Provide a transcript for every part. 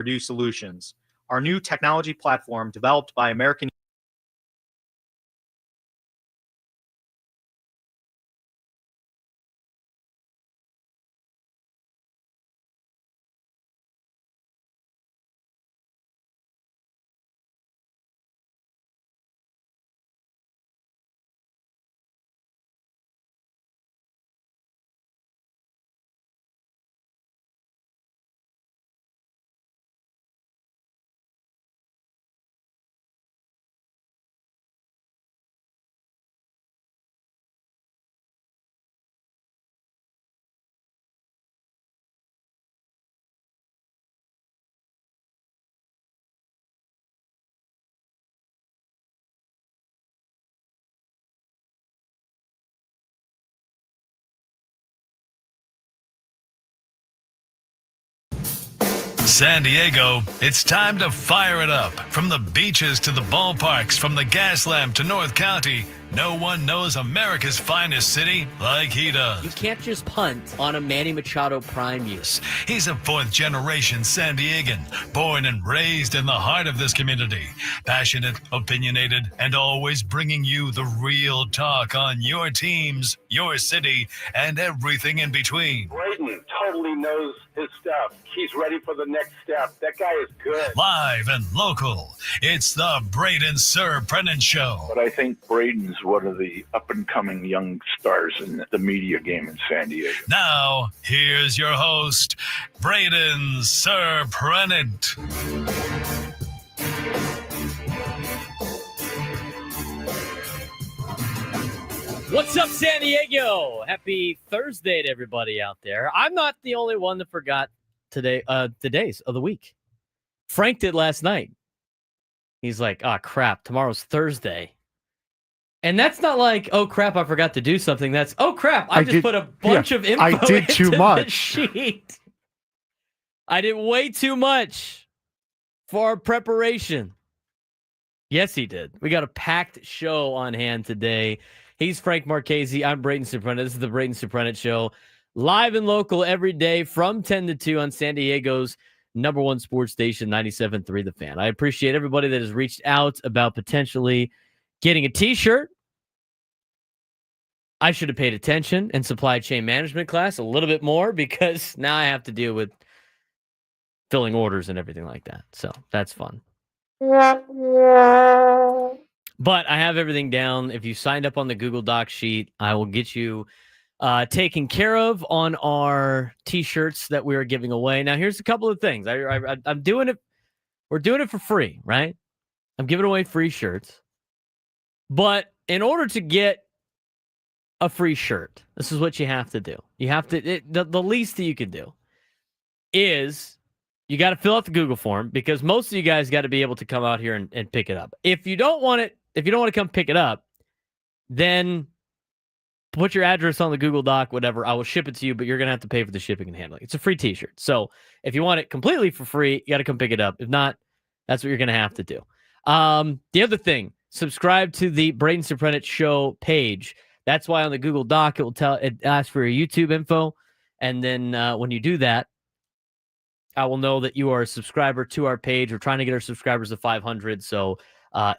Produce Solutions, our new technology platform developed by American San Diego, it's time to fire it up. From the beaches to the ballparks, from the Gaslamp to North County, no one knows America's finest city like he does. You can't just punt on a Manny Machado prime year. He's a fourth-generation San Diegan, born and raised in the heart of this community. Passionate, opinionated, and always bringing you the real talk on your teams, your city, and everything in between. Braden totally knows his stuff. He's ready for the next step. That guy is good. Live and local, it's the Braden Surprenant Show. But I think Braden's one of the up-and-coming young stars in the media game in San Diego. Now, here's your host, Braden Surprenant. What's up, San Diego? Happy Thursday to everybody out there. I'm not the only one that forgot the days of the week. Frank did last night. He's like, crap, tomorrow's Thursday. And that's not like, oh, crap, I forgot to do something. That's, oh, crap, I just put a bunch of info I did into too the much. sheet. I did way too much for our preparation. Yes, he did. We got a packed show on hand today. He's Frank Marchese. I'm Braden Surprenant. This is the Braden Surprenant Show. Live and local every day from 10 to 2 on San Diego's number one sports station, 97.3 The Fan. I appreciate everybody that has reached out about potentially getting a T-shirt. I should have paid attention in supply chain management class a little bit more because now I have to deal with filling orders and everything like that. So that's fun. But I have everything down. If you signed up on the Google Docs sheet, I will get you taken care of on our T-shirts that we are giving away. Now, here's a couple of things. I'm doing it. We're doing it for free, right? I'm giving away free shirts. But in order to get a free shirt, this is what you have to do. You have to, the least that you can do is you got to fill out the Google form because most of you guys got to be able to come out here and pick it up. If you don't want to come pick it up, then put your address on the Google Doc, whatever. I will ship it to you, but you're going to have to pay for the shipping and handling. It's a free T-shirt. So if you want it completely for free, you got to come pick it up. If not, that's what you're going to have to do. The other thing, subscribe to the Braden Surprenant Show page. That's why on the Google Doc, it asks for your YouTube info. And then when you do that, I will know that you are a subscriber to our page. We're trying to get our subscribers to 500. So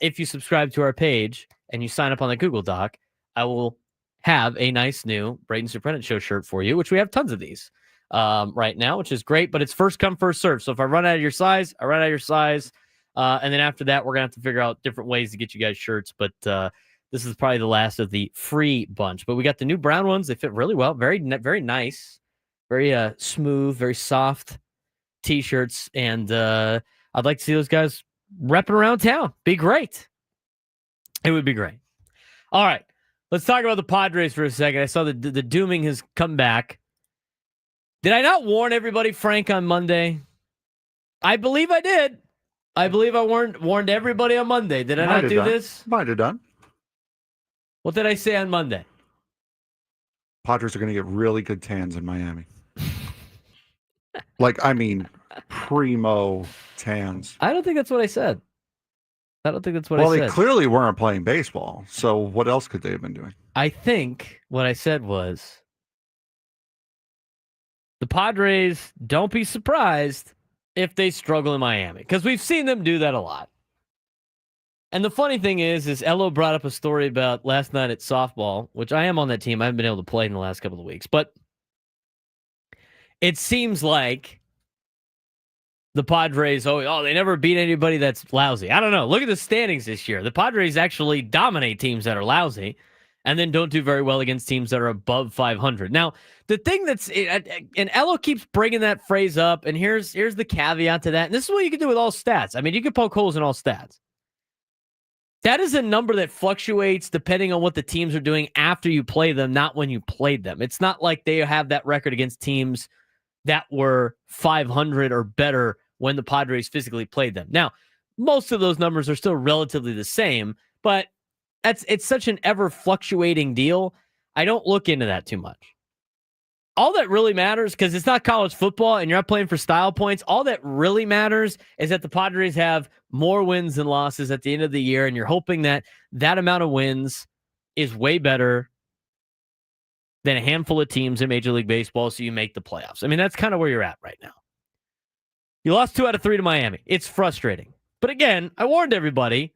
if you subscribe to our page and you sign up on the Google Doc, I will have a nice new Braden Surprenant Show shirt for you, which we have tons of these right now, which is great, but it's first come, first serve. So if I run out of your size, I run out of your size. And then after that, we're going to have to figure out different ways to get you guys shirts. But this is probably the last of the free bunch. But we got the new brown ones. They fit really well. Very, very nice. Very smooth, very soft T-shirts. And I'd like to see those guys repping around town. Be great. It would be great. All right. Let's talk about the Padres for a second. I saw the dooming has come back. Did I not warn everybody, Frank, on Monday? I believe I did. I believe I warned everybody on Monday. Did I not do this? Might have done. What did I say on Monday? Padres are going to get really good tans in Miami. Primo tans. I don't think that's what I said. I don't think that's what I said. Well, they clearly weren't playing baseball. So what else could they have been doing? I think what I said was the Padres, don't be surprised if they struggle in Miami, because we've seen them do that a lot. And the funny thing is Elo brought up a story about last night at softball, which I am on that team. I haven't been able to play in the last couple of weeks, but it seems like the Padres, they never beat anybody that's lousy. I don't know. Look at the standings this year. The Padres actually dominate teams that are lousy and then don't do very well against teams that are above 500. Now, the thing and Elo keeps bringing that phrase up, and here's the caveat to that. And this is what you can do with all stats. I mean, you can poke holes in all stats. That is a number that fluctuates depending on what the teams are doing after you play them, not when you played them. It's not like they have that record against teams that were 500 or better when the Padres physically played them. Now, most of those numbers are still relatively the same, but it's such an ever-fluctuating deal. I don't look into that too much. All that really matters, because it's not college football and you're not playing for style points, all that really matters is that the Padres have more wins than losses at the end of the year, and you're hoping that that amount of wins is way better than a handful of teams in Major League Baseball, so you make the playoffs. I mean, that's kind of where you're at right now. You lost 2 out of 3 to Miami. It's frustrating. But again, I warned everybody,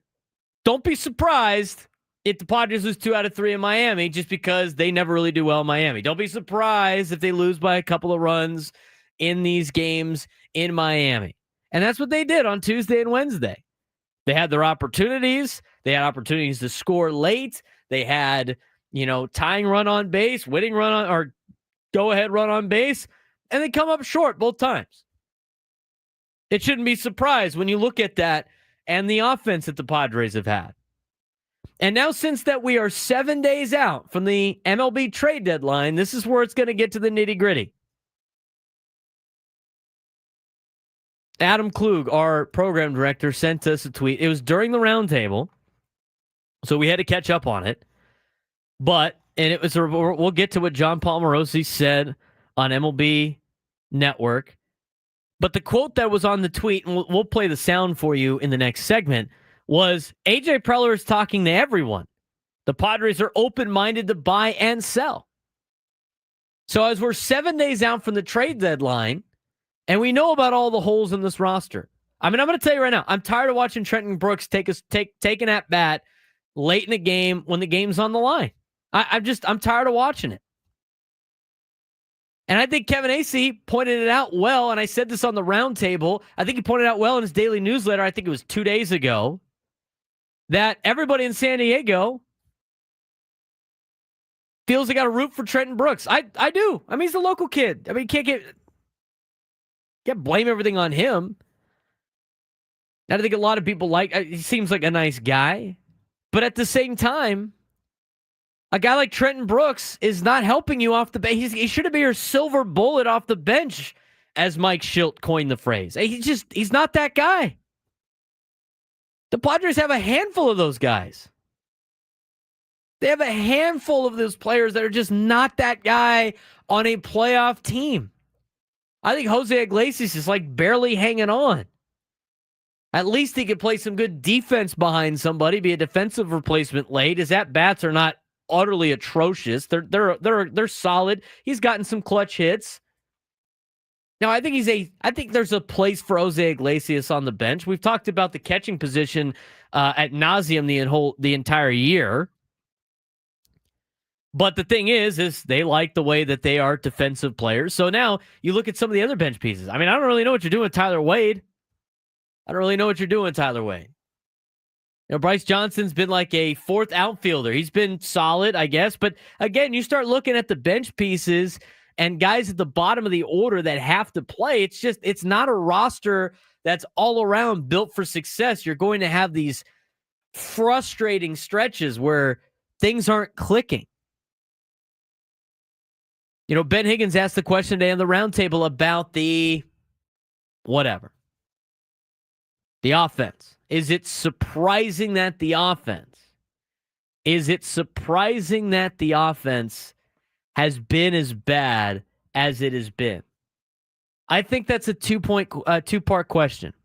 don't be surprised if the Padres lose 2 out of 3 in Miami, just because they never really do well in Miami. Don't be surprised if they lose by a couple of runs in these games in Miami. And that's what they did on Tuesday and Wednesday. They had their opportunities. They had opportunities to score late. They had, tying run on base, winning run on, or go-ahead run on base, and they come up short both times. It shouldn't be surprised when you look at that and the offense that the Padres have had. And now, since that we are 7 days out from the MLB trade deadline, this is where it's going to get to the nitty-gritty. Adam Klug, our program director, sent us a tweet. It was during the roundtable, so we had to catch up on it. And it was we'll get to what John Palmarosi said on MLB Network. But the quote that was on the tweet, and we'll play the sound for you in the next segment, was AJ Preller is talking to everyone. The Padres are open-minded to buy and sell. So as we're 7 days out from the trade deadline, and we know about all the holes in this roster. I mean, I'm going to tell you right now, I'm tired of watching Trenton Brooks take an at-bat late in the game when the game's on the line. I'm tired of watching it. And I think Kevin Acee pointed it out well, and I said this on the roundtable. I think he pointed out well in his daily newsletter, I think it was 2 days ago, that everybody in San Diego feels they got to root for Trenton Brooks. I do. I mean, he's a local kid. I mean, can't blame everything on him. I think a lot of people he seems like a nice guy. But at the same time, a guy like Trenton Brooks is not helping you off the bench. He should be your silver bullet off the bench, as Mike Schilt coined the phrase. He's not that guy. The Padres have a handful of those guys. They have a handful of those players that are just not that guy on a playoff team. I think Jose Iglesias is barely hanging on. At least he could play some good defense behind somebody, be a defensive replacement late. His at-bats are not utterly atrocious. They're solid. He's gotten some clutch hits. Now, I think there's a place for Jose Iglesias on the bench. We've talked about the catching position ad nauseum the entire year. But the thing is they like the way that they are defensive players. So now you look at some of the other bench pieces. I mean, I don't really know what you're doing with Tyler Wade. Bryce Johnson's been like a fourth outfielder. He's been solid, I guess. But again, you start looking at the bench pieces and guys at the bottom of the order that have to play. It's not a roster that's all around built for success. You're going to have these frustrating stretches where things aren't clicking. Ben Higgins asked the question today on the roundtable about the offense. Is it surprising that the offense has been as bad as it has been? I think that's a two-part question.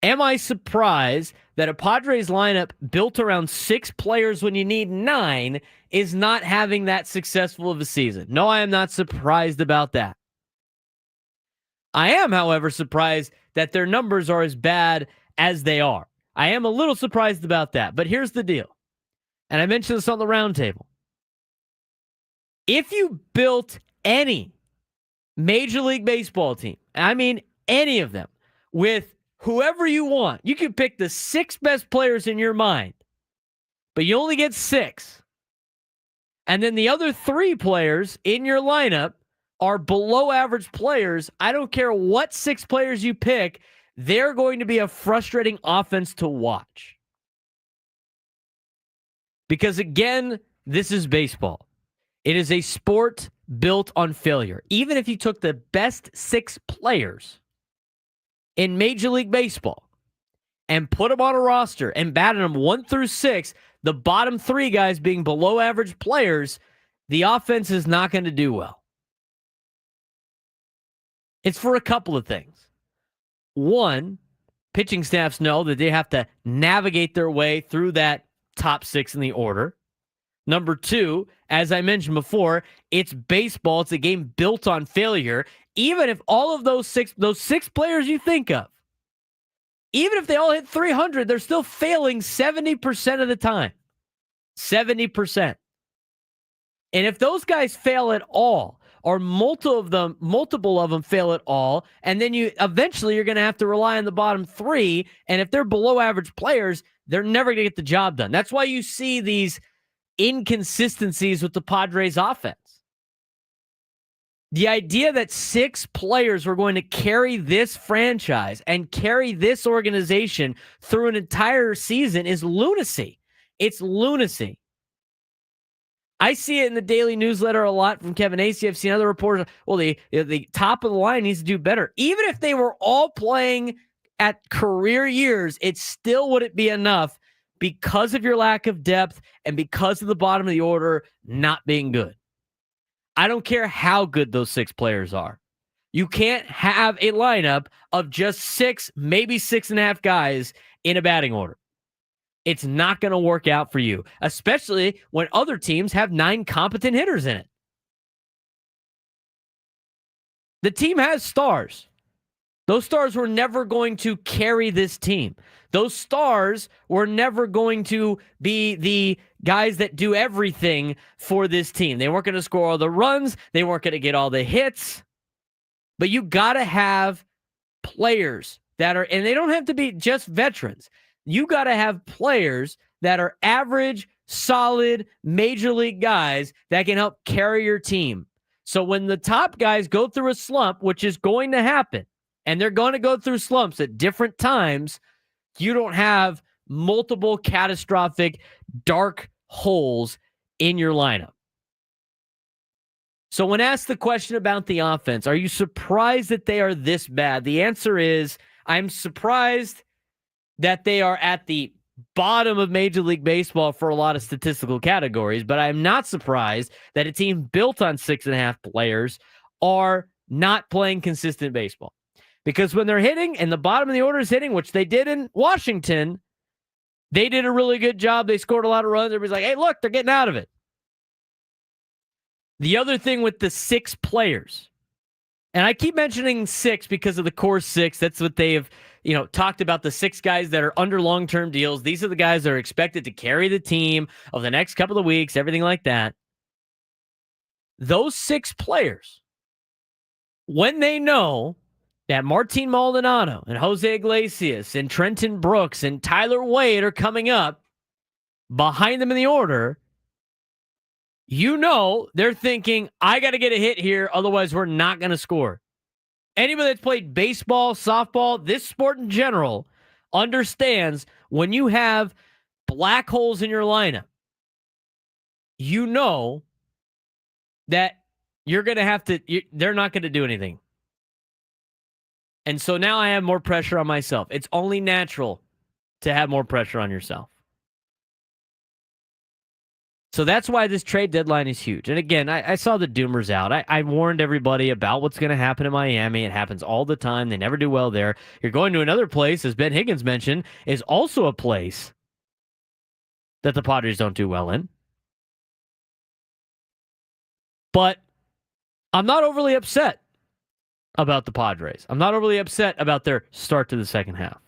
Am I surprised that a Padres lineup built around 6 players when you need 9 is not having that successful of a season? No, I am not surprised about that. I am, however, surprised that their numbers are as bad as they are. I am a little surprised about that. But here's the deal. And I mentioned this on the roundtable. If you built any Major League Baseball team, I mean any of them, with whoever you want, you can pick the 6 best players in your mind, but you only get 6. And then the other 3 players in your lineup are below average players. I don't care what 6 players you pick, they're going to be a frustrating offense to watch. Because again, this is baseball. It is a sport built on failure. Even if you took the best 6 players in Major League Baseball and put them on a roster and batted them 1 through 6, the bottom 3 guys being below average players, the offense is not going to do well. It's for a couple of things. One, pitching staffs know that they have to navigate their way through that top 6 in the order. Number 2, as I mentioned before, it's baseball. It's a game built on failure. Even if all of those six players you think of, even if they all hit 300, they're still failing 70% of the time. 70%. And if those guys fail at all, or multiple of them fail at all, and then you're going to have to rely on the bottom 3, and if they're below average players, they're never going to get the job done. That's why you see these inconsistencies with the Padres offense. The idea that 6 players were going to carry this franchise and carry this organization through an entire season is lunacy. It's lunacy. I see it in the daily newsletter a lot from Kevin Acee. I've seen other reporters. Well, the top of the line needs to do better. Even if they were all playing at career years, it still wouldn't be enough because of your lack of depth and because of the bottom of the order not being good. I don't care how good those 6 players are. You can't have a lineup of just 6, maybe 6.5 guys in a batting order. It's not going to work out for you, especially when other teams have 9 competent hitters in it. The team has stars. Those stars were never going to carry this team. Those stars were never going to be the guys that do everything for this team. They weren't going to score all the runs. They weren't going to get all the hits. But you got to have players that are, and they don't have to be just veterans. You got to have players that are average, solid, major league guys that can help carry your team. So when the top guys go through a slump, which is going to happen, and they're going to go through slumps at different times, you don't have multiple catastrophic dark holes in your lineup. So when asked the question about the offense, are you surprised that they are this bad? The answer is, I'm surprised that they are at the bottom of Major League Baseball for a lot of statistical categories, but I'm not surprised that a team built on 6.5 players are not playing consistent baseball. Because when they're hitting and the bottom of the order is hitting, which they did in Washington, they did a really good job. They scored a lot of runs. Everybody's like, hey, look, they're getting out of it. The other thing with the 6 players, and I keep mentioning 6 because of the core 6. That's what they have, talked about, the 6 guys that are under long-term deals. These are the guys that are expected to carry the team over the next couple of weeks, everything like that. Those 6 players, when they know that Martin Maldonado and Jose Iglesias and Trenton Brooks and Tyler Wade are coming up behind them in the order, they're thinking, I got to get a hit here, otherwise we're not going to score. Anybody that's played baseball, softball, this sport in general, understands when you have black holes in your lineup, that you're going to have to, they're not going to do anything. And so now I have more pressure on myself. It's only natural to have more pressure on yourself. So that's why this trade deadline is huge. And again, I saw the doomers out. I warned everybody about what's going to happen in Miami. It happens all the time. They never do well there. You're going to another place, as Ben Higgins mentioned, is also a place that the Padres don't do well in. But I'm not overly upset. about the Padres. I'm not overly upset about their start to the second half.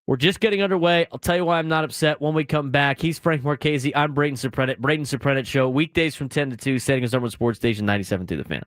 We're just getting underway. I'll tell you why I'm not upset when we come back. He's Frank Marchese. I'm Braden Surprenant. Braden Surprenant Show, weekdays from 10 to 2, setting us number one sports station 97 to the Fan.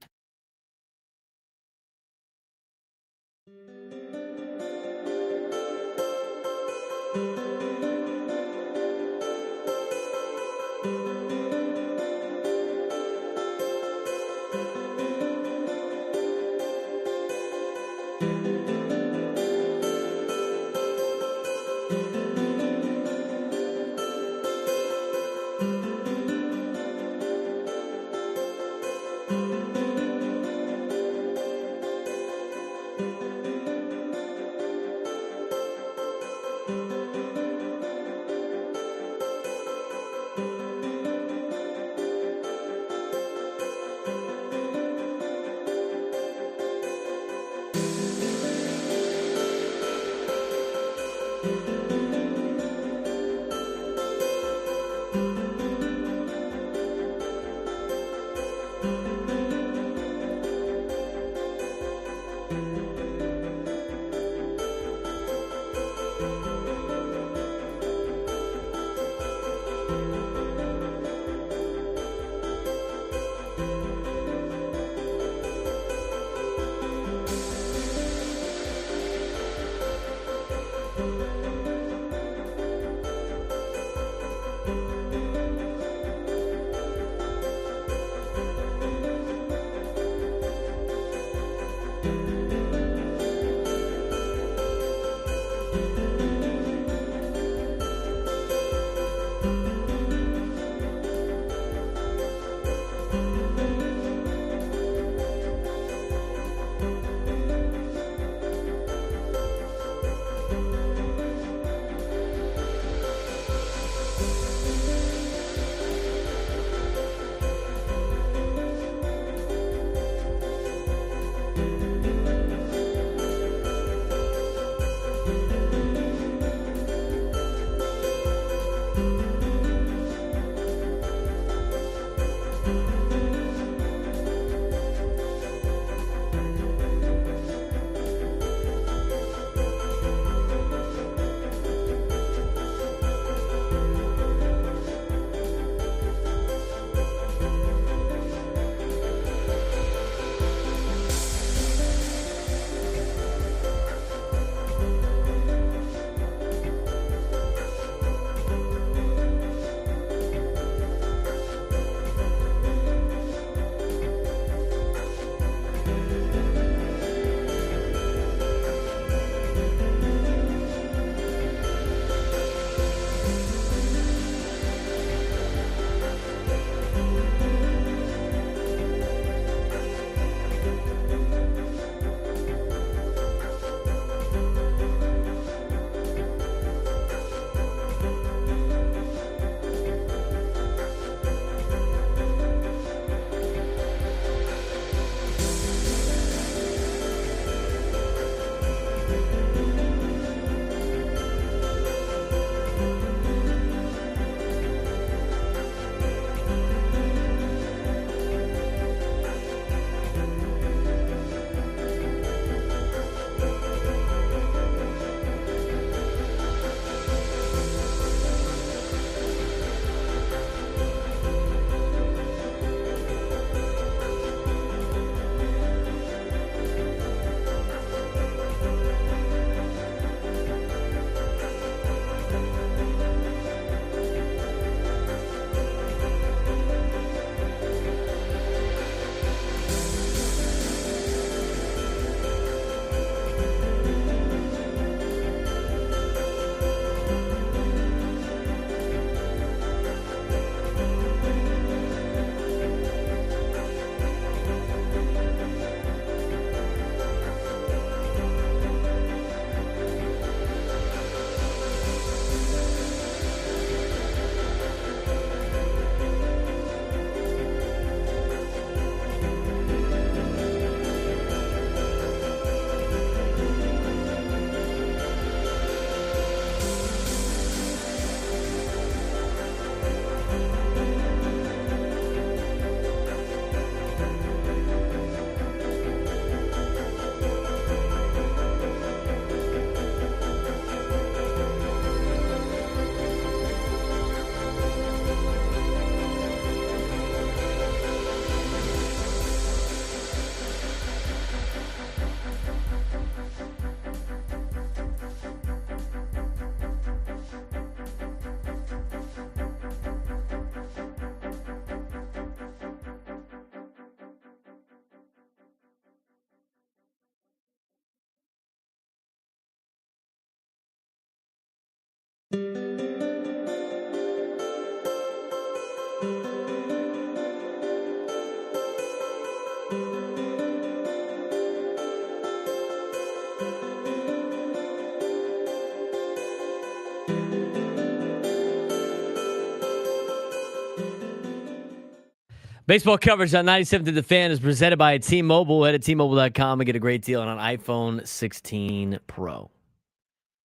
Baseball coverage on 97 to the Fan is presented by T-Mobile. Head to T-Mobile.com and get a great deal on an iPhone 16 Pro.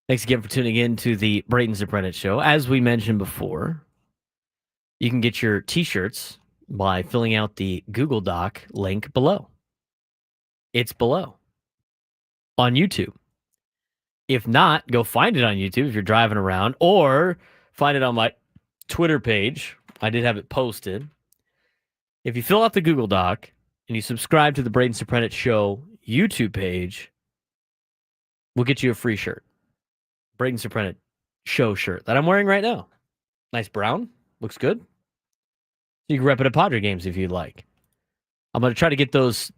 Thanks again for tuning in to the Braden Surprenant Show. As we mentioned before, you can get your T-shirts by filling out the Google Doc link below. It's below on YouTube. If not, go find it on YouTube if you're driving around, or find it on my Twitter page. I did have it posted. If you fill out the Google Doc and you subscribe to the Braden Surprenant Show YouTube page, we'll get you a free shirt. Braden Surprenant Show shirt that I'm wearing right now. Nice brown. Looks good. You can rep it at Padre games if you'd like. I'm going to try to get those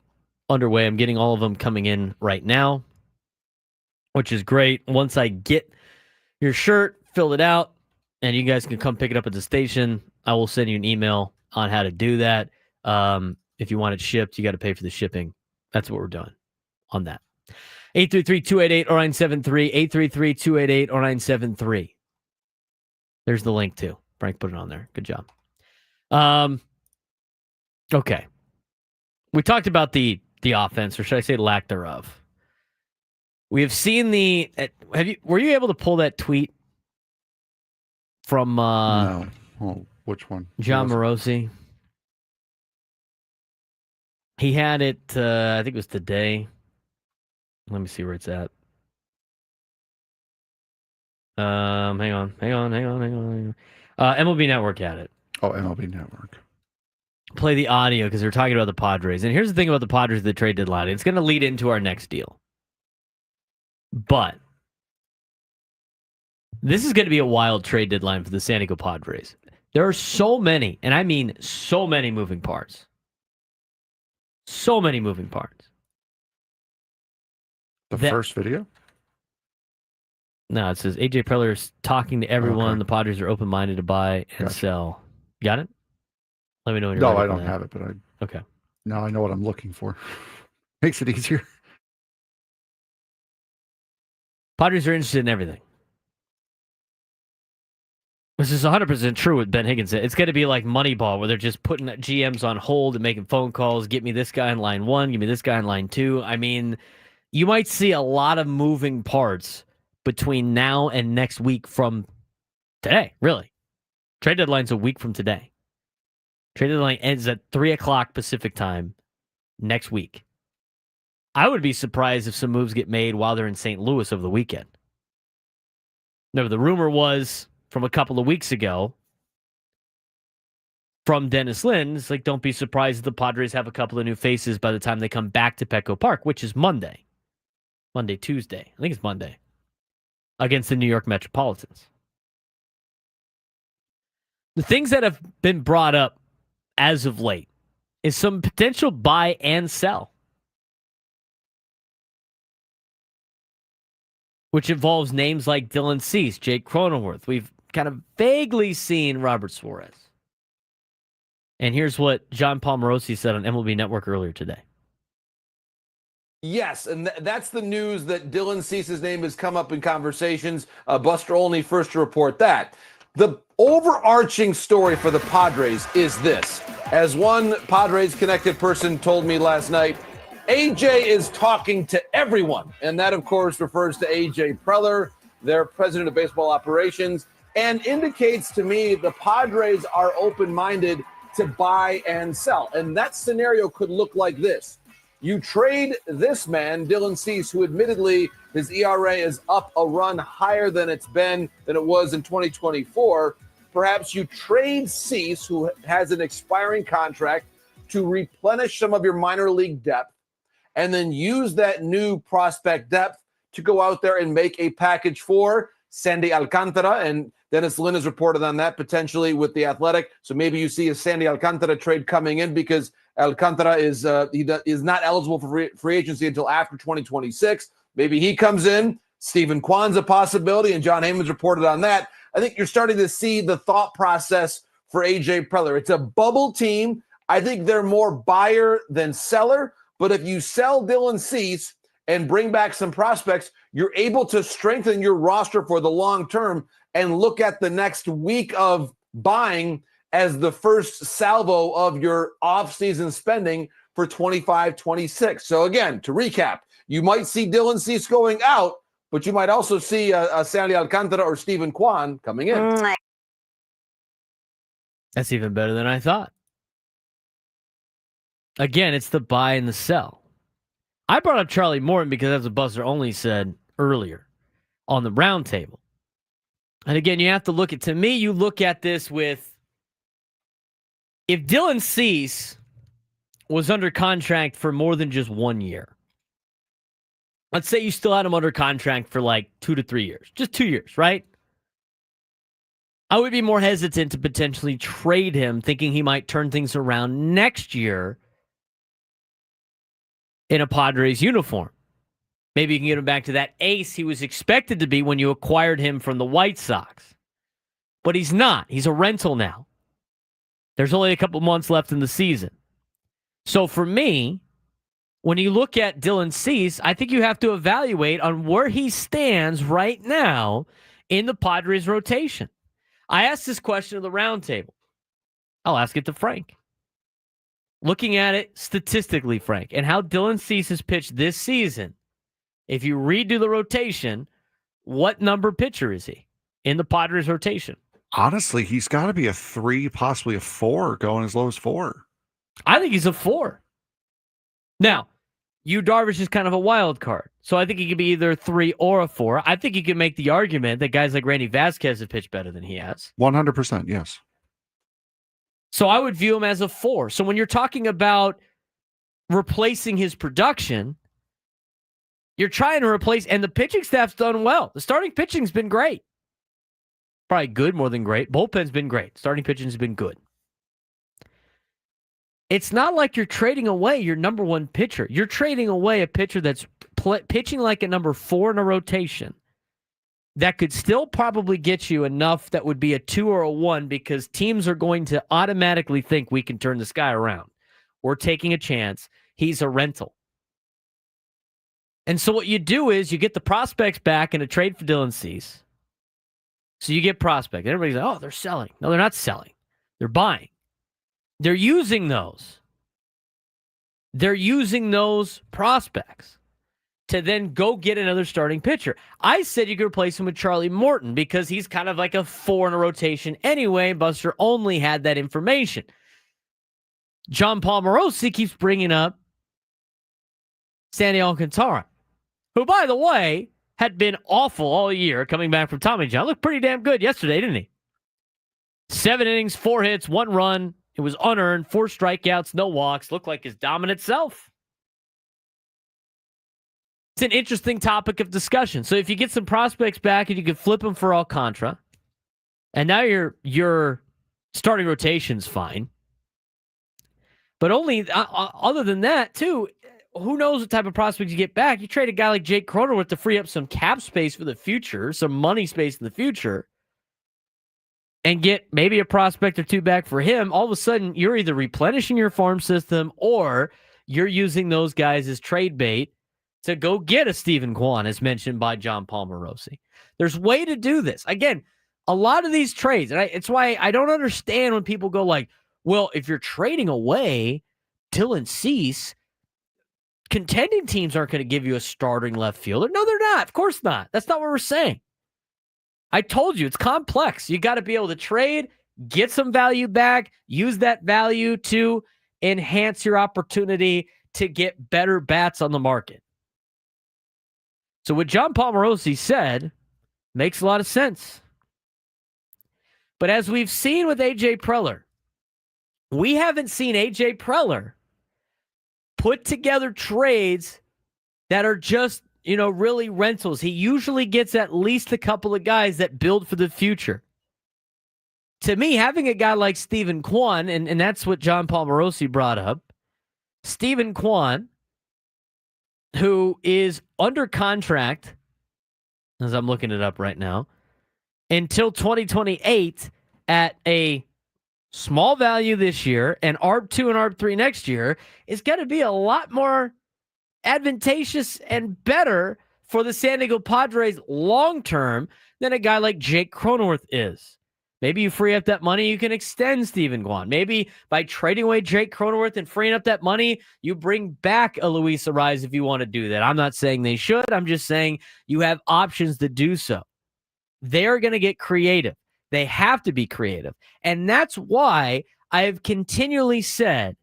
underway. I'm getting all of them coming in right now, which is great. Once I get your shirt, fill it out, and you guys can come pick it up at the station, I will send you an email on how to do that. If you want it shipped, you got to pay for the shipping. That's what we're doing on that. 833-288-0973, 833-288-0973. There's the link too. Frank put it on there. Good job. Okay. We talked about the offense, or should I say lack thereof. We have seen were you able to pull that tweet from no. Oh, which one? John Morosi? He had it, I think it was today. Let me see where it's at. Hang on. MLB Network had it. Oh, MLB Network. Play the audio because they're talking about the Padres. And here's the thing about the Padres at the trade deadline. It's going to lead into our next deal. But this is going to be a wild trade deadline for the San Diego Padres. There are so many, and I mean so many moving parts. So many moving parts. First video? No, it says AJ Preller is talking to everyone. Okay. The Padres are open-minded to buy and sell. Got it? Let me know when you're No, ready I for don't that. have it, but Okay. now I know what I'm looking for. Makes it easier. Padres are interested in everything. This is 100% true what Ben Higgins said. It's going to be like Moneyball, where they're just putting GMs on hold and making phone calls. Get me this guy in line 1. Give me this guy in line 2. I mean, you might see a lot of moving parts between now and next week from today, really. Trade deadline's a week from today. Trade deadline ends at 3 o'clock Pacific time next week. I would be surprised if some moves get made while they're in St. Louis over the weekend. No, the rumor was from a couple of weeks ago from Dennis Lin, it's like, don't be surprised if the Padres have a couple of new faces by the time they come back to Petco Park, which is Monday, Tuesday. I think it's Monday, against the New York Metropolitans. The things that have been brought up as of late is some potential buy and sell, which involves names like Dylan Cease, Jake Cronenworth. We've kind of vaguely seen Robert Suarez. And here's what John Palmarosi said on MLB Network earlier today. Yes, and that's the news that Dylan Cease's name has come up in conversations. Buster Olney first to report that. The overarching story for the Padres is this. As one Padres-connected person told me last night, AJ is talking to everyone. And that, of course, refers to AJ Preller, their president of baseball operations, and indicates to me the Padres are open-minded to buy and sell. And that scenario could look like this. You trade this man, Dylan Cease, who admittedly his ERA is up a run higher than it was in 2024. Perhaps you trade Cease, who has an expiring contract, to replenish some of your minor league depth, and then use that new prospect depth to go out there and make a package for Sandy Alcantara. And Dennis Lin has reported on that potentially with the Athletic. So maybe you see a Sandy Alcantara trade coming in because Alcantara is not eligible for free agency until after 2026. Maybe he comes in. Stephen Kwan's a possibility, and John Heyman's reported on that. I think you're starting to see the thought process for AJ Preller. It's a bubble team. I think they're more buyer than seller. But if you sell Dylan Cease and bring back some prospects, you're able to strengthen your roster for the long term and look at the next week of buying as the first salvo of your offseason spending for 25-26. So again, to recap, you might see Dylan Cease going out, but you might also see Sandy Alcantara or Stephen Kwan coming in. That's even better than I thought. Again, it's the buy and the sell. I brought up Charlie Morton because that's what Buster Only said earlier on the roundtable. And again, you have to look at, to me, you look at this with, if Dylan Cease was under contract for more than just 1 year, let's say you still had him under contract for like 2 to 3 years, just 2 years, right? I would be more hesitant to potentially trade him, thinking he might turn things around next year in a Padres uniform. Maybe you can get him back to that ace he was expected to be when you acquired him from the White Sox. But he's not. He's a rental now. There's only a couple months left in the season. So for me, when you look at Dylan Cease, I think you have to evaluate on where he stands right now in the Padres rotation. I asked this question at the roundtable. I'll ask it to Frank. Looking at it statistically, Frank, and how Dylan Cease has pitched this season, if you redo the rotation, what number pitcher is he in the Padres rotation? Honestly, he's got to be a 3, possibly a 4, going as low as 4. I think he's a 4. Now, Yu Darvish is kind of a wild card, so I think he could be either a 3 or a 4. I think you can make the argument that guys like Randy Vasquez have pitched better than he has. 100%, yes. So I would view him as a 4. So when you're talking about replacing his production, you're trying to replace, and the pitching staff's done well. The starting pitching's been great. Probably good more than great. Bullpen's been great. Starting pitching's been good. It's not like you're trading away your number one pitcher. You're trading away a pitcher that's pitching like a number 4 in a rotation that could still probably get you enough that would be a 2 or a 1 because teams are going to automatically think we can turn this guy around. We're taking a chance. He's a rental. And so what you do is you get the prospects back in a trade for Dylan Cease. So you get prospect. Everybody's like, oh, they're selling. No, they're not selling. They're buying. They're using those. They're using those prospects to then go get another starting pitcher. I said you could replace him with Charlie Morton because he's kind of like a 4 in a rotation anyway. Buster only had that information. John Palmarosi keeps bringing up Sandy Alcantara, who, by the way, had been awful all year coming back from Tommy John. Looked pretty damn good yesterday, didn't he? 7 innings, 4 hits, 1 run. It was unearned, 4 strikeouts, no walks. Looked like his dominant self. It's an interesting topic of discussion. So if you get some prospects back and you can flip them for Alcantara, and now your starting rotation's fine. But only other than that, too, who knows what type of prospects you get back. You trade a guy like Jake Cronenworth to free up some cap space for the future, some money space in the future, and get maybe a prospect or 2 back for him. All of a sudden, you're either replenishing your farm system or you're using those guys as trade bait to go get a Stephen Kwan, as mentioned by John Palmarosi. There's a way to do this. Again, a lot of these trades, and it's why I don't understand when people go like, well, if you're trading away Dylan Cease, contending teams aren't going to give you a starting left fielder. No, they're not. Of course not. That's not what we're saying. I told you, it's complex. You got to be able to trade, get some value back, use that value to enhance your opportunity to get better bats on the market. So what John Palmarosi said makes a lot of sense. But as we've seen with A.J. Preller, we haven't seen A.J. Preller put together trades that are just, really rentals. He usually gets at least a couple of guys that build for the future. To me, having a guy like Stephen Kwan, and that's what John Palmarosi brought up, Stephen Kwan, who is under contract, as I'm looking it up right now, until 2028 at a small value this year and ARB2 and ARB3 next year, is going to be a lot more advantageous and better for the San Diego Padres long-term than a guy like Jake Cronenworth is. Maybe you free up that money, you can extend Stephen Kwan. Maybe by trading away Jake Cronenworth and freeing up that money, you bring back a Luis Ariz if you want to do that. I'm not saying they should. I'm just saying you have options to do so. They're going to get creative. They have to be creative. And that's why I've continually said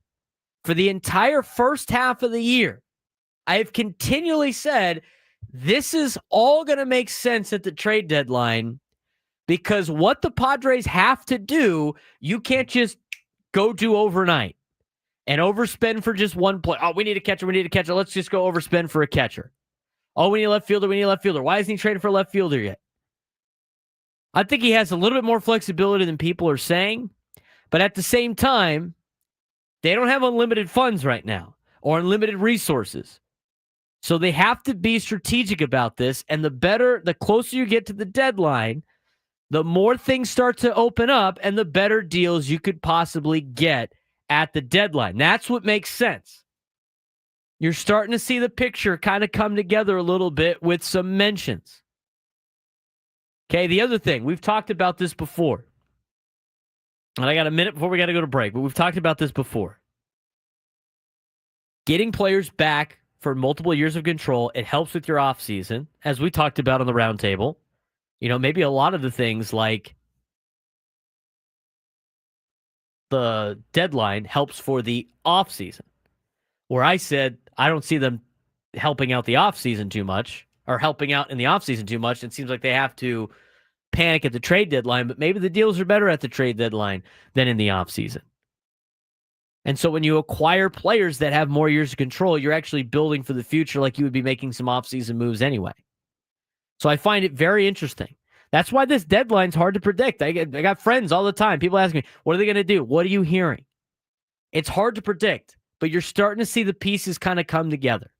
for the entire first half of the year, I've continually said this is all going to make sense at the trade deadline. Because what the Padres have to do, you can't just go do overnight and overspend for just one play. Oh, we need a catcher. Let's just go overspend for a catcher. Oh, we need a left fielder. Why isn't he traded for a left fielder yet? I think he has a little bit more flexibility than people are saying. But at the same time, they don't have unlimited funds right now or unlimited resources. So they have to be strategic about this. And the closer you get to the deadline, the more things start to open up and the better deals you could possibly get at the deadline. That's what makes sense. You're starting to see the picture kind of come together a little bit with some mentions. Okay, the other thing, we've talked about this before. And I got a minute before we got to go to break, but we've talked about this before. Getting players back for multiple years of control, it helps with your offseason, as we talked about on the roundtable. You know, maybe a lot of the things like the deadline helps for the offseason, where I said I don't see them helping out the offseason too much or helping out in the offseason too much. It seems like they have to panic at the trade deadline, but maybe the deals are better at the trade deadline than in the offseason. And so when you acquire players that have more years of control, you're actually building for the future like you would be making some offseason moves anyway. So I find it very interesting. That's why this deadline's hard to predict. I got friends all the time. People ask me, what are they going to do? What are you hearing? It's hard to predict, but you're starting to see the pieces kind of come together.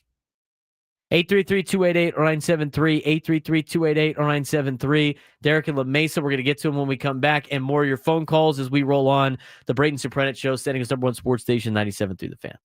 833-288-0973, 833-288-0973. Derek and La Mesa, we're going to get to them when we come back, and more of your phone calls as we roll on the Braden Surprenant Show, standing as #1 sports station, 97.3 The Fan.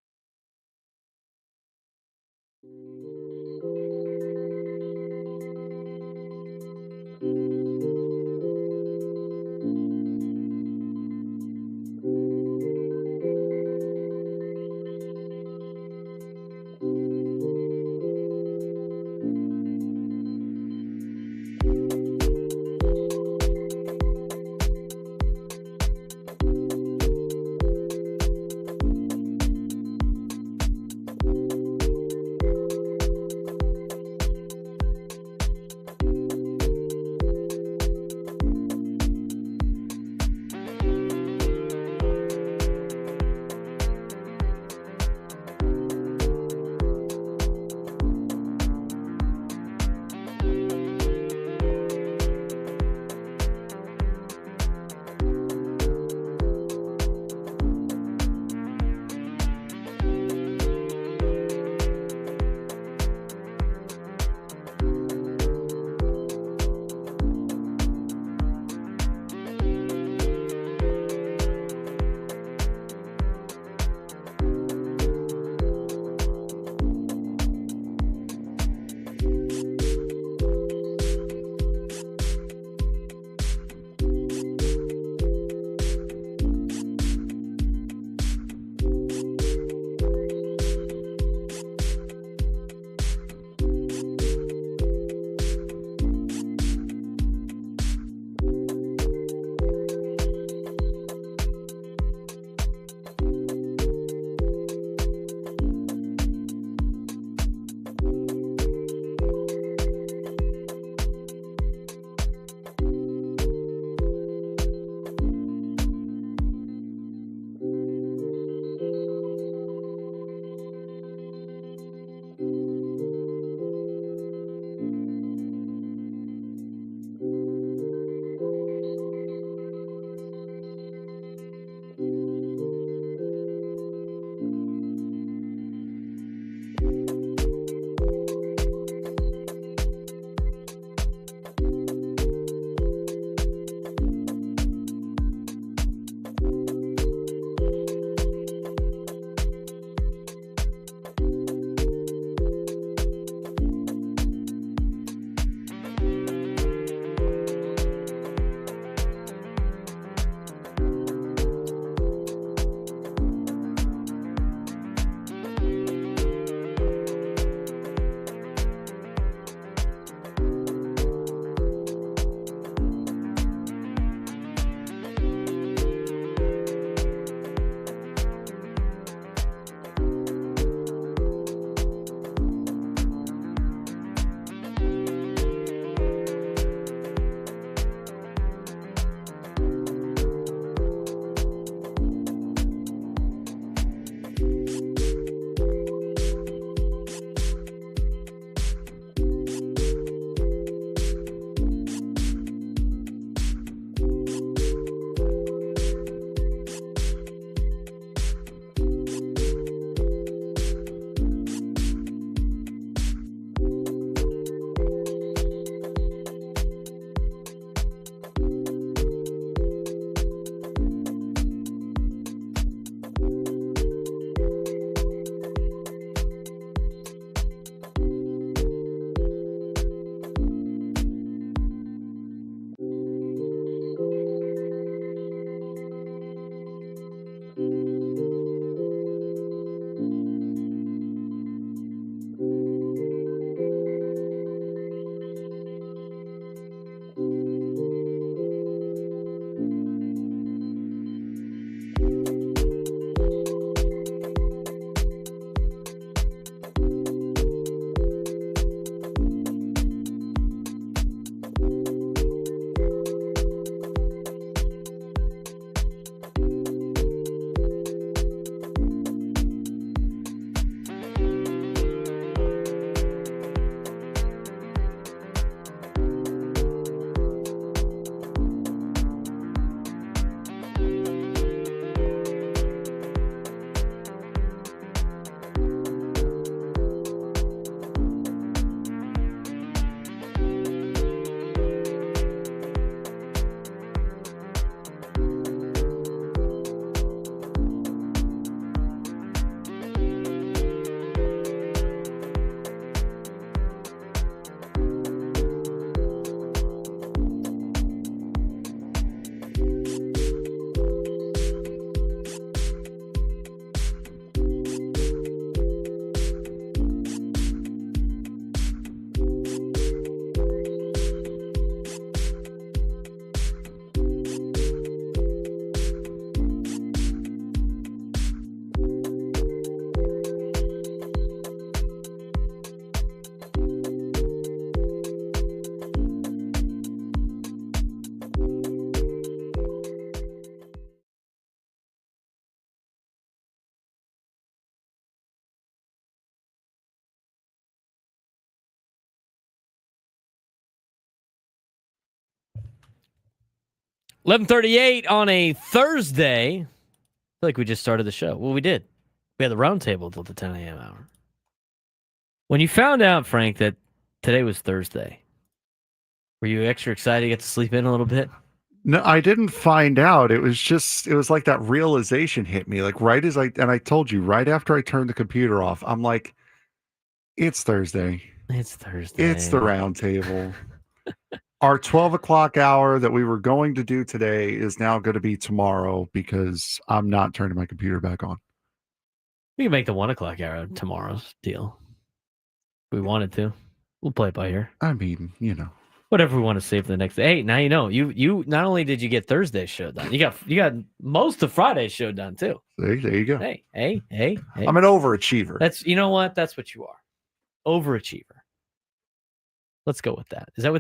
11:38 on a Thursday. I feel like we just started the show. Well, we did. We had the roundtable until the 10 a.m. hour. When you found out, Frank, that today was Thursday, were you extra excited to get to sleep in a little bit? No, I didn't find out. It was like that realization hit me. Like I told you right after I turned the computer off, I'm like, it's Thursday. It's Thursday. It's the roundtable. Our 12 o'clock hour that we were going to do today is now going to be tomorrow because I'm not turning my computer back on. We can make the 1 o'clock hour tomorrow's deal. If we wanted to. We'll play it by ear. I mean, Whatever we want to save for the next day. Hey, now you know. You not only did you get Thursday's show done, you got most of Friday's show done too. There you go. Hey. I'm an overachiever. You know what? That's what you are. Overachiever. Let's go with that. Is that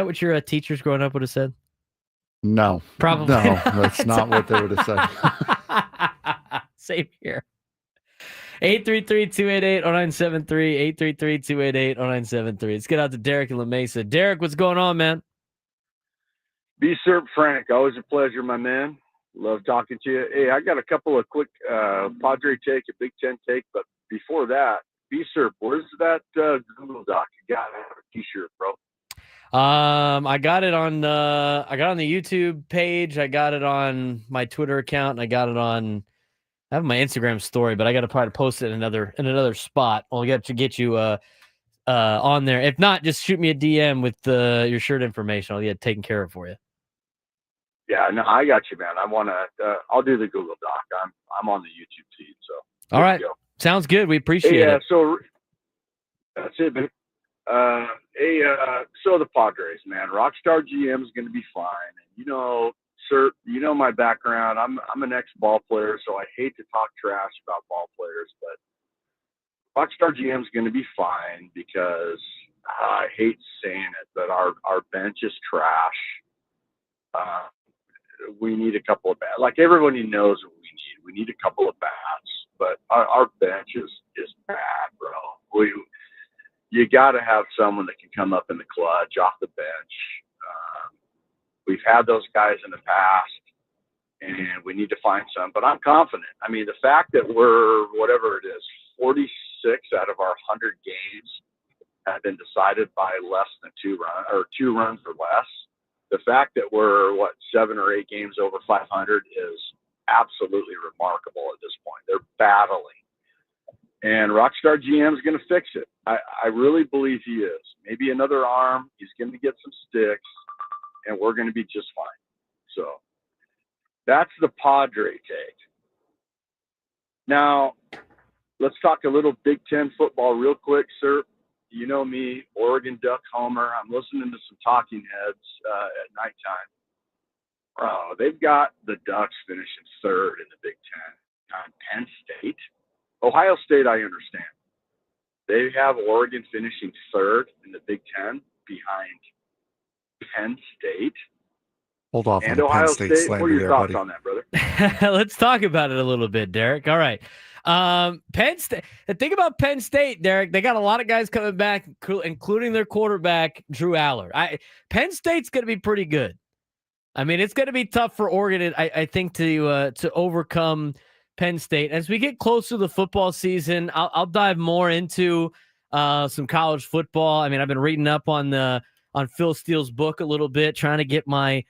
what your teachers growing up would have said? No. Probably. No, that's not what they would have said. Same here. 833-288-0973. 833-288-0973. Let's get out to Derek in La Mesa. Derek, what's going on, man? B. Serp Frank, always a pleasure, my man. Love talking to you. Hey, I got a couple of quick Padre take, a Big Ten take, but before that, B. Serp, where's that Google Doc? You got a T-shirt, bro. I got it on the YouTube page. I got it on my Twitter account, and I got it on. I have my Instagram story, but I got to probably post it in another spot. I'll get you on there. If not, just shoot me a DM with your shirt information. I'll get it taken care of for you. Yeah, no, I got you, man. I want to. I'll do the Google Doc. I'm on the YouTube feed, so. All right, sounds good. We appreciate it. So that's it, man. So the Padres, man. Rockstar GM is going to be fine, and sir, you know my background. I'm an ex-ball player, so I hate to talk trash about ball players, but Rockstar GM is going to be fine because I hate saying it, but our bench is trash. We need a couple of bats. Like everybody knows what we need. We need a couple of bats, but our bench is bad, bro. You got to have someone that can come up in the clutch off the bench. We've had those guys in the past, and we need to find some. But I'm confident. I mean, the fact that we're, whatever it is, 46 out of our 100 games have been decided by less than 2 runs or less. The fact that we're, 7 or 8 games over 500 is absolutely remarkable at this point. They're battling. And Rockstar GM is going to fix it. I really believe he is. Maybe another arm. He's going to get some sticks, and we're going to be just fine. So that's the Padre take. Now, let's talk a little Big Ten football real quick, sir. You know me, Oregon Duck homer. I'm listening to some talking heads at nighttime. Bro, they've got the Ducks finishing 3rd in the Big Ten. Penn State. Ohio State, I understand. They have Oregon finishing 3rd in the Big Ten behind Penn State. Hold off and on the Ohio Penn State State. slander What are your there, thoughts buddy. on that, brother? Let's talk about it a little bit, Derek. All right. Penn State. The thing about Penn State, Derek, they got a lot of guys coming back, including their quarterback, Drew Aller. Penn State's going to be pretty good. I mean, it's going to be tough for Oregon, I think, to overcome Penn State. As we get closer to the football season, I'll dive more into some college football. I mean, I've been reading up on Phil Steele's book a little bit, trying to get my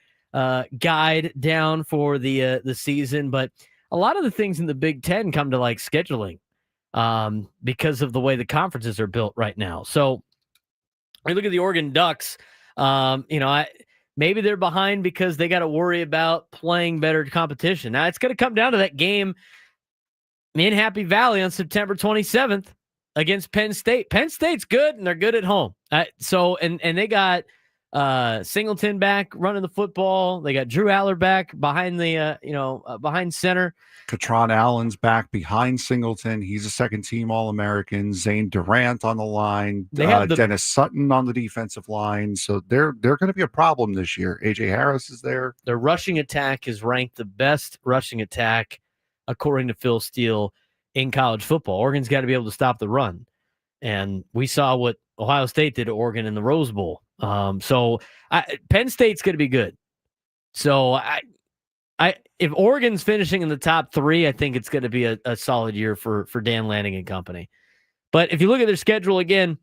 guide down for the season. But a lot of the things in the Big Ten come to like scheduling because of the way the conferences are built right now. So I look at the Oregon Ducks. Maybe they're behind because they got to worry about playing better competition. Now it's going to come down to that game in Happy Valley on September 27th against Penn State. Penn State's good, and they're good at home. So they got Singleton back running the football. They got Drew Aller back behind behind center. Katron Allen's back behind Singleton. He's a second-team All-American. Zane Durant on the line. They have Dennis Sutton on the defensive line. So they're going to be a problem this year. A.J. Harris is there. Their rushing attack is ranked the best rushing attack, according to Phil Steele, in college football. Oregon's got to be able to stop the run. And we saw what Ohio State did to Oregon in the Rose Bowl. So Penn State's going to be good. So if Oregon's finishing in the top 3, I think it's going to be a solid year for Dan Lanning and company. But if you look at their schedule again,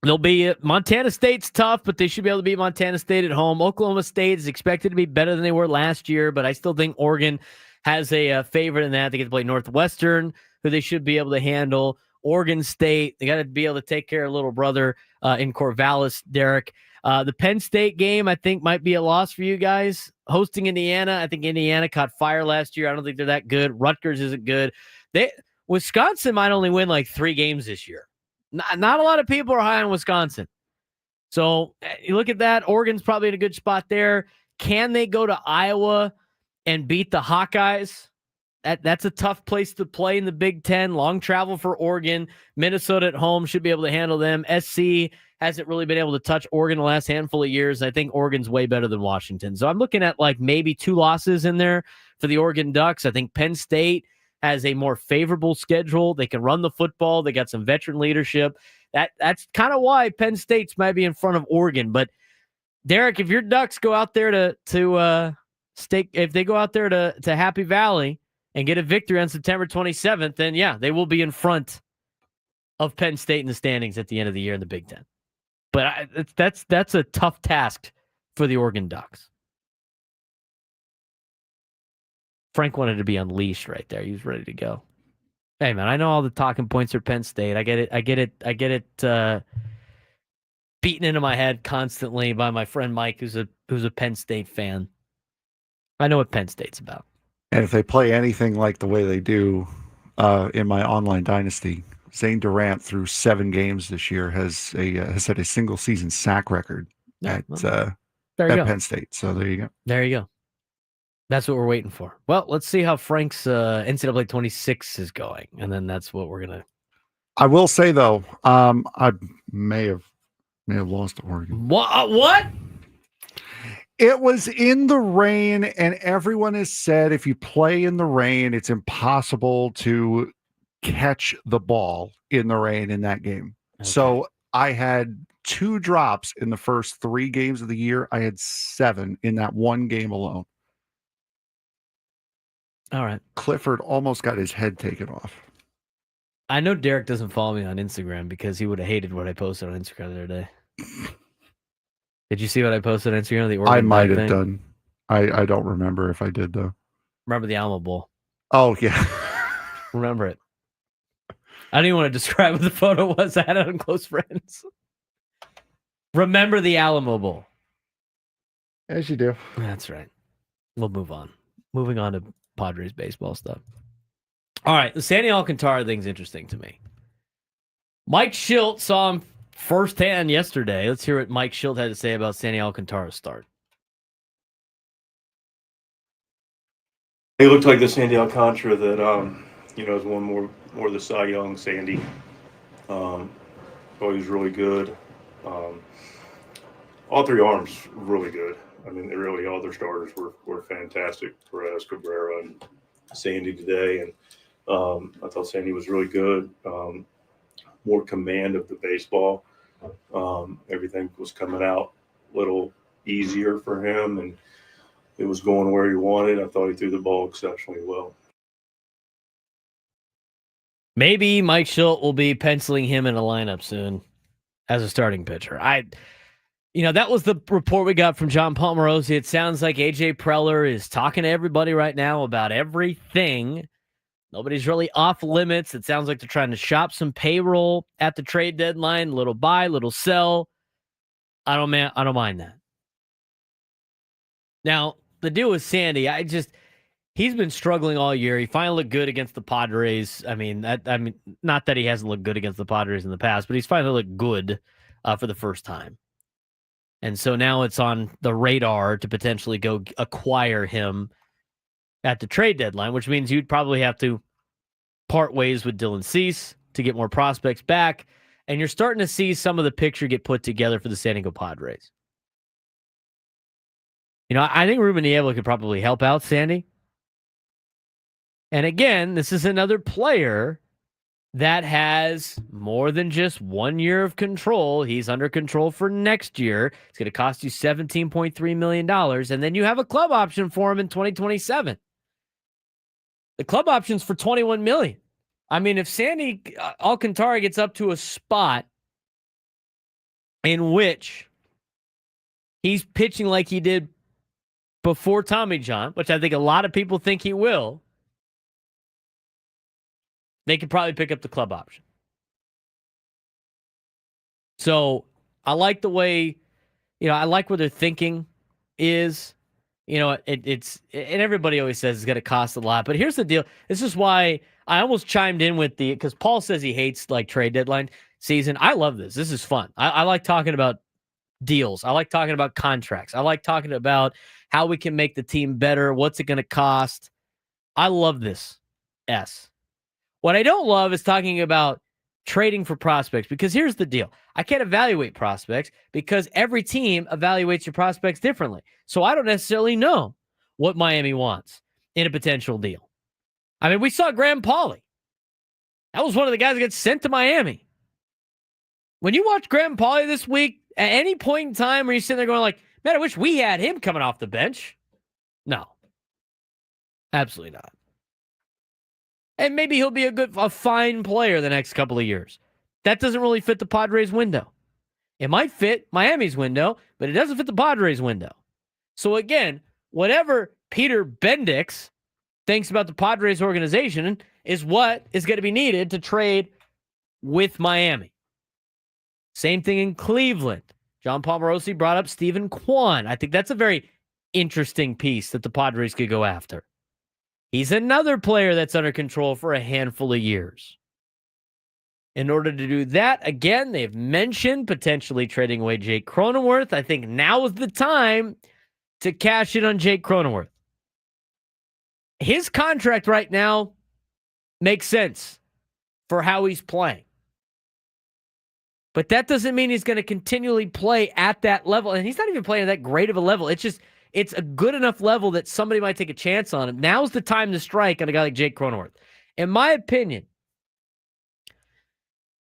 they'll be Montana State's tough, but they should be able to beat Montana State at home. Oklahoma State is expected to be better than they were last year, but I still think Oregon has a favorite in that. They get to play Northwestern, who they should be able to handle. Oregon State, they got to be able to take care of little brother in Corvallis, Derek. The Penn State game, I think, might be a loss for you guys. Hosting Indiana, I think Indiana caught fire last year. I don't think they're that good. Rutgers isn't good. Wisconsin might only win like 3 games this year. Not a lot of people are high on Wisconsin. So you look at that. Oregon's probably in a good spot there. Can they go to Iowa and beat the Hawkeyes? That's a tough place to play in the Big Ten. Long travel for Oregon. Minnesota at home should be able to handle them. SC hasn't really been able to touch Oregon the last handful of years. I think Oregon's way better than Washington. So I'm looking at like maybe 2 losses in there for the Oregon Ducks. I think Penn State has a more favorable schedule. They can run the football. They got some veteran leadership. That's kind of why Penn State's might be in front of Oregon. But Derek, if your Ducks go out there to if they go out there to Happy Valley and get a victory on September 27th, then yeah, they will be in front of Penn State in the standings at the end of the year in the Big Ten. But that's a tough task for the Oregon Ducks. Frank wanted to be unleashed right there. He was ready to go. Hey, man, I know all the talking points are Penn State. I get it beaten into my head constantly by my friend Mike, who's a Penn State fan. I know what Penn State's about. And if they play anything like the way they do in my online dynasty, Zane Durant through 7 games this year has had a single season sack record at Penn State. So there you go. There you go. That's what we're waiting for. Well, let's see how Frank's NCAA 26 is going, and then that's what we're gonna. I will say though, I may have lost to Oregon. What? It was in the rain, and everyone has said if you play in the rain, it's impossible to catch the ball in the rain in that game. Okay. So I had 2 drops in the first 3 games of the year. I had 7 in that one game alone. All right. Clifford almost got his head taken off. I know Derek doesn't follow me on Instagram because he would have hated what I posted on Instagram the other day. Did you see what I posted on Instagram? The Oregon I might have done. I don't remember if I did though. Remember the Alamo Bowl? Oh yeah. Remember it. I didn't even want to describe what the photo was. I had it on Close Friends. Remember the Alamo Bowl. As you do. That's right. We'll move on. Moving on to Padres baseball stuff. All right, the Sandy Alcantara thing's interesting to me. Mike Schilt saw him firsthand yesterday. Let's hear what Mike Schilt had to say about Sandy Alcantara's start. He looked like the Sandy Alcantara that is one more of the Cy Young Sandy. Thought he was really good. All 3 arms really good. I mean, really all their starters were fantastic. Perez, Cabrera, and Sandy today, and I thought Sandy was really good. More command of the baseball. Everything was coming out a little easier for him, and it was going where he wanted. I thought he threw the ball exceptionally well. Maybe Mike Schilt will be penciling him in a lineup soon as a starting pitcher. That was the report we got from John Palmarosi. It sounds like A.J. Preller is talking to everybody right now about everything. Nobody's really off limits. It sounds like they're trying to shop some payroll at the trade deadline. Little buy, little sell. I don't mind that. Now, the deal with Sandy, he's been struggling all year. He finally looked good against the Padres. I mean, not that he hasn't looked good against the Padres in the past, but he's finally looked good for the first time. And so now it's on the radar to potentially go acquire him at the trade deadline, which means you'd probably have to part ways with Dylan Cease to get more prospects back. And you're starting to see some of the picture get put together for the San Diego Padres. I think Ruben Niebla could probably help out Sandy. And again, this is another player that has more than just 1 year of control. He's under control for next year. It's going to cost you $17.3 million. And then you have a club option for him in 2027. The club option's for $21 million. I mean, if Sandy Alcantara gets up to a spot in which he's pitching like he did before Tommy John, which I think a lot of people think he will, they could probably pick up the club option. So I like the way, I like where their thinking is. It's and everybody always says it's going to cost a lot. But here's the deal. This is why I almost chimed in with because Paul says he hates like trade deadline season. I love this. This is fun. I like talking about deals. I like talking about contracts. I like talking about how we can make the team better. What's it going to cost? I love this. What I don't love is talking about trading for prospects, because here's the deal. I can't evaluate prospects because every team evaluates your prospects differently. So I don't necessarily know what Miami wants in a potential deal. I mean, we saw Graham Pauley. That was one of the guys that got sent to Miami. When you watch Graham Pauley this week, at any point in time where you're sitting there going like, man, I wish we had him coming off the bench. No, absolutely not. And maybe he'll be a fine player the next couple of years. That doesn't really fit the Padres window. It might fit Miami's window, but it doesn't fit the Padres window. So again, whatever Peter Bendix thinks about the Padres organization is what is going to be needed to trade with Miami. Same thing in Cleveland. John Pomerosi brought up Stephen Kwan. I think that's a very interesting piece that the Padres could go after. He's another player that's under control for a handful of years. In order to do that, again, they've mentioned potentially trading away Jake Cronenworth. I think now is the time to cash in on Jake Cronenworth. His contract right now makes sense for how he's playing. But that doesn't mean he's going to continually play at that level. And he's not even playing at that great of a level. It's a good enough level that somebody might take a chance on him. Now's the time to strike on a guy like Jake Cronenworth. In my opinion,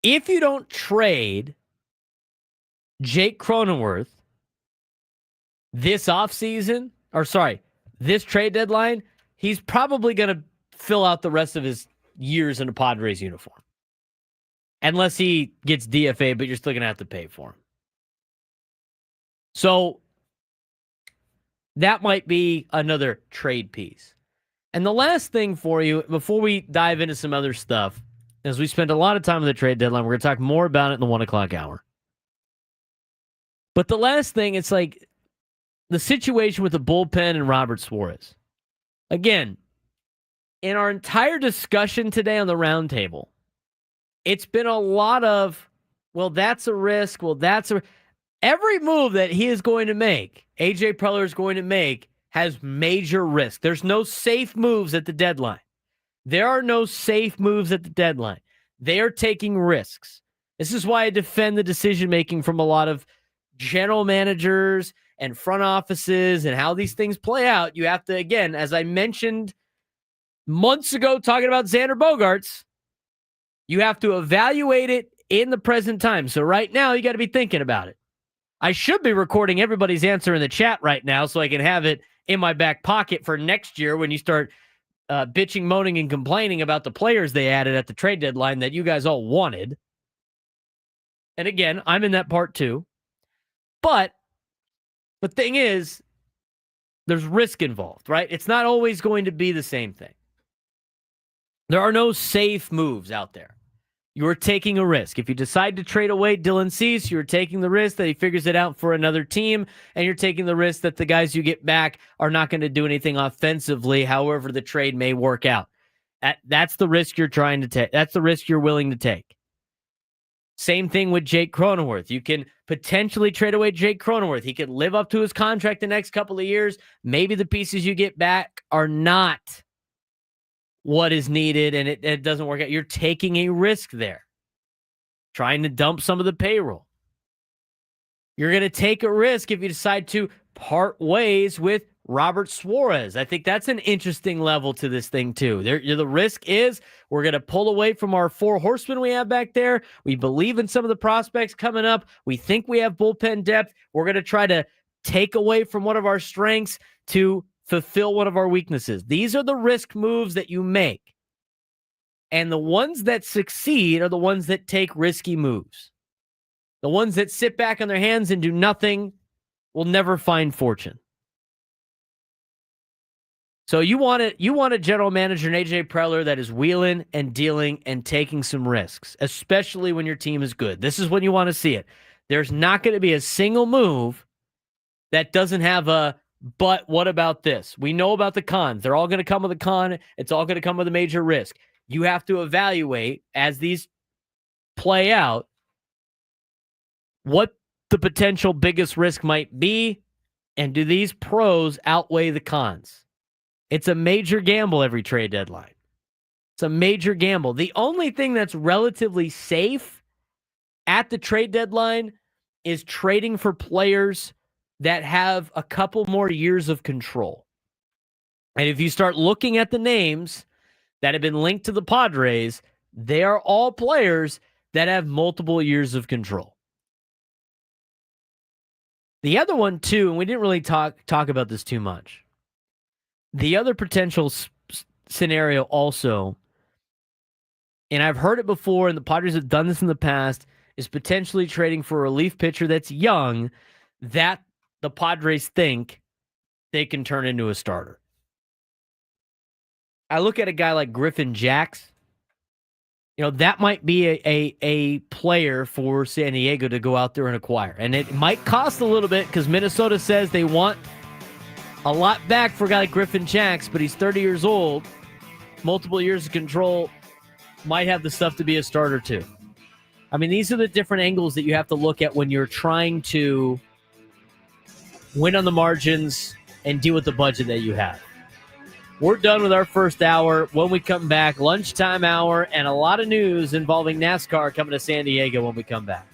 if you don't trade Jake Cronenworth this offseason, this trade deadline, he's probably going to fill out the rest of his years in a Padres uniform. Unless he gets DFA, but you're still going to have to pay for him. So that might be another trade piece. And the last thing for you, before we dive into some other stuff, as we spent a lot of time on the trade deadline, we're going to talk more about it in the 1 o'clock hour. But the last thing, it's like the situation with the bullpen and Robert Suarez. Again, in our entire discussion today on the roundtable, it's been a lot of, well, that's a risk. Every move that he is going to make, AJ Preller is going to make, has major risk. There's no safe moves at the deadline. There are no safe moves at the deadline. They are taking risks. This is why I defend the decision-making from a lot of general managers and front offices and how these things play out. You have to, again, as I mentioned months ago talking about Xander Bogaerts, you have to evaluate it in the present time. So right now, you got to be thinking about it. I should be recording everybody's answer in the chat right now so I can have it in my back pocket for next year when you start bitching, moaning, and complaining about the players they added at the trade deadline that you guys all wanted. And again, I'm in that part too. But the thing is, there's risk involved, right? It's not always going to be the same thing. There are no safe moves out there. You're taking a risk. If you decide to trade away Dylan Cease, you're taking the risk that he figures it out for another team, and you're taking the risk that the guys you get back are not going to do anything offensively, however the trade may work out. That's the risk you're trying to take. That's the risk you're willing to take. Same thing with Jake Cronenworth. You can potentially trade away Jake Cronenworth. He could live up to his contract the next couple of years. Maybe the pieces you get back are not what is needed, and it doesn't work out. You're taking a risk there, trying to dump some of the payroll. You're going to take a risk if you decide to part ways with Robert Suarez. I think that's an interesting level to this thing, too. The risk is we're going to pull away from our 4 horsemen we have back there. We believe in some of the prospects coming up. We think we have bullpen depth. We're going to try to take away from one of our strengths to fulfill one of our weaknesses. These are the risk moves that you make. And the ones that succeed are the ones that take risky moves. The ones that sit back on their hands and do nothing will never find fortune. So you want a general manager in AJ Preller that is wheeling and dealing and taking some risks, especially when your team is good. This is when you want to see it. There's not going to be a single move that doesn't have a, but what about this? We know about the cons. They're all going to come with a con. It's all going to come with a major risk. You have to evaluate as these play out what the potential biggest risk might be, and do these pros outweigh the cons? It's a major gamble every trade deadline. It's a major gamble. The only thing that's relatively safe at the trade deadline is trading for players that have a couple more years of control. And if you start looking at the names that have been linked to the Padres, they are all players that have multiple years of control. The other one, too, and we didn't really talk about this too much. The other potential scenario also, and I've heard it before, and the Padres have done this in the past, is potentially trading for a relief pitcher that's young that the Padres think they can turn into a starter. I look at a guy like Griffin Jax. That might be a player for San Diego to go out there and acquire. And it might cost a little bit because Minnesota says they want a lot back for a guy like Griffin Jax, but he's 30 years old, multiple years of control, might have the stuff to be a starter too. I mean, these are the different angles that you have to look at when you're trying to win on the margins and deal with the budget that you have. We're done with our first hour. When we come back, lunchtime hour, and a lot of news involving NASCAR coming to San Diego when we come back.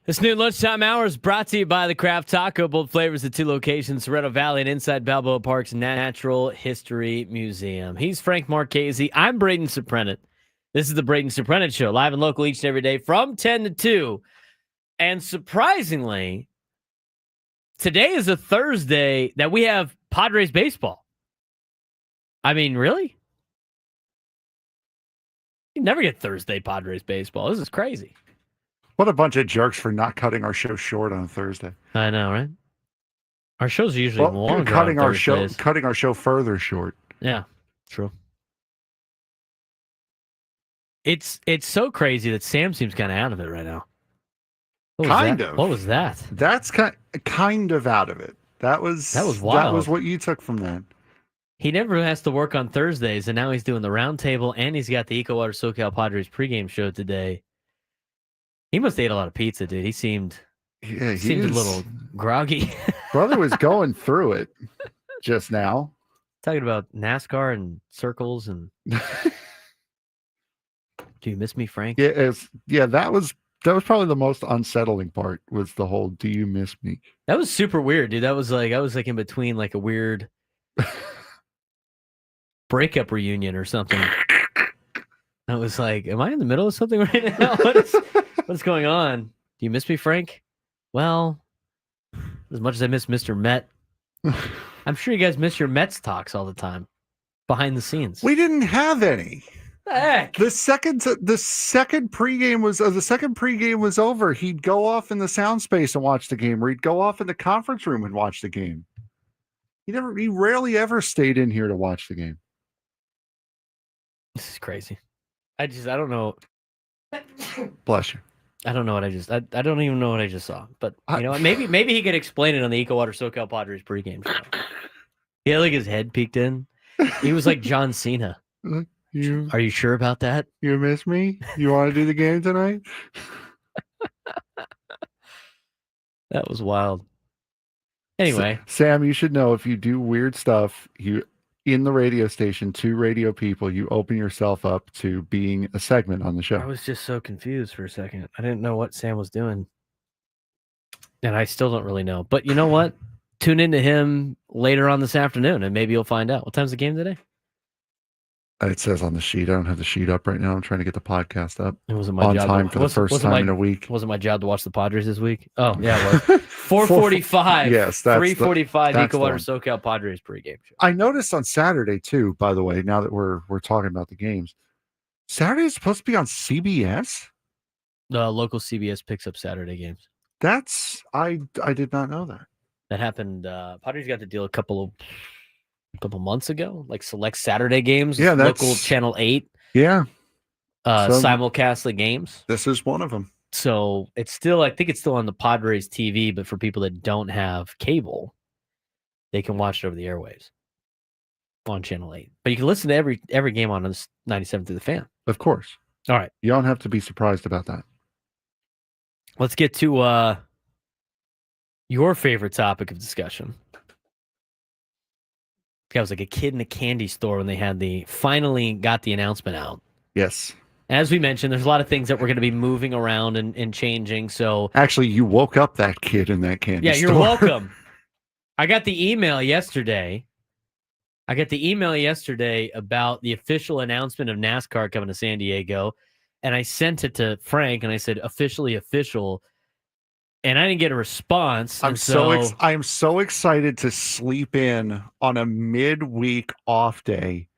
This new lunchtime hour is brought to you by the Craft Taco. Bold flavors at 2 locations, Cerrito Valley and inside Balboa Park's Natural History Museum. He's Frank Marchese. I'm Braden Surprenant. This is the Braden Surprenant Show, live and local each and every day from 10 to 2. And surprisingly, today is a Thursday that we have Padres baseball. I mean, really? You never get Thursday Padres baseball. This is crazy. What a bunch of jerks for not cutting our show short on a Thursday. I know, right? Our shows are usually longer. Cutting on our Thursdays. cutting our show further short. Yeah, true. It's so crazy that Sam seems kind of out of it right now. Kind of. What was that? That's kind of out of it. That was wild. That was what you took from that. He never has to work on Thursdays, and now he's doing the round table, and he's got the EcoWater SoCal Padres pregame show today. He must have ate a lot of pizza, dude. He seemed a little groggy. Brother was going through it just now. Talking about NASCAR and circles and do you miss me, Frank? Yeah, that was probably the most unsettling part was the whole "do you miss me?" That was super weird, dude. That was like I was like in between like a weird breakup reunion or something. I was like, am I in the middle of something right now? What's going on? Do you miss me, Frank? Well, as much as I miss Mr. Met, I'm sure you guys miss your Mets talks all the time behind the scenes. We didn't have any. Heck. The second pregame was over, he'd go off in the sound space and watch the game, or he'd go off in the conference room and watch the game. He rarely ever stayed in here to watch the game. This is crazy. I don't know. Bless you. I don't know what I don't even know what I just saw. But you know what? Maybe he could explain it on the EcoWater SoCal Padres pregame show. He had like his head peeked in. He was like John Cena. Are you sure about that? You miss me? You want to do the game tonight? That was wild. Anyway. Sam, you should know if you do weird stuff, in the radio station to radio people, you open yourself up to being a segment on the show. I was just so confused for a second. I didn't know what Sam was doing. And I still don't really know. But you know what? Tune into him later on this afternoon and maybe you'll find out. What time's the game today? It says on the sheet. I don't have the sheet up right now. I'm trying to get the podcast up. It wasn't my on job time for the first time in a week. Wasn't my job to watch the Padres this week? Oh, yeah, it was. 4:45. Yes, that's 3:45 EcoWater SoCal Padres pregame show. I noticed on Saturday too, by the way, now that we're talking about the games. Saturday is supposed to be on CBS? The local CBS picks up Saturday games. I did not know that. That happened. Padres got the deal a couple months ago, like select Saturday games. Yeah, that's local Channel 8. Yeah. Simulcast the games. This is one of them. So it's still, I think it's still on the Padres TV, but for people that don't have cable, they can watch it over the airwaves on Channel 8. But you can listen to every game on 97 through the Fan. Of course. All right. You don't have to be surprised about that. Let's get to your favorite topic of discussion. I was like a kid in a candy store when they finally got the announcement out. Yes. As we mentioned, there's a lot of things that we're going to be moving around and changing. So actually, you woke up that kid in that candy store. Yeah, you're welcome. I got the email yesterday. About the official announcement of NASCAR coming to San Diego. And I sent it to Frank and I said, officially official. And I didn't get a response. I am so excited to sleep in on a midweek off day,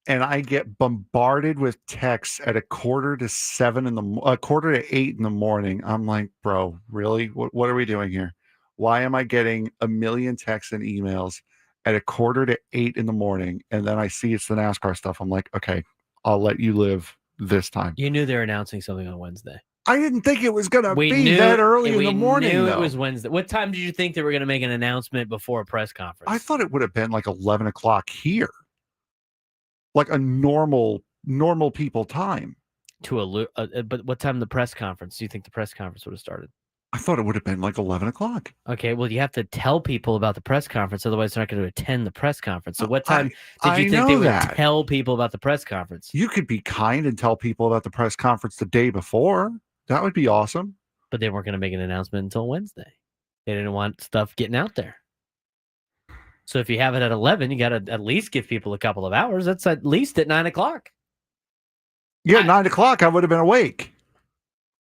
and I get bombarded with texts at 8:45 in the morning. I'm like, bro, really? What are we doing here? Why am I getting a million texts and emails at 8:45 in the morning? And then I see it's the NASCAR stuff. I'm like, okay, I'll let you live this time. You knew they were announcing something on Wednesday. I didn't think it was going to be that early in the morning. We knew it was Wednesday. What time did you think they were going to make an announcement before a press conference? I thought it would have been like 11 o'clock here, like a normal people time. But what time the press conference? Do you think the press conference would have started? I thought it would have been like 11 o'clock. Okay, well, you have to tell people about the press conference, otherwise they're not going to attend the press conference. So what time did you think they would tell people about the press conference? You could be kind and tell people about the press conference the day before. That would be awesome. but they weren't going to make an announcement until Wednesday. They didn't want stuff getting out there. So if you have it at 11, you got to at least give people a couple of hours. That's at least at 9 o'clock. Yeah, 9 o'clock, I would have been awake.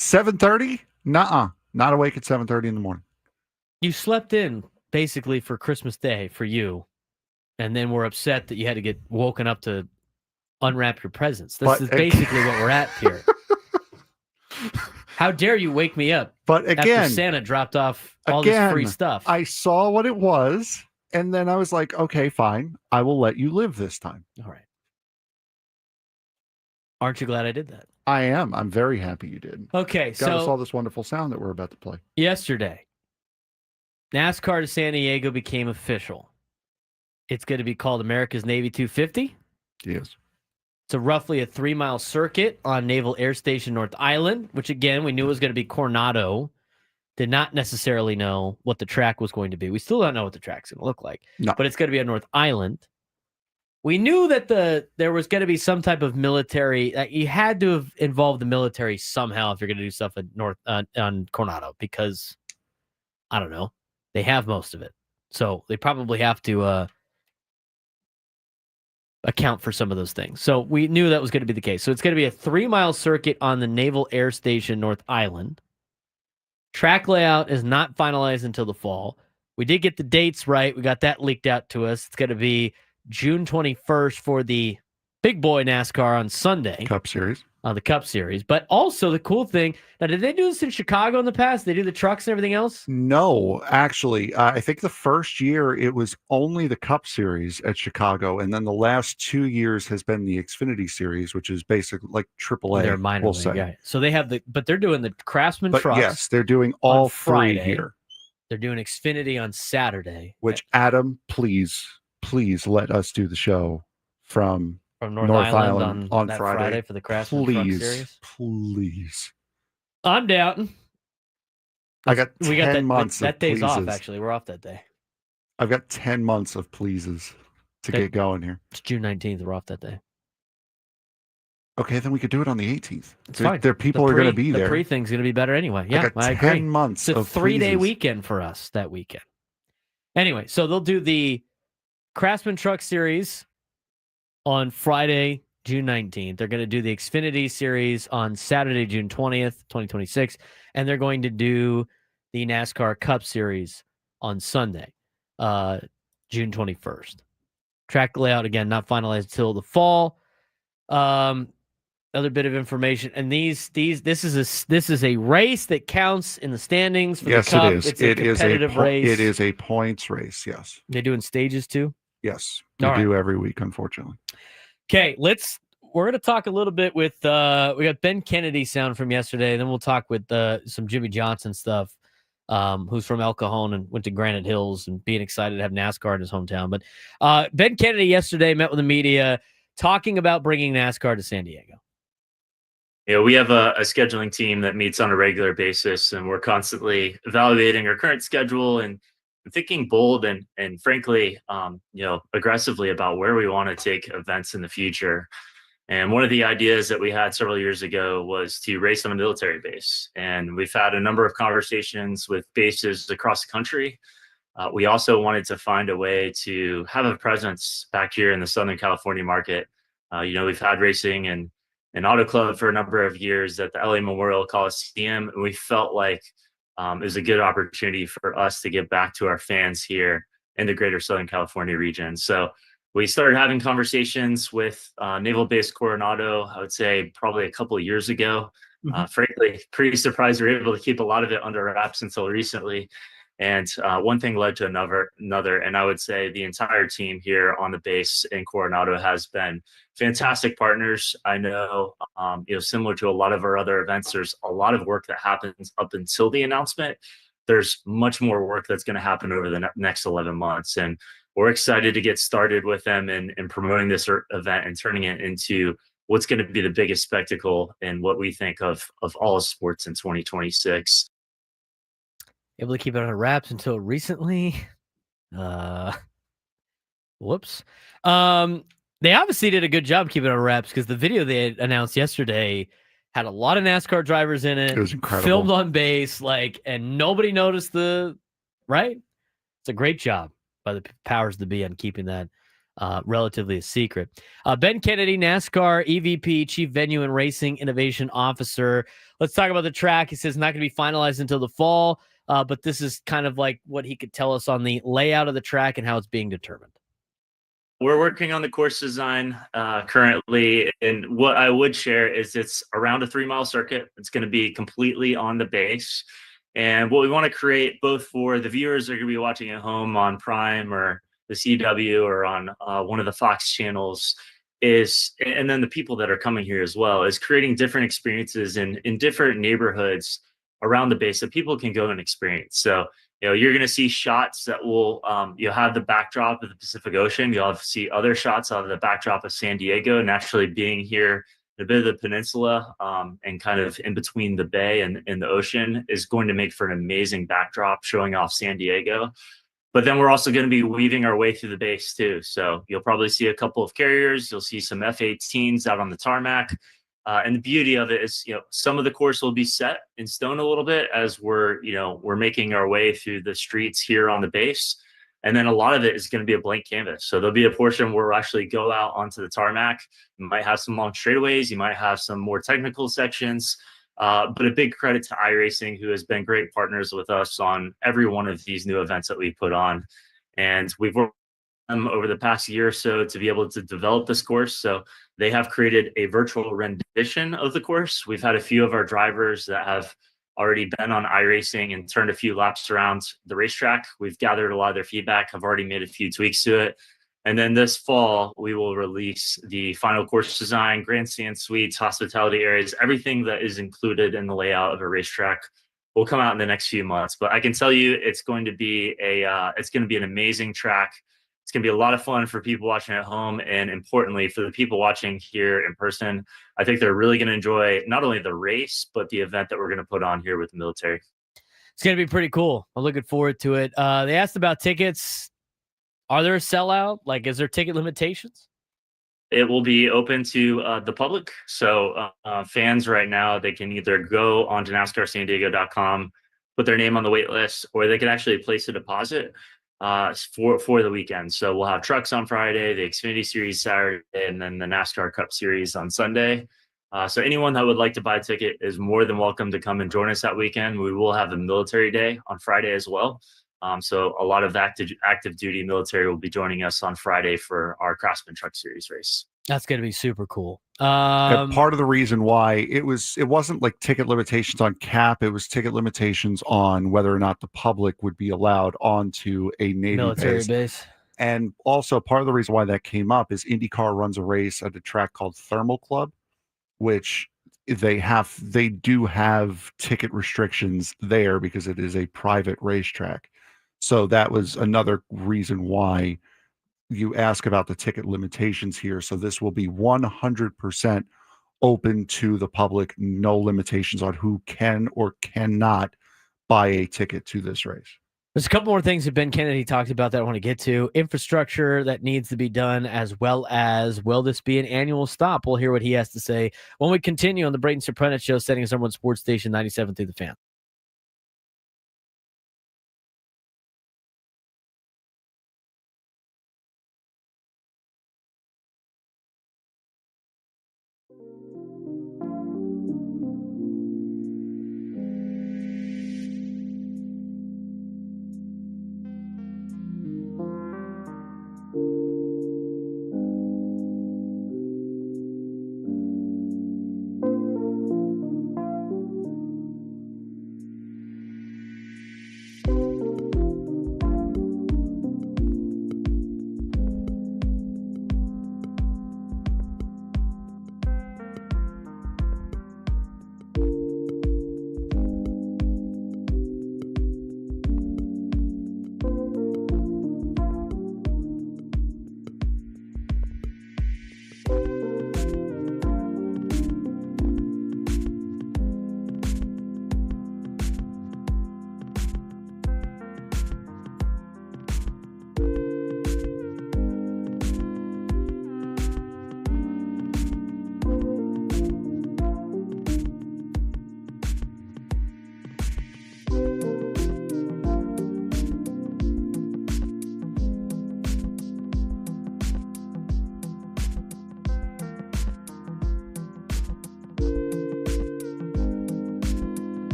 7:30? Nuh-uh. Not awake at 7:30 in the morning. You slept in basically for Christmas Day for you, and then we're upset that you had to get woken up to unwrap your presents. This is basically what we're at here. How dare you wake me up after Santa dropped off all this free stuff? I saw what it was, and then I was like, okay, fine. I will let you live this time. All right. Aren't you glad I did that? I am. I'm very happy you did. Okay, Got us all this wonderful sound that we're about to play. Yesterday, NASCAR to San Diego became official. It's going to be called America's Navy 250. Yes. It's roughly a 3-mile circuit on Naval Air Station North Island, which, again, we knew was going to be Coronado. Did not necessarily know what the track was going to be. We still don't know what the track's going to look like. No. But it's going to be on North Island. We knew that there was going to be some type of military. You had to have involved the military somehow if you're going to do stuff at on Coronado, because, I don't know, they have most of it. So they probably have to account for some of those things. So we knew that was going to be the case. So it's going to be a 3-mile circuit on the Naval Air Station North Island. Track layout is not finalized until the fall. We did get the dates right. We got that leaked out to us. It's going to be June 21st for the big boy NASCAR on Sunday. Cup Series. The Cup Series. But also the cool thing, now did they do this in Chicago in the past? They do the trucks and everything else? No, actually. I think the first year it was only the Cup Series at Chicago. And then the last 2 years has been the Xfinity Series, which is basically like AAA. They're minor we'll league, say. yeah. So they have but they're doing the Craftsman But trucks. yes, they're doing all three Friday. here. They're doing Xfinity on Saturday. Which, Adam, please let us do the show from North North Island Island on on that Friday for the Craftsman Truck Series. Please. I'm doubting. I got 10 we got that, months that of day's pleases. off, actually. We're off that day. I've got 10 months of pleases to get going here. It's June 19th. We're off that day. Okay, then we could do it on the 18th. It's fine. People are going to be there. The pre-thing's going to be better anyway. I Yeah, got I 10 agree. months It's a of 3-day pleases. weekend for us that weekend. Anyway, so they'll do the Craftsman Truck Series on Friday, June 19th. They're going to do the Xfinity Series on Saturday, June 20th, 2026. And they're going to do the NASCAR Cup Series on Sunday, June 21st. Track layout, again, not finalized until the fall. Other bit of information, and this is a race that counts in the standings for Yes, the Cup. it is. It's a competitive race. It is a points race, yes. They do in stages too? Yes, they All do every week, unfortunately. Okay, we're going to talk a little bit with, we got Ben Kennedy sound from yesterday, then we'll talk with some Jimmy Johnson stuff, who's from El Cajon and went to Granite Hills and being excited to have NASCAR in his hometown. But Ben Kennedy yesterday met with the media talking about bringing NASCAR to San Diego. We have a scheduling team that meets on a regular basis, and we're constantly evaluating our current schedule and thinking bold and frankly, aggressively about where we want to take events in the future. And one of the ideas that we had several years ago was to race on a military base. And we've had a number of conversations with bases across the country. We also wanted to find a way to have a presence back here in the Southern California market. We've had racing and an auto club for a number of years at the LA Memorial Coliseum. And we felt like it was a good opportunity for us to give back to our fans here in the greater Southern California region. So we started having conversations with Naval Base Coronado, I would say probably a couple of years ago. Frankly, pretty surprised we were able to keep a lot of it under wraps until recently. And one thing led to another, and I would say the entire team here on the base in Coronado has been fantastic partners. I know, similar to a lot of our other events, there's a lot of work that happens up until the announcement. There's much more work that's going to happen over the next 11 months. And we're excited to get started with them and promoting this event and turning it into what's going to be the biggest spectacle in what we think of all sports in 2026. Able to keep it on wraps until recently. Whoops. They obviously did a good job keeping it on wraps because the video they announced yesterday had a lot of NASCAR drivers in it. It was incredible. Filmed on base, and nobody noticed right? It's a great job by the powers that be on keeping that relatively a secret. Ben Kennedy, NASCAR EVP, Chief Venue and Racing Innovation Officer. Let's talk about the track. He says not going to be finalized until the fall, but this is kind of like what he could tell us on the layout of the track and how it's being determined. We're working on the course design currently, and what I would share is it's around a 3-mile circuit. It's going to be completely on the base, and what we want to create both for the viewers that are going to be watching at home on Prime or the CW or on one of the Fox channels is, and then the people that are coming here as well, is creating different experiences in different neighborhoods around the base that people can go and experience. So you're going to see shots that will, you'll have the backdrop of the Pacific Ocean. You'll see other shots of the backdrop of San Diego, naturally being here, a bit of the peninsula and kind of in between the bay and the ocean is going to make for an amazing backdrop showing off San Diego. But then we're also going to be weaving our way through the base too. So you'll probably see a couple of carriers. You'll see some F-18s out on the tarmac. And the beauty of it is, some of the course will be set in stone a little bit as we're making our way through the streets here on the base. And then a lot of it is going to be a blank canvas. So there'll be a portion where we'll actually go out onto the tarmac. You might have some long straightaways. You might have some more technical sections. But a big credit to iRacing, who has been great partners with us on every one of these new events that we put on. And we've worked over the past year or so to be able to develop this course. So they have created a virtual rendition of the course. We've had a few of our drivers that have already been on iRacing and turned a few laps around the racetrack. We've gathered a lot of their feedback, have already made a few tweaks to it. And then this fall, we will release the final course design, grandstand suites, hospitality areas, everything that is included in the layout of a racetrack will come out in the next few months. But I can tell you it's going to be an amazing track. It's going to be a lot of fun for people watching at home. And importantly, for the people watching here in person, I think they're really going to enjoy not only the race, but the event that we're going to put on here with the military. It's going to be pretty cool. I'm looking forward to it. They asked about tickets. Are there a sellout? Is there ticket limitations? It will be open to the public. So fans right now, they can either go onto NASCARSanDiego.com, put their name on the wait list, or they can actually place a deposit for the weekend. So we'll have trucks on Friday, the Xfinity Series Saturday, and then the NASCAR Cup Series on Sunday. So anyone that would like to buy a ticket is more than welcome to come and join us that weekend. We will have a military day on Friday as well. So a lot of active duty military will be joining us on Friday for our Craftsman Truck Series race. That's going to be super cool. And part of the reason why it wasn't like ticket limitations on cap. It was ticket limitations on whether or not the public would be allowed onto a Navy military base. And also part of the reason why that came up is IndyCar runs a race at a track called Thermal Club, which they do have ticket restrictions there because it is a private racetrack. So that was another reason why you ask about the ticket limitations here. So this will be 100% open to the public, no limitations on who can or cannot buy a ticket to this race. There's a couple more things that Ben Kennedy talked about that I want to get to. Infrastructure that needs to be done, as well as will this be an annual stop? We'll hear what he has to say when we continue on the Braden Surprenant Show, setting us on Sports Station 97 through the Fan.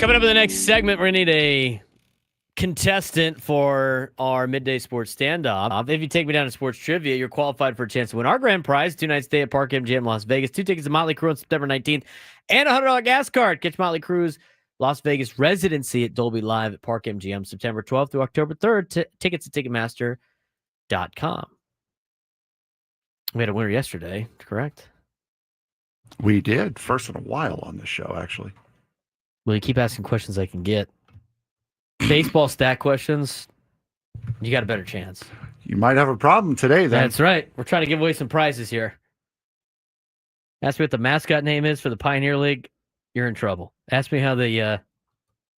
Coming up in the next segment, we're going to need a contestant for our midday sports standoff. If you take me down to sports trivia, you're qualified for a chance to win our grand prize, 2-night stay at Park MGM Las Vegas, 2 tickets to Motley Crue on September 19th, and a $100 gas card. Catch Motley Crue's Las Vegas residency at Dolby Live at Park MGM September 12th through October 3rd. Tickets at Ticketmaster.com. We had a winner yesterday, correct? We did. First in a while on this show, actually. Well, you keep asking questions I can get. Baseball stat questions, you got a better chance. You might have a problem today, then. That's right. We're trying to give away some prizes here. Ask me what the mascot name is for the Pioneer League. You're in trouble. Ask me how the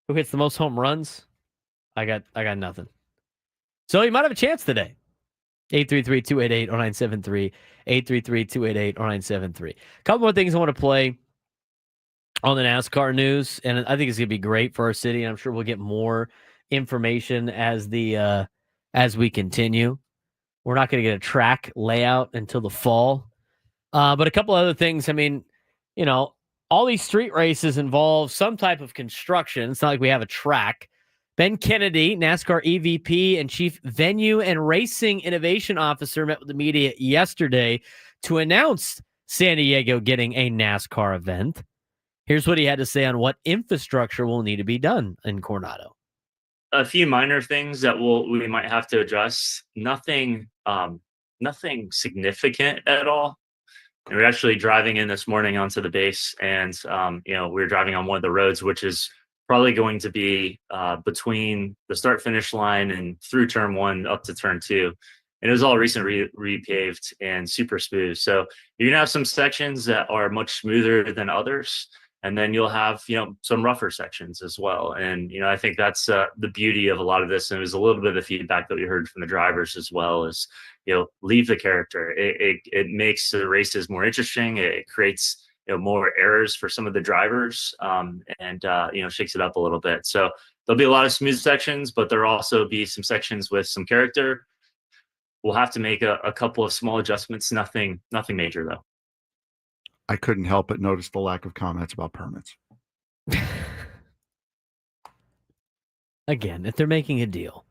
who hits the most home runs. I got nothing. So you might have a chance today. 833-288-0973. 833-288-0973. A couple more things I want to play on the NASCAR news, and I think it's going to be great for our city, and I'm sure we'll get more information as we continue. We're not going to get a track layout until the fall. But a couple other things. I mean, all these street races involve some type of construction. It's not like we have a track. Ben Kennedy, NASCAR EVP and Chief Venue and Racing Innovation Officer, met with the media yesterday to announce San Diego getting a NASCAR event. Here's what he had to say on what infrastructure will need to be done in Coronado. A few minor things that we might have to address. Nothing significant at all. And we're actually driving in this morning onto the base, and we were driving on one of the roads, which is probably going to be between the start-finish line and through turn 1 up to turn 2. And it was all recently repaved and super smooth. So you're gonna have some sections that are much smoother than others. And then you'll have, some rougher sections as well. And, I think that's the beauty of a lot of this. And it was a little bit of the feedback that we heard from the drivers as well is, leave the character. It makes the races more interesting. It creates, more errors for some of the drivers and shakes it up a little bit. So there'll be a lot of smooth sections, but there'll also be some sections with some character. We'll have to make a couple of small adjustments. Nothing major, though. I couldn't help but notice the lack of comments about permits. Again, if they're making a deal,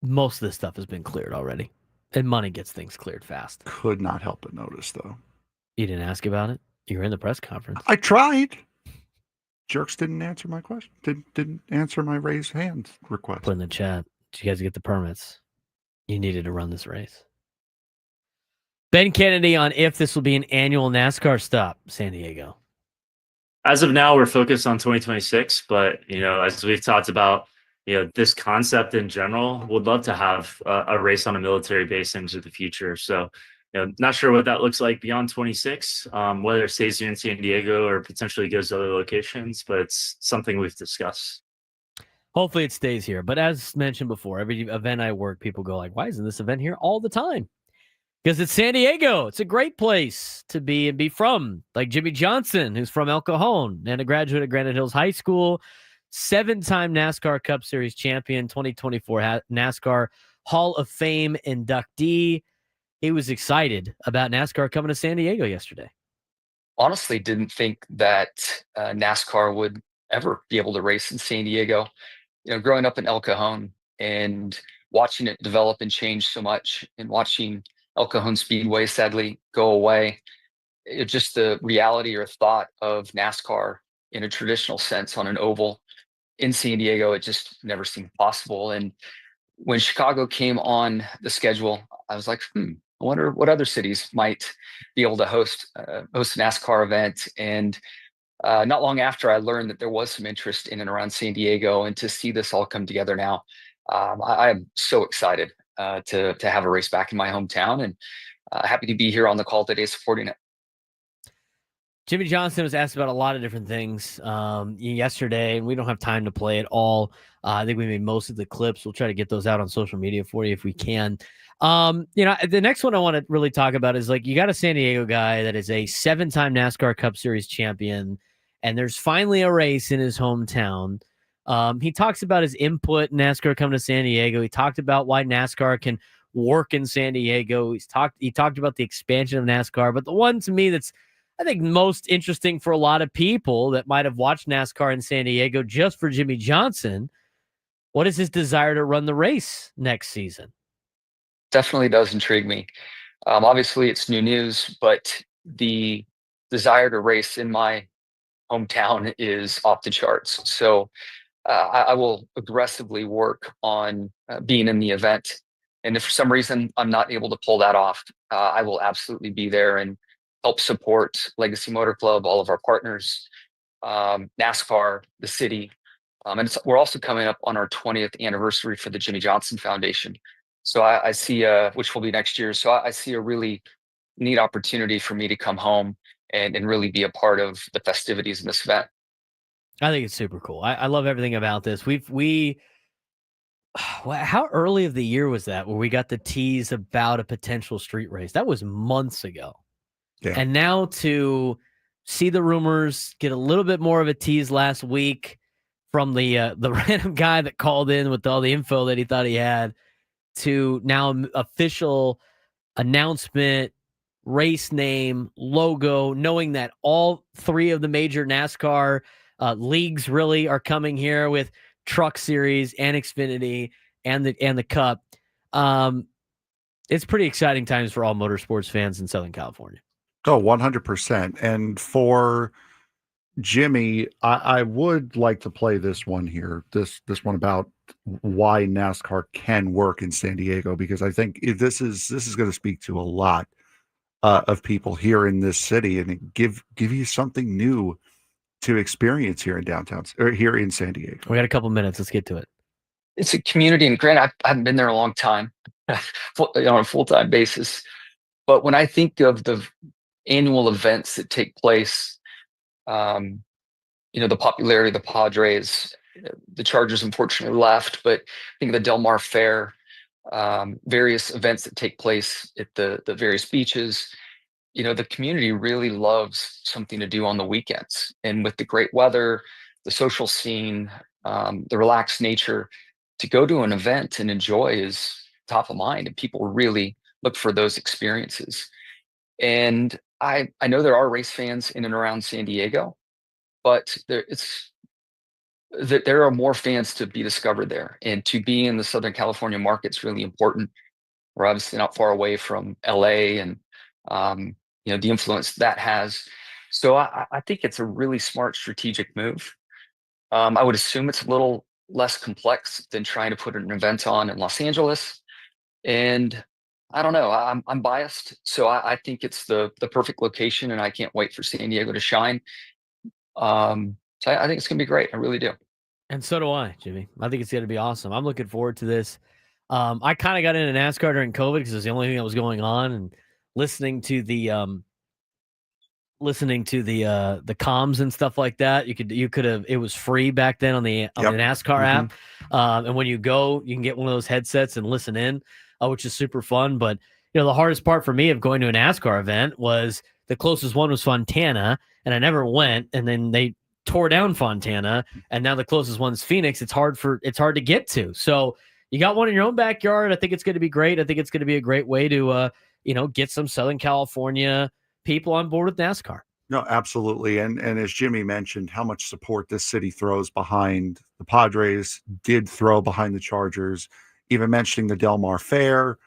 most of this stuff has been cleared already. And money gets things cleared fast. Could not help but notice, though. You didn't ask about it? You were in the press conference. I tried. Jerks didn't answer my question. Didn't answer my raised hand request. Put in the chat. Did you guys get the permits? You needed to run this race. Ben Kennedy on if this will be an annual NASCAR stop, San Diego. As of now, we're focused on 2026, but as we've talked about, this concept in general, would love to have a race on a military base into the future. So, not sure what that looks like beyond 26, whether it stays here in San Diego or potentially goes to other locations, but it's something we've discussed. Hopefully it stays here. But as mentioned before, every event I work, people go like, why isn't this event here all the time? Because it's San Diego. It's a great place to be and be from. Like Jimmy Johnson, who's from El Cajon and a graduate of Granite Hills High School, 7-time NASCAR Cup Series champion, 2024 NASCAR Hall of Fame inductee. He was excited about NASCAR coming to San Diego yesterday. Honestly, didn't think that NASCAR would ever be able to race in San Diego. Growing up in El Cajon and watching it develop and change so much, and watching El Cajon Speedway sadly go away, just the reality or thought of NASCAR in a traditional sense on an oval in San Diego, it just never seemed possible. And when Chicago came on the schedule, I was like, I wonder what other cities might be able to host a NASCAR event. And not long after, I learned that there was some interest in and around San Diego, and to see this all come together now, I am so excited to have a race back in my hometown, and happy to be here on the call today supporting it. Jimmy Johnson was asked about a lot of different things yesterday, and we don't have time to play it all. I think we made most of the clips. We'll try to get those out on social media for you if we can. The next one I want to really talk about is, like, you got a San Diego guy that is a 7-time NASCAR Cup Series champion, and there's finally a race in his hometown. He talks about his input in NASCAR coming to San Diego. He talked about why NASCAR can work in San Diego. He talked about the expansion of NASCAR, but the one to me that's, I think, most interesting for a lot of people that might have watched NASCAR in San Diego just for Jimmy Johnson, what is his desire to run the race next season? Definitely does intrigue me. Obviously, it's new news, but the desire to race in my hometown is off the charts. So I will aggressively work on being in the event. And if for some reason I'm not able to pull that off, I will absolutely be there and help support Legacy Motor Club, all of our partners, NASCAR, the city. And we're also coming up on our 20th anniversary for the Jimmy Johnson Foundation. So I see, which will be next year. So I see a really neat opportunity for me to come home and really be a part of the festivities in this event. I think it's super cool. I love everything about this. How early of the year was that where we got the tease about a potential street race? That was months ago. Yeah. And now to see the rumors, get a little bit more of a tease last week from the random guy that called in with all the info that he thought he had, to now official announcement, race name, logo, knowing that all 3 of the major NASCAR leagues really are coming here with Truck Series and Xfinity and the Cup. It's pretty exciting times for all motorsports fans in Southern California. Oh, 100%. And for Jimmy, I would like to play this one here, this one about why NASCAR can work in San Diego, because I think this is going to speak to a lot of people here in this city, and give you something new to experience here in downtown, or here in San Diego. We got a couple minutes. Let's get to it. It's a community, and granted, I haven't been there a long time on a full-time basis. But when I think of the annual events that take place, the popularity of the Padres, the Chargers unfortunately left, but I think of the Del Mar Fair, various events that take place at the various beaches. The community really loves something to do on the weekends, and with the great weather, the social scene, the relaxed nature, to go to an event and enjoy is top of mind, and people really look for those experiences. And I know there are race fans in and around San Diego, but there are more fans to be discovered there, and to be in the Southern California market is really important. We're obviously not far away from LA, and the influence that has. So I think it's a really smart strategic move. I would assume it's a little less complex than trying to put an event on in Los Angeles. And I don't know, I'm biased. So I think it's the perfect location, and I can't wait for San Diego to shine. So I think it's going to be great. I really do. And so do I, Jimmy. I think it's going to be awesome. I'm looking forward to this. I kind of got into NASCAR during COVID because it was the only thing that was going on, and listening to the comms and stuff like that. You could have, it was free back then on the NASCAR app. And when you go, you can get one of those headsets and listen in, which is super fun. But the hardest part for me of going to a NASCAR event was the closest one was Fontana, and I never went. And then they tore down Fontana, and now the closest one's Phoenix. It's hard to get to. So you got one in your own backyard. I think it's going to be great. I think it's going to be a great way to get some Southern California people on board with NASCAR. No, absolutely. And as Jimmy mentioned, how much support this city throws behind the Padres, did throw behind the Chargers, even mentioning the Del Mar Fair.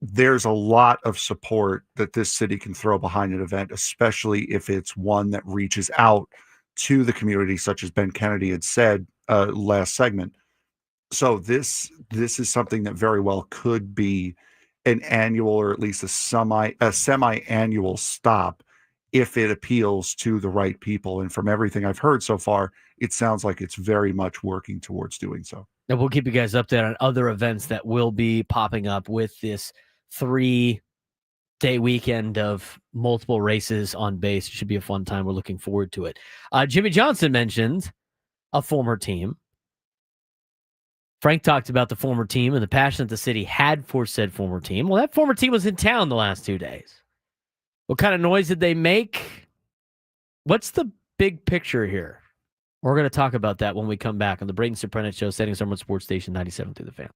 There's a lot of support that this city can throw behind an event, especially if it's one that reaches out to the community, such as Ben Kennedy had said last segment. So this is something that very well could be an annual, or at least a semi-annual stop, if it appeals to the right people. And from everything I've heard so far, it sounds like it's very much working towards doing so. And we'll keep you guys updated on other events that will be popping up with this 3-day weekend of multiple races on base. It should be a fun time. We're looking forward to it. Jimmy Johnson mentioned a former team. Frank talked about the former team and the passion that the city had for said former team. Well, that former team was in town the last 2 days. What kind of noise did they make? What's the big picture here? We're going to talk about that when we come back on the Braden Surprenant Show, setting Summer Sports Station 97 through the Fan.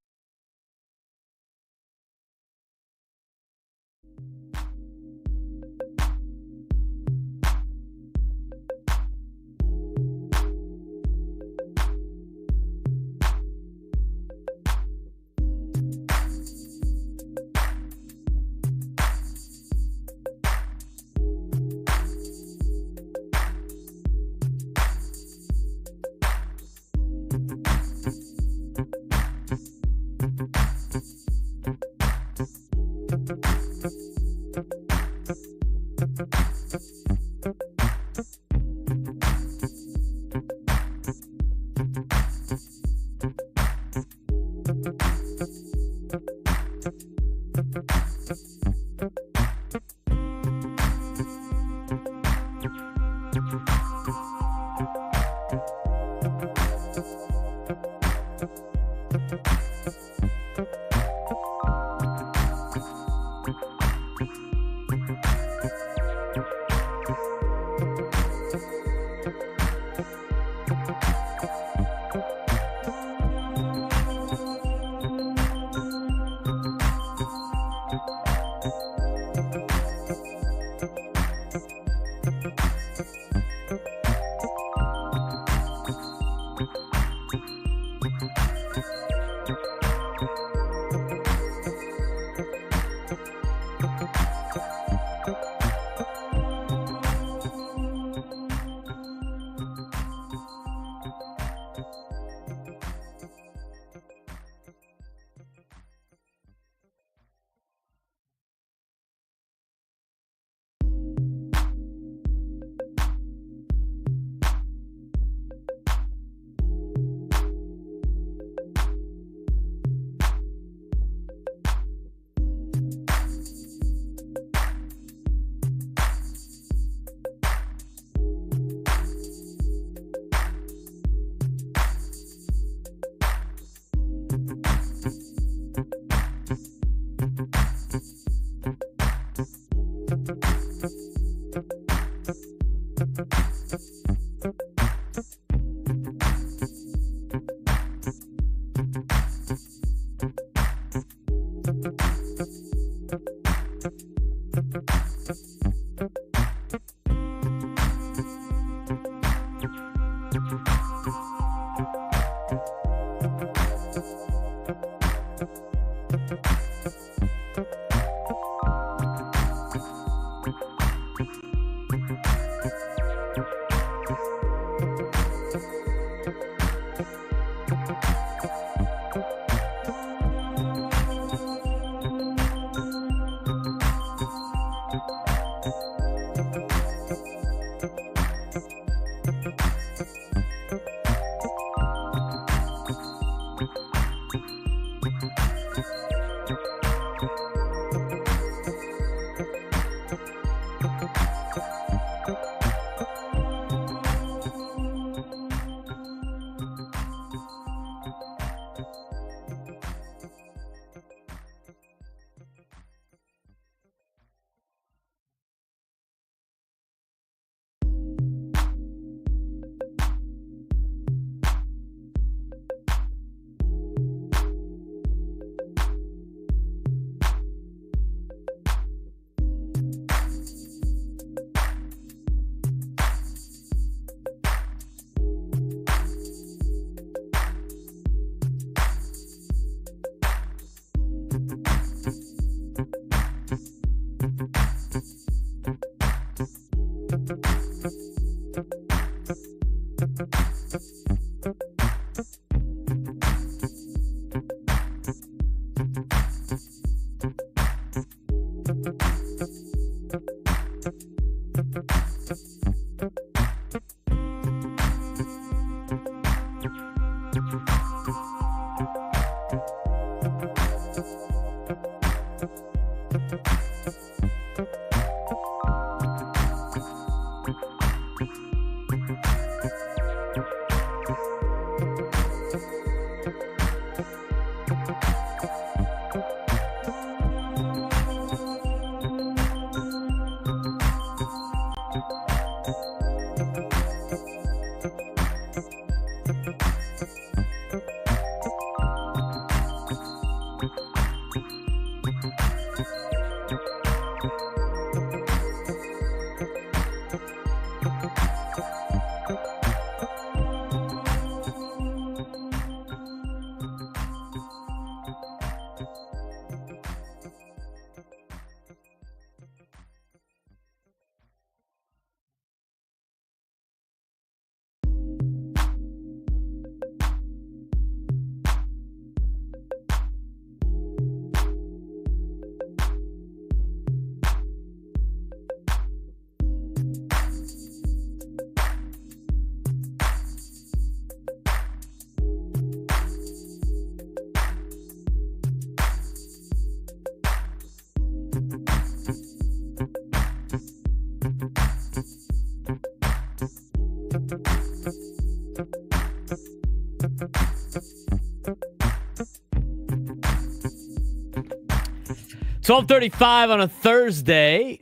12:35 on a Thursday.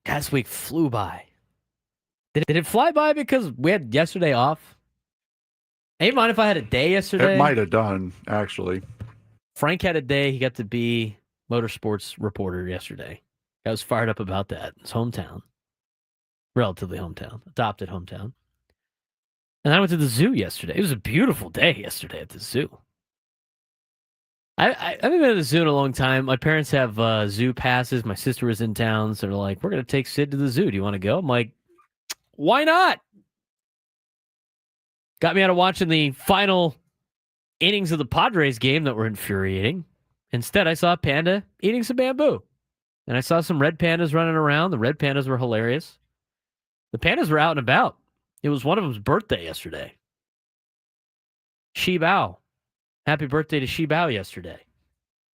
This week flew by. Did it fly by because we had yesterday off? Hey, mind if I had a day yesterday? It might have done, actually. Frank had a day. He got to be motorsports reporter yesterday. I was fired up about that. His hometown. Relatively hometown. Adopted hometown. And I went to the zoo yesterday. It was a beautiful day yesterday at the zoo. I haven't been to the zoo in a long time. My parents have zoo passes. My sister was in town, so they're like, we're going to take Sid to the zoo. Do you want to go? I'm like, why not? Got me out of watching the final innings of the Padres game that were infuriating. Instead, I saw a panda eating some bamboo. And I saw some red pandas running around. The red pandas were hilarious. The pandas were out and about. It was one of them's birthday yesterday. Shi Bao. Happy birthday to Shi Bao yesterday,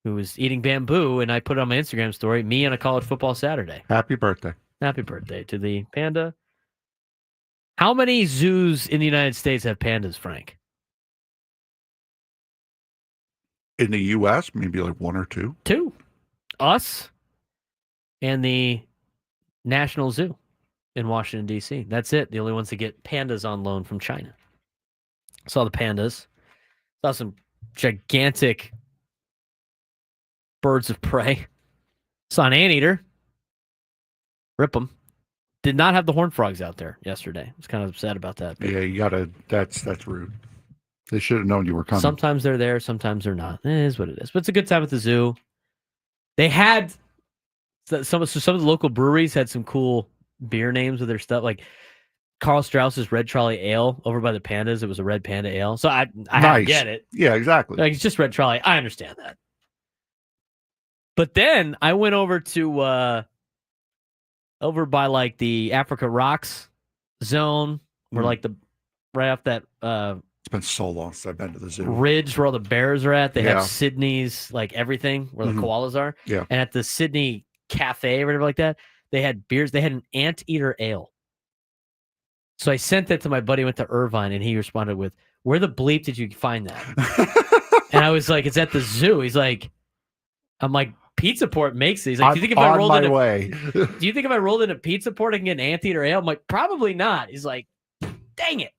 who was eating bamboo, and I put it on my Instagram story, me on a college football Saturday. Happy birthday. Happy birthday to the panda. How many zoos in the United States have pandas, Frank? In the U.S., maybe like one or two. Two. Us and the National Zoo in Washington, D.C. That's it. The only ones that get pandas on loan from China. Saw the pandas. Saw some gigantic birds of prey. Saw an anteater. Rip them. Did not have the horned frogs out there yesterday. I was kind of upset about that. Yeah, you gotta. That's rude. They should have known you were coming. Sometimes they're there, sometimes they're not. It is what it is. But it's a good time at the zoo. They had some of the local breweries had some cool beer names with their stuff, like Carl Strauss's Red Trolley Ale over by the Pandas. It was a Red Panda Ale. So I Nice. get it. Yeah, exactly. Like, it's just Red Trolley. I understand that. But then I went over to over by like the Africa Rocks zone, where like the right off that It's been so long since I've been to the zoo. Ridge, where all the bears are at. They Yeah. have Sydney's, like everything, where the koalas are. Yeah. And at the Sydney Cafe or whatever like that, they had beers. They had an anteater ale. So I sent that to my buddy who went to Irvine, and he responded with, "Where the bleep did you find that?" And I was like, "It's at the zoo." He's like, I'm like, Pizza Port makes these. Like, do you think if I rolled in do you think if I rolled into Pizza Port I can get an anteater ale? I'm like, probably not. He's like, dang it.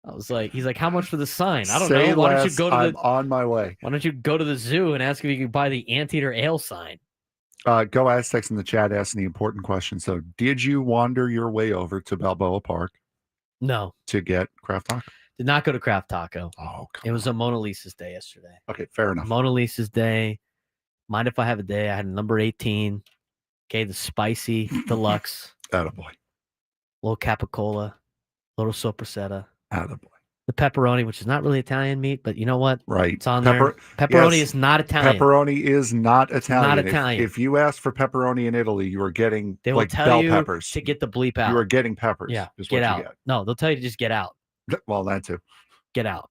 I was like, he's like, how much for the sign? I don't know. Why don't you go to I'm on my way. Why don't you go to the zoo and ask if you can buy the anteater ale sign? Go Aztecs in the chat asking the important question. So, did you wander your way over to Balboa Park? No. To get Kraft Taco? Did not go to Kraft Taco. Oh, it was a Mona Lisa's day yesterday. Okay, fair enough. Mona Lisa's day. Mind if I have a day? I had a number 18. Okay, the spicy deluxe. Attaboy. Little capicola. Little sopressata. Attaboy. The pepperoni, which is not really Italian meat, but you know what? Right. It's on there. Pepperoni is not Italian. Pepperoni is not Italian. Not Italian. If you ask for pepperoni in Italy, you are getting They will like tell bell you peppers. to get the bleep out. You are getting peppers. Yeah, is get what out. you get. No, they'll tell you to just get out. Well, that too. Get out.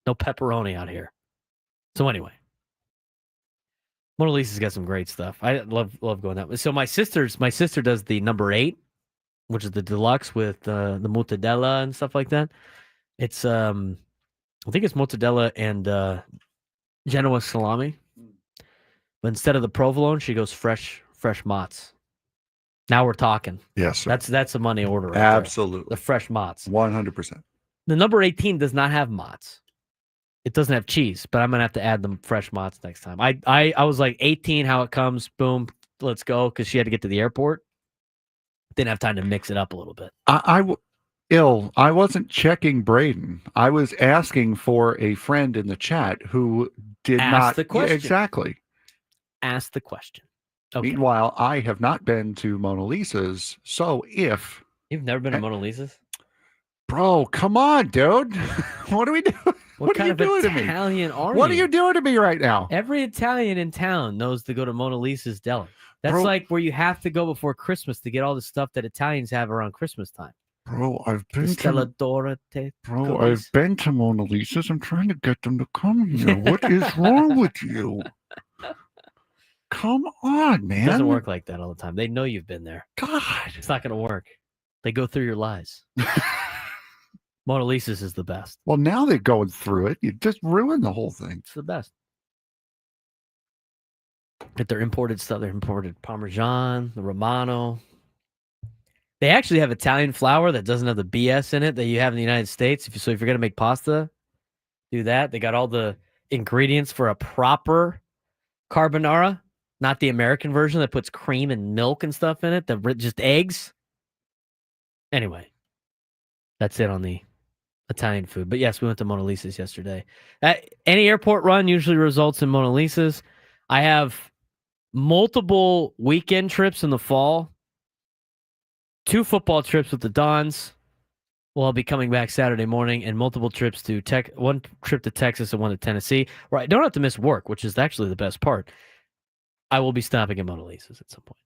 No pepperoni out here. So anyway, Mona Lisa's got some great stuff. I love going that way. So my sister does the number 8, which is the deluxe with the mortadella and stuff like that. It's I think it's mortadella and Genoa salami. But instead of the provolone, she goes fresh mozz. Now we're talking. Yes, sir. That's a money order. Right Absolutely. there. The fresh mozz. 100%. The number 18 does not have mozz. It doesn't have cheese, but I'm gonna have to add the fresh mozz next time. I was like 18, how it comes, boom, let's go, because she had to get to the airport. Didn't have time to mix it up a little bit. I wasn't checking Braden. I was asking for a friend in the chat who did not. The question. Exactly. Ask the question. Okay. Meanwhile, I have not been to Mona Lisa's. So if you've never been to Mona Lisa's, bro, come on, dude. What are we doing? What are you doing Italian to me? are What you? are you doing to me right now? Every Italian in town knows to go to Mona Lisa's deli. That's Bro. like where you have to go before Christmas to get all the stuff that Italians have around Christmas time. Bro, I've been Stella to Dora Bro, I've been to Mona Lisa's. I'm trying to get them to come here. What is wrong with you? Come on, man. It doesn't work like that all the time. They know you've been there. God. It's not going to work. They go through your lies. Mona Lisa's is the best. Well, now they're going through it. You just ruined the whole thing. It's the best. Get their imported stuff. Their imported Parmesan, the Romano. They actually have Italian flour that doesn't have the BS in it that you have in the United States. So if you're going to make pasta, do that. They got all the ingredients for a proper carbonara, not the American version that puts cream and milk and stuff in it, just eggs. Anyway, that's it on the Italian food. But yes, we went to Mona Lisa's yesterday. Any airport run usually results in Mona Lisa's. I have multiple weekend trips in the fall. 2 football trips with the Dons. Well, I'll be coming back Saturday morning, and multiple trips to one trip to Texas and one to Tennessee, where I don't have to miss work, which is actually the best part. I will be stopping at Mona Lisa's at some point,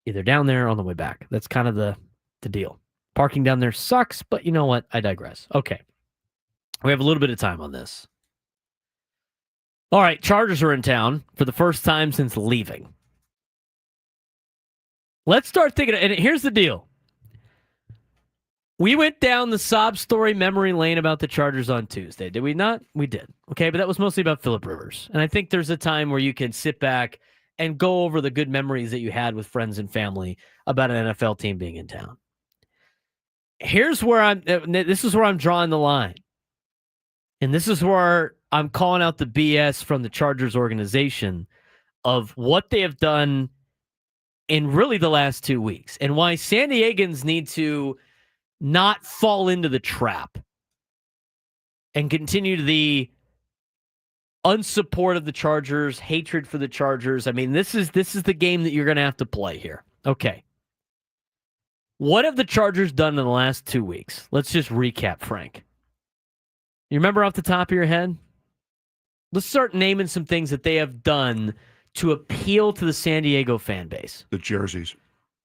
either down there or on the way back. That's kind of the deal. Parking down there sucks, but you know what? I digress. Okay. We have a little bit of time on this. All right, Chargers are in town for the first time since leaving. Let's start thinking, and here's the deal. We went down the sob story memory lane about the Chargers on Tuesday. Did we not? We did. Okay, but that was mostly about Phillip Rivers. And I think there's a time where you can sit back and go over the good memories that you had with friends and family about an NFL team being in town. Here's where this is where I'm drawing the line. And this is where I'm calling out the BS from the Chargers organization of what they have done in really the last 2 weeks and why San Diegans need to not fall into the trap and continue the unsupport of the Chargers, hatred for the Chargers. I mean, this is the game that you're going to have to play here. Okay. What have the Chargers done in the last 2 weeks? Let's just recap, Frank. You remember off the top of your head? Let's start naming some things that they have done to appeal to the San Diego fan base. The jerseys.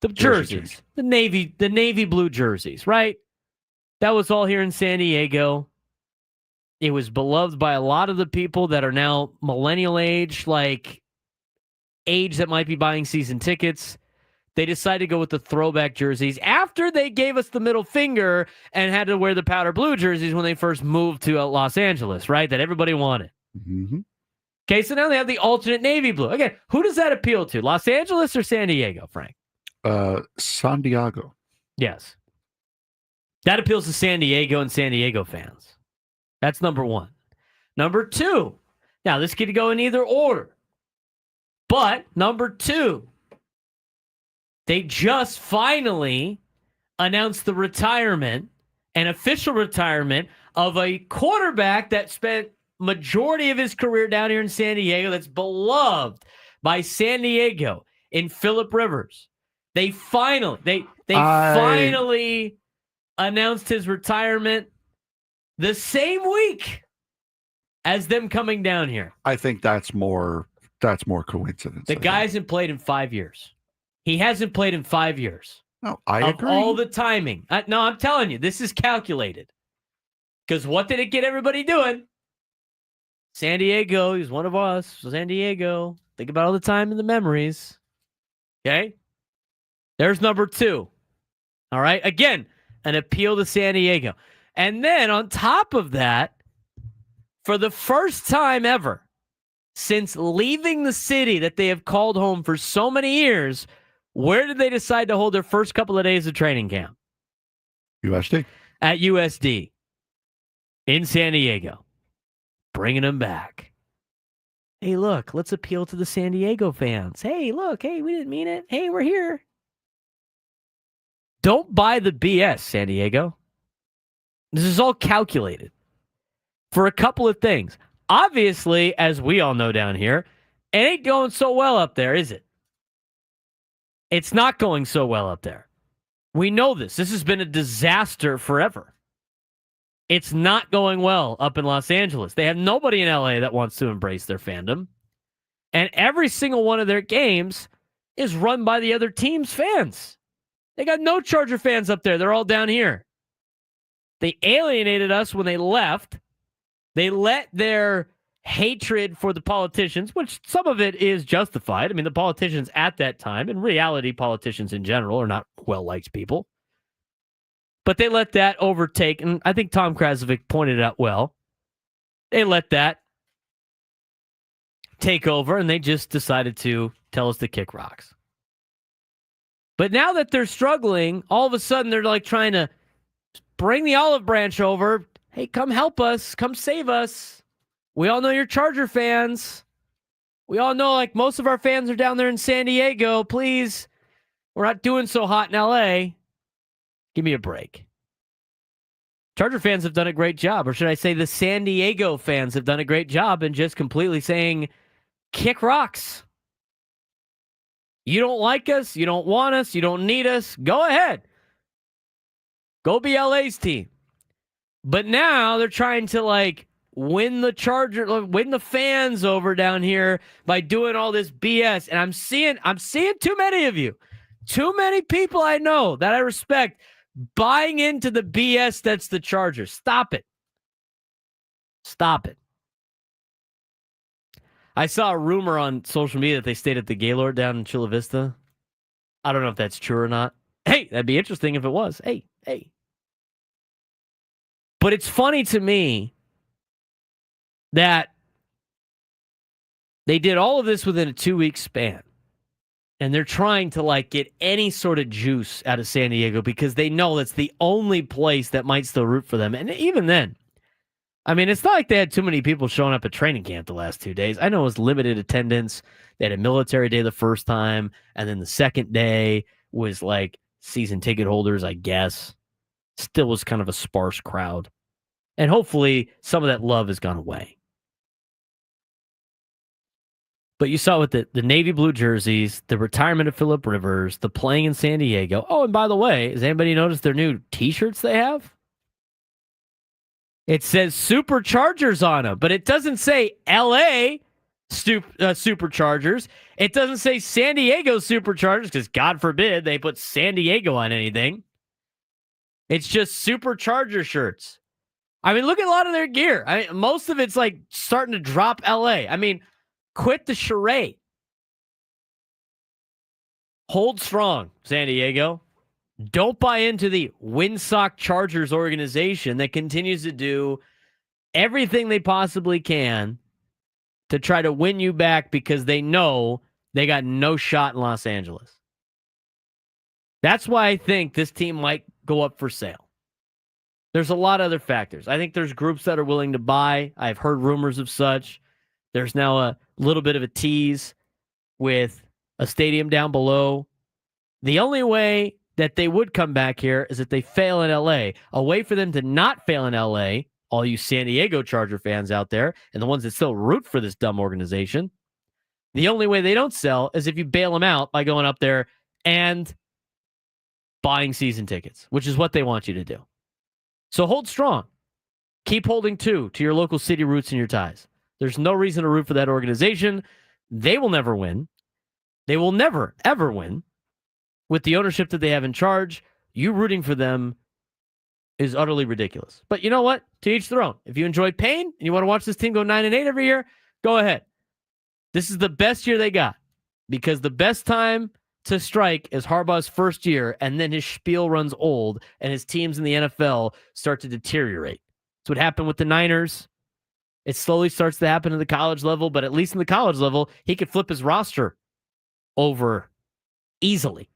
The jerseys. The navy blue jerseys, right? That was all here in San Diego. It was beloved by a lot of the people that are now millennial age, like age that might be buying season tickets. They decided to go with the throwback jerseys after they gave us the middle finger and had to wear the powder blue jerseys when they first moved to Los Angeles, right? That everybody wanted. Mm-hmm. Okay, so now they have the alternate navy blue. Again, who does that appeal to? Los Angeles or San Diego, Frank? San Diego. Yes. That appeals to San Diego and San Diego fans. That's number one. Number two. Now, this could go in either order. But number two, they just finally announced the retirement, an official retirement of a quarterback that spent majority of his career down here in San Diego, that's beloved by San Diego, in Phillip Rivers. They finally announced his retirement the same week as them coming down here. I think that's more coincidence. The guy hasn't played in 5 years. He hasn't played in 5 years. No, I agree. All the timing. No, I'm telling you, this is calculated. Because what did it get everybody doing? San Diego, he's one of us. San Diego. Think about all the time and the memories. Okay? There's number two. All right? Again, an appeal to San Diego. And then on top of that, for the first time ever, since leaving the city that they have called home for so many years, where did they decide to hold their first couple of days of training camp? USD. At USD. In San Diego. Bringing them back. Hey, look, let's appeal to the San Diego fans. Hey, look, hey, we didn't mean it. Hey, we're here. Don't buy the BS, San Diego. This is all calculated for a couple of things. Obviously, as we all know down here, it ain't going so well up there, is it? It's not going so well up there. We know this. This has been a disaster forever. It's not going well up in Los Angeles. They have nobody in LA that wants to embrace their fandom. And every single one of their games is run by the other team's fans. They got no Charger fans up there. They're all down here. They alienated us when they left. They let their hatred for the politicians, which some of it is justified. I mean, the politicians at that time, in reality, politicians in general are not well-liked people. But they let that overtake, and I think Tom Krasovic pointed it out well. They let that take over, and they just decided to tell us to kick rocks. But now that they're struggling, all of a sudden they're like trying to bring the olive branch over. Hey, come help us. Come save us. We all know you're Charger fans. We all know, like, most of our fans are down there in San Diego. Please, we're not doing so hot in LA. Give me a break. Charger fans have done a great job, or should I say the San Diego fans have done a great job in just completely saying, kick rocks. You don't like us. You don't want us. You don't need us. Go ahead. Go be LA's team. But now they're trying to, like, win the fans over down here by doing all this BS. And I'm seeing too many of you, too many people I know that I respect buying into the BS that's the Chargers. Stop it. Stop it. I saw a rumor on social media that they stayed at the Gaylord down in Chula Vista. I don't know if that's true or not. Hey, that'd be interesting if it was. Hey. But it's funny to me that they did all of this within a 2-week span. And they're trying to, like, get any sort of juice out of San Diego because they know that's the only place that might still root for them. And even then, I mean, it's not like they had too many people showing up at training camp the last 2 days. I know it was limited attendance. They had a military day the first time, and then the second day was, like, season ticket holders, I guess. Still was kind of a sparse crowd. And hopefully some of that love has gone away. But you saw with the navy blue jerseys, the retirement of Phillip Rivers, the playing in San Diego. Oh, and by the way, has anybody noticed their new T-shirts they have? It says Superchargers on them, but it doesn't say L.A. Superchargers. It doesn't say San Diego Superchargers because, God forbid, they put San Diego on anything. It's just Supercharger shirts. I mean, look at a lot of their gear. I mean, most of it's like starting to drop LA. I mean, quit the charade. Hold strong, San Diego. Don't buy into the Windsock Chargers organization that continues to do everything they possibly can to try to win you back because they know they got no shot in Los Angeles. That's why I think this team might go up for sale. There's a lot of other factors. I think there's groups that are willing to buy. I've heard rumors of such. There's now a little bit of a tease with a stadium down below. The only way that they would come back here is if they fail in LA. A way for them to not fail in LA, all you San Diego Charger fans out there, and the ones that still root for this dumb organization, the only way they don't sell is if you bail them out by going up there and buying season tickets, which is what they want you to do. So hold strong. Keep holding to your local city roots and your ties. There's no reason to root for that organization. They will never win. They will never, ever win. With the ownership that they have in charge, you rooting for them is utterly ridiculous. But you know what? To each their own. If you enjoy pain and you want to watch this team go 9-8 every year, go ahead. This is the best year they got because the best time to strike is Harbaugh's first year, and then his spiel runs old and his teams in the NFL start to deteriorate. That's what happened with the Niners. It slowly starts to happen in the college level, but at least in the college level, he could flip his roster over easily.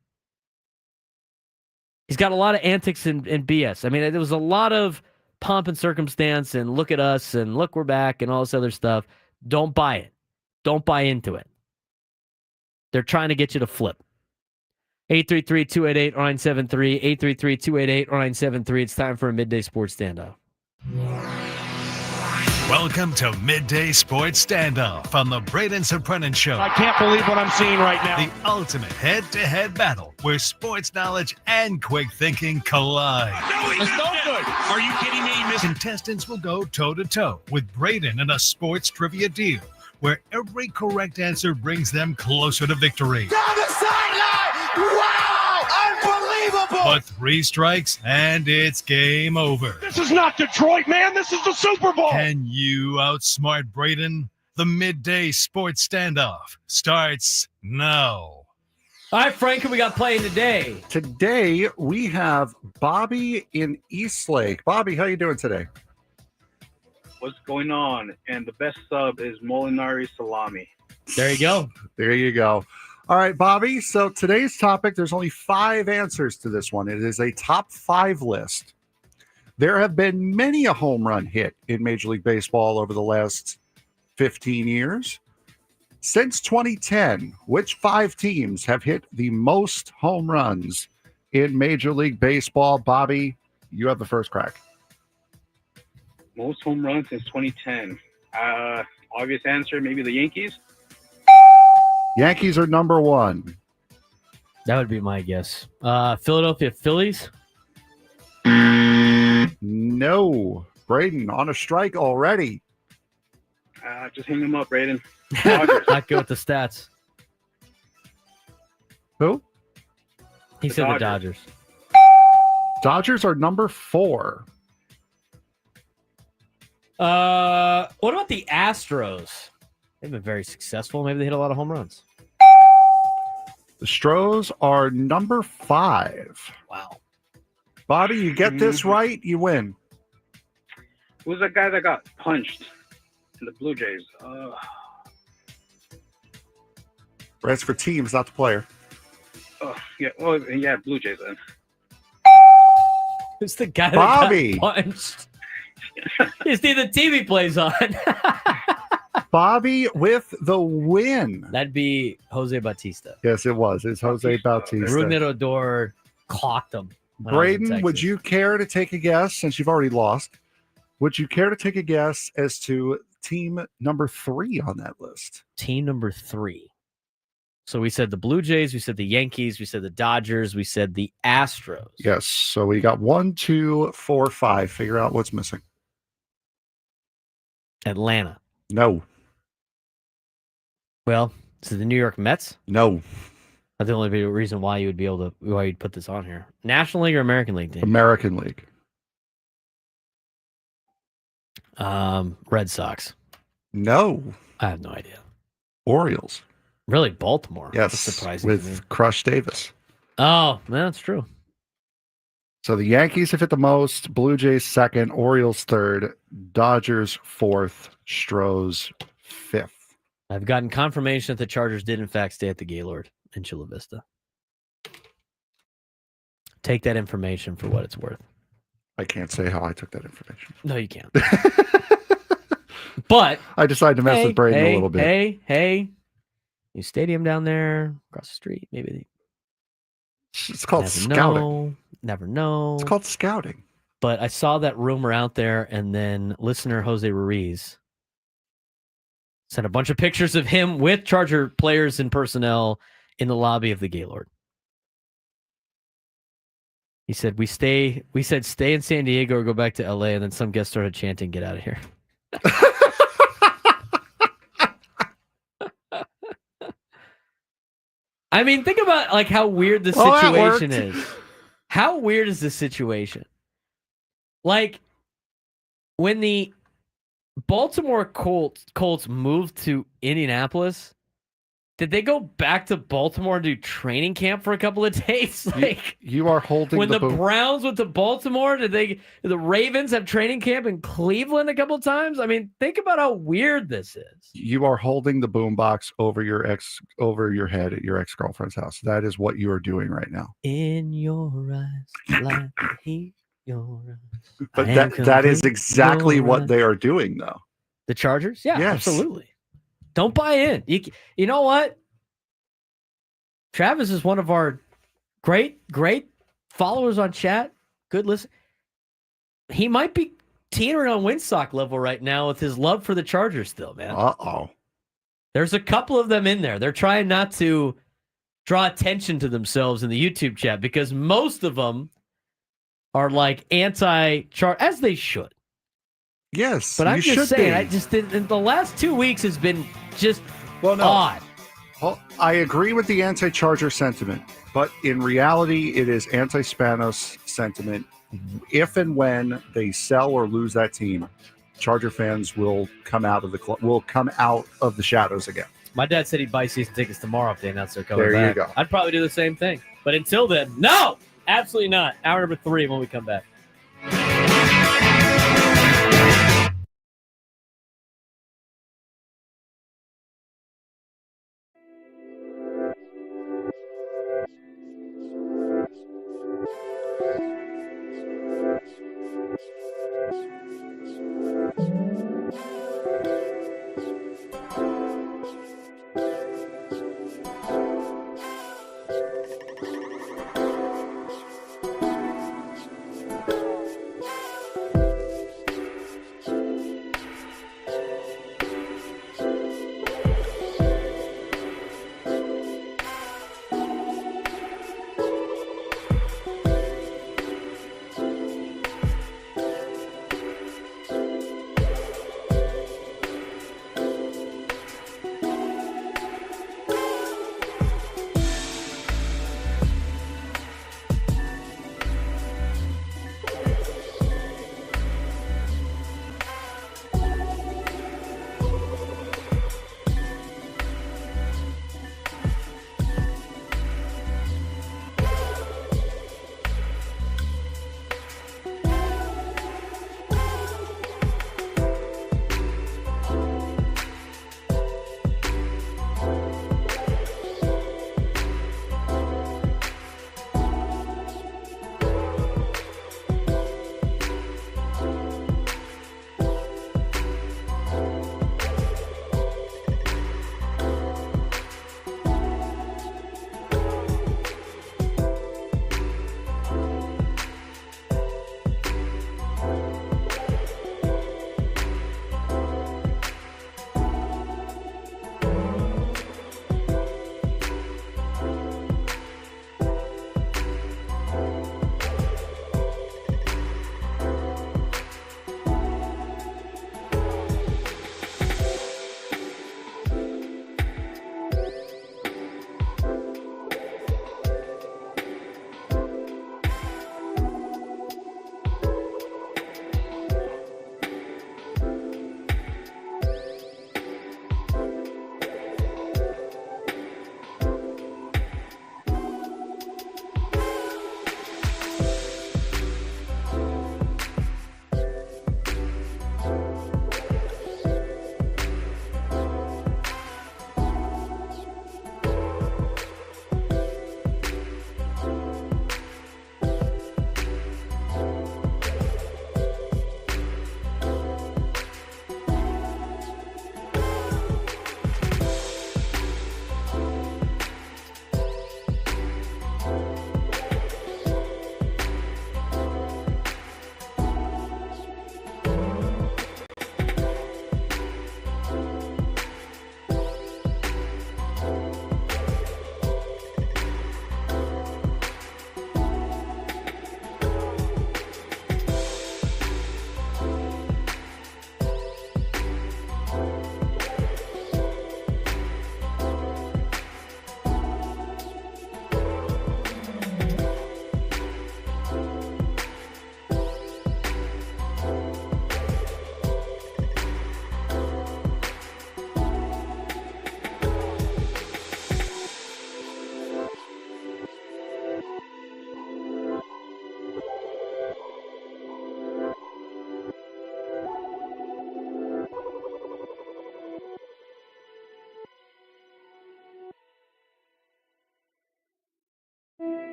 He's got a lot of antics and BS. I mean, there was a lot of pomp and circumstance and look at us and look, we're back and all this other stuff. Don't buy it. Don't buy into it. They're trying to get you to flip. 833-288-0973, 833-288-0973. It's time for a Midday Sports Standoff. Welcome to Midday Sports Standoff on the Braden Surprenant Show. I can't believe what I'm seeing right now. The ultimate head-to-head battle where sports knowledge and quick thinking collide. No, it's no good. Are you kidding me? Contestants will go toe-to-toe with Braden in a sports trivia deal where every correct answer brings them closer to victory. Down the sideline! Wow! Unbelievable! But 3 strikes and it's game over. This is not Detroit, man. This is the Super Bowl. Can you outsmart Braden? The Midday Sports Standoff starts now. All right, Frank, who we got playing today? Today, we have Bobby in Eastlake. Bobby, how you doing today? What's going on? And the best sub is Molinari salami. There you go. There you go. All right, Bobby. So today's topic, there's only 5 answers to this one. It is a top 5 list. There have been many a home run hit in Major League Baseball over the last 15 years. Since 2010, which 5 teams have hit the most home runs in Major League Baseball? Bobby, you have the first crack. Most home runs since 2010. Obvious answer, maybe the Yankees. Yankees are number 1. That would be my guess. Philadelphia Phillies? No. Braden on a strike already. Just hang them up, Braden. Not good with the stats. Who? He said the Dodgers. Dodgers are number 4. What about the Astros? They've been very successful. Maybe they hit a lot of home runs. The Stros are number 5. Wow. Bobby, you get this right, you win. Who's that guy that got punched in the Blue Jays? That's for teams, not the player. Oh, yeah. Oh, yeah, Blue Jays then. Who's the guy Bobby. that got punched? It's the team he plays on. Bobby with the win. That'd be Jose Bautista. Yes, it was. It's Jose Bautista. Brunner Odor clocked him. Braden, would you care to take a guess, since you've already lost, would you care to take a guess as to team number 3 on that list? Team number 3. So we said the Blue Jays, we said the Yankees, we said the Dodgers, we said the Astros. Yes. So we got 1, 2, 4, 5. Figure out what's missing. Atlanta. No. Well, is it the New York Mets? No. That's the only reason why you'd put this on here. National League or American League team? American League. Red Sox. No. I have no idea. Orioles. Really, Baltimore? Yes, That's surprising to me. with Crush Davis. Oh, that's true. So the Yankees have hit the most, Blue Jays second, Orioles third, Dodgers fourth, Stros fifth. I've gotten confirmation that the Chargers did in fact stay at the Gaylord in Chula Vista. Take that information for what it's worth. I can't say how I took that information. No, you can't. But I decided to mess with Braden a little bit. Hey, new stadium down there across the street. Maybe it's called scouting. Never know. It's called scouting. But I saw that rumor out there, and then listener Jose Ruiz sent a bunch of pictures of him with Charger players and personnel in the lobby of the Gaylord. He said, we said stay in San Diego or go back to LA, and then some guests started chanting, get out of here. I mean, think about like how weird the situation is. How weird is this situation? Like when the Baltimore Colts moved to Indianapolis, did they go back to Baltimore and do training camp for a couple of days? Like you are holding when the Browns went to Baltimore, did the Ravens have training camp in Cleveland a couple of times? I mean, think about how weird this is. You are holding the boombox over your head at your ex-girlfriend's house. That is what you are doing right now. In your eyes, like heat, your eyes. But that is exactly what they are doing, though. The Chargers? Yeah, yes. Absolutely. Don't buy in. You know what? Travis is one of our great followers on chat. Good listen. He might be teetering on Windsock level right now with his love for the Chargers still, man. Uh-oh. There's a couple of them in there. They're trying not to draw attention to themselves in the YouTube chat because most of them are like anti-Charger, as they should. Yes, but I'm just saying, be. I just in the last 2 weeks has been just odd. Well, I agree with the anti-Charger sentiment, but in reality, it is anti-Spanos sentiment. If and when they sell or lose that team, Charger fans will come out of the shadows again. My dad said he'd buy season tickets tomorrow if they announce they're coming back. There you go. I'd probably do the same thing. But until then, no, absolutely not. Hour number 3 when we come back.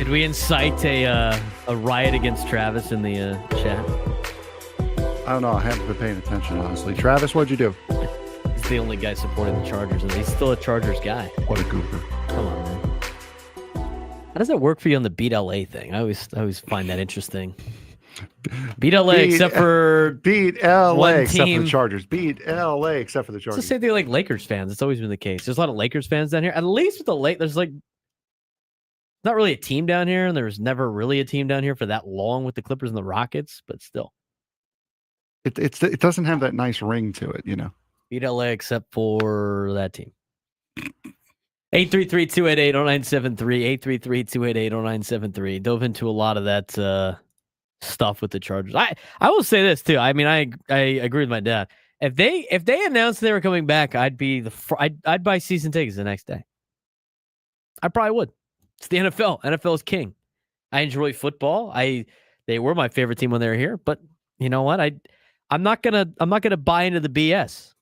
Did we incite a riot against Travis in the chat? I don't know. I haven't been paying attention, honestly. Travis, what'd you do? He's the only guy supporting the Chargers, and he's still a Chargers guy. What a goober. Come on, man. How does that work for you on the Beat LA thing? I always find that interesting. Beat LA except for Beat LA one except team. for the Chargers. Beat LA except for the It's Chargers. the same thing like Lakers fans. It's always been the case. There's a lot of Lakers fans down here. At least with the there's like not really a team down here, and there's never really a team down here for that long with the Clippers and the Rockets, but still. It doesn't have that nice ring to it, you know. Beat LA except for that team. 833-288-0973. 833-288-0973. Dove into a lot of that stuff with the Chargers. I will say this too. I mean, I agree with my dad. If they announced they were coming back, I'd buy season tickets the next day. I probably would. It's the NFL. NFL is king. I enjoy football. They were my favorite team when they were here, but you know what? I'm not gonna buy into the BS.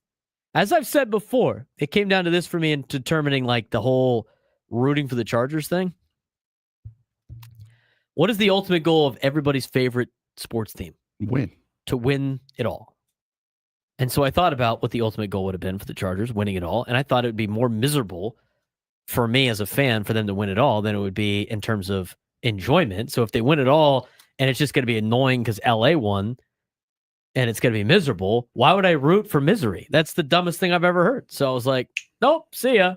As I've said before, it came down to this for me in determining like the whole rooting for the Chargers thing. What is the ultimate goal of everybody's favorite sports team? Win. To win it all. And so I thought about what the ultimate goal would have been for the Chargers, winning it all. And I thought it would be more miserable for me as a fan for them to win it all than it would be in terms of enjoyment. So if they win it all and it's just going to be annoying because LA won and it's going to be miserable, why would I root for misery? That's the dumbest thing I've ever heard. So I was like, nope, see ya.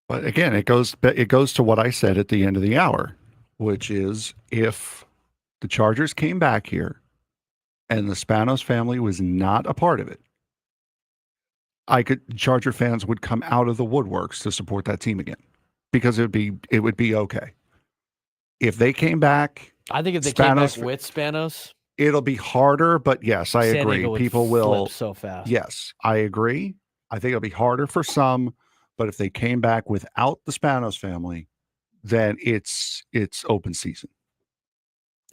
But again, it goes to what I said at the end of the hour, which is if the Chargers came back here and the Spanos family was not a part of it, Charger fans would come out of the woodworks to support that team again because it would be okay. If they came back, I think if they came back with Spanos, it'll be harder, but yes, I San agree. Diego would People will flip so fast. Yes, I agree. I think it'll be harder for some, but if they came back without the Spanos family, then it's open season.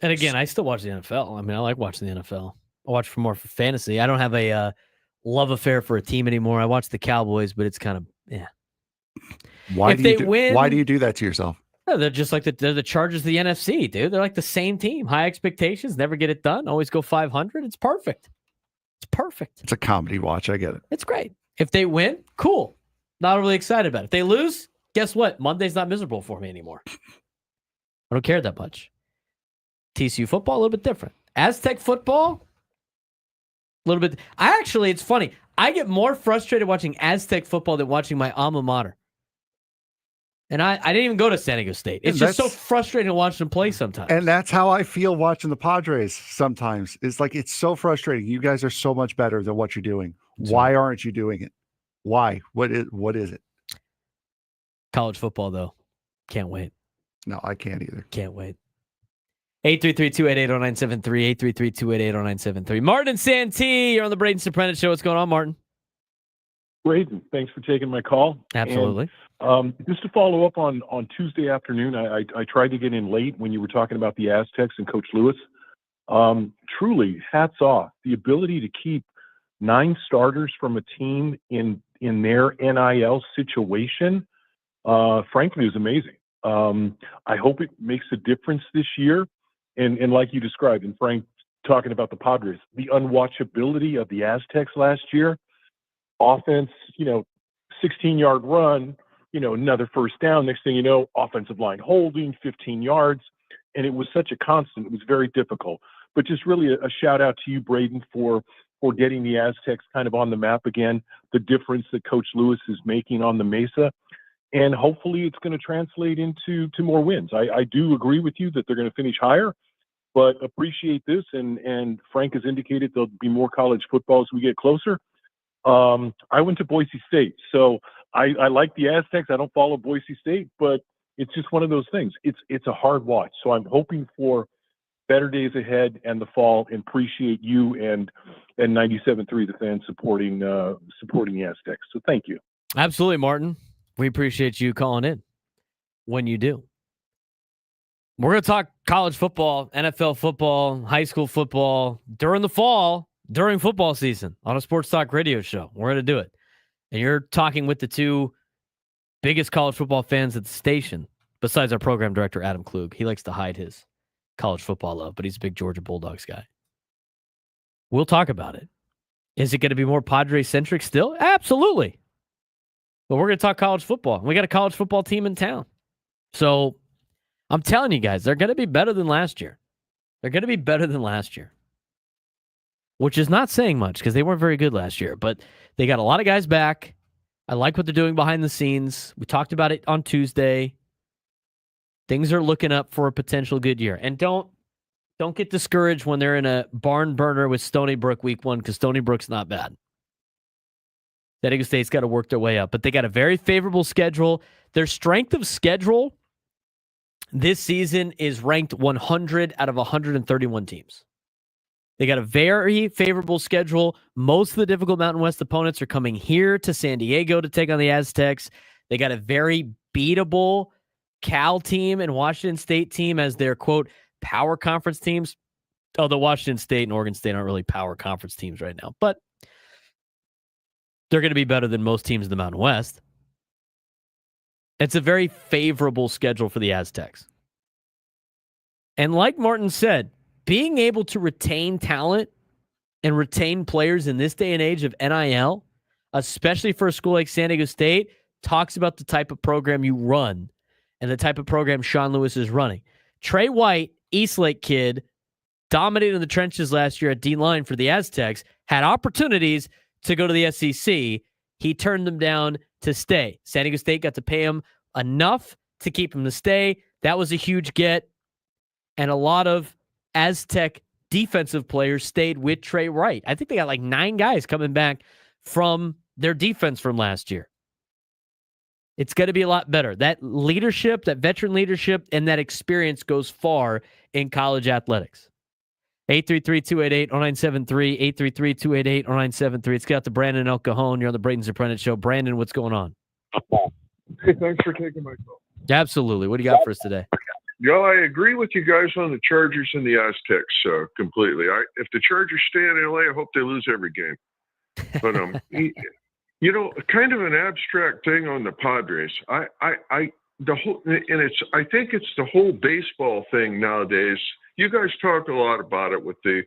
And again, I still watch the NFL. I mean, I like watching the NFL. I watch for fantasy. I don't have a love affair for a team anymore. I watch the Cowboys, but it's kind of Why if they win, why do you do that to yourself? No, they're just like they're the Chargers of the NFC, dude. They're like the same team. High expectations, never get it done. Always go 500. It's perfect. It's perfect. It's a comedy watch. I get it. It's great. If they win, cool. Not really excited about it. If they lose, guess what? Monday's not miserable for me anymore. I don't care that much. TCU football, a little bit different. Aztec football, a little bit. It's funny. I get more frustrated watching Aztec football than watching my alma mater. And I didn't even go to San Diego State. It's just so frustrating to watch them play sometimes. And that's how I feel watching the Padres sometimes. It's like, it's so frustrating. You guys are so much better than what you're doing. Why aren't you doing it? Why? What is it? College football, though. Can't wait. No, I can't either. Can't wait. 833-288-0973. 833-288-0973. Martin Santee, you're on the Braden Surprenant Show. What's going on, Martin? Braden, thanks for taking my call. Absolutely. And, just to follow up on Tuesday afternoon, I tried to get in late when you were talking about the Aztecs and Coach Lewis. Truly, hats off. The ability to keep 9 starters from a team in their NIL situation, frankly, is amazing. I hope it makes a difference this year. And like you described, and Frank talking about the Padres, the unwatchability of the Aztecs last year, offense, 16-yard run, another first down. Next thing you know, offensive line holding, 15 yards. And it was such a constant. It was very difficult. But just really a shout out to you, Braden, for getting the Aztecs kind of on the map again, the difference that Coach Lewis is making on the Mesa. And hopefully it's going to translate into more wins. I do agree with you that they're going to finish higher, but appreciate this. And Frank has indicated there'll be more college football as we get closer. I went to Boise State, so I like the Aztecs. I don't follow Boise State, but it's just one of those things. It's a hard watch. So I'm hoping for better days ahead and the fall, and appreciate you and 97.3 The Fan supporting the Aztecs. So thank you. Absolutely, Martin. We appreciate you calling in when you do. We're going to talk college football, NFL football, high school football during the fall, during football season on a Sports Talk radio show. We're going to do it. And you're talking with the two biggest college football fans at the station, besides our program director, Adam Klug. He likes to hide his college football love, but he's a big Georgia Bulldogs guy. We'll talk about it. Is it going to be more Padres-centric still? Absolutely. But we're going to talk college football. We got a college football team in town. So I'm telling you guys, they're going to be better than last year. They're going to be better than last year, which is not saying much because they weren't very good last year. But they got a lot of guys back. I like what they're doing behind the scenes. We talked about it on Tuesday. Things are looking up for a potential good year. And don't get discouraged when they're in a barn burner with Stony Brook week 1 because Stony Brook's not bad. San Diego State's got to work their way up. But they got a very favorable schedule. Their strength of schedule this season is ranked 100 out of 131 teams. They got a very favorable schedule. Most of the difficult Mountain West opponents are coming here to San Diego to take on the Aztecs. They got a very beatable Cal team and Washington State team as their, quote, power conference teams. Although Washington State and Oregon State aren't really power conference teams right now. But they're going to be better than most teams in the Mountain West. It's a very favorable schedule for the Aztecs. And like Martin said, being able to retain talent and retain players in this day and age of NIL, especially for a school like San Diego State, talks about the type of program you run and the type of program Sean Lewis is running. Trey White, Eastlake kid, dominated in the trenches last year at D-line for the Aztecs, had opportunities to go to the SEC. He turned them down to stay. San Diego State got to pay him enough to keep him to stay. That was a huge get. And a lot of Aztec defensive players stayed with Trey White. I think they got like 9 guys coming back from their defense from last year. It's going to be a lot better. That leadership, that veteran leadership, and that experience goes far in college athletics. 833-288-0973, 833-288-0973. Let's get out to Brandon El Cajon. You're on the Braden Surprenant Show. Brandon, what's going on? Hey, thanks for taking my call. Absolutely. What do you got for us today? Yeah, I agree with you guys on the Chargers and the Aztecs completely. If the Chargers stay in LA, I hope they lose every game. But kind of an abstract thing on the Padres. I think it's the whole baseball thing nowadays. You guys talk a lot about it with the,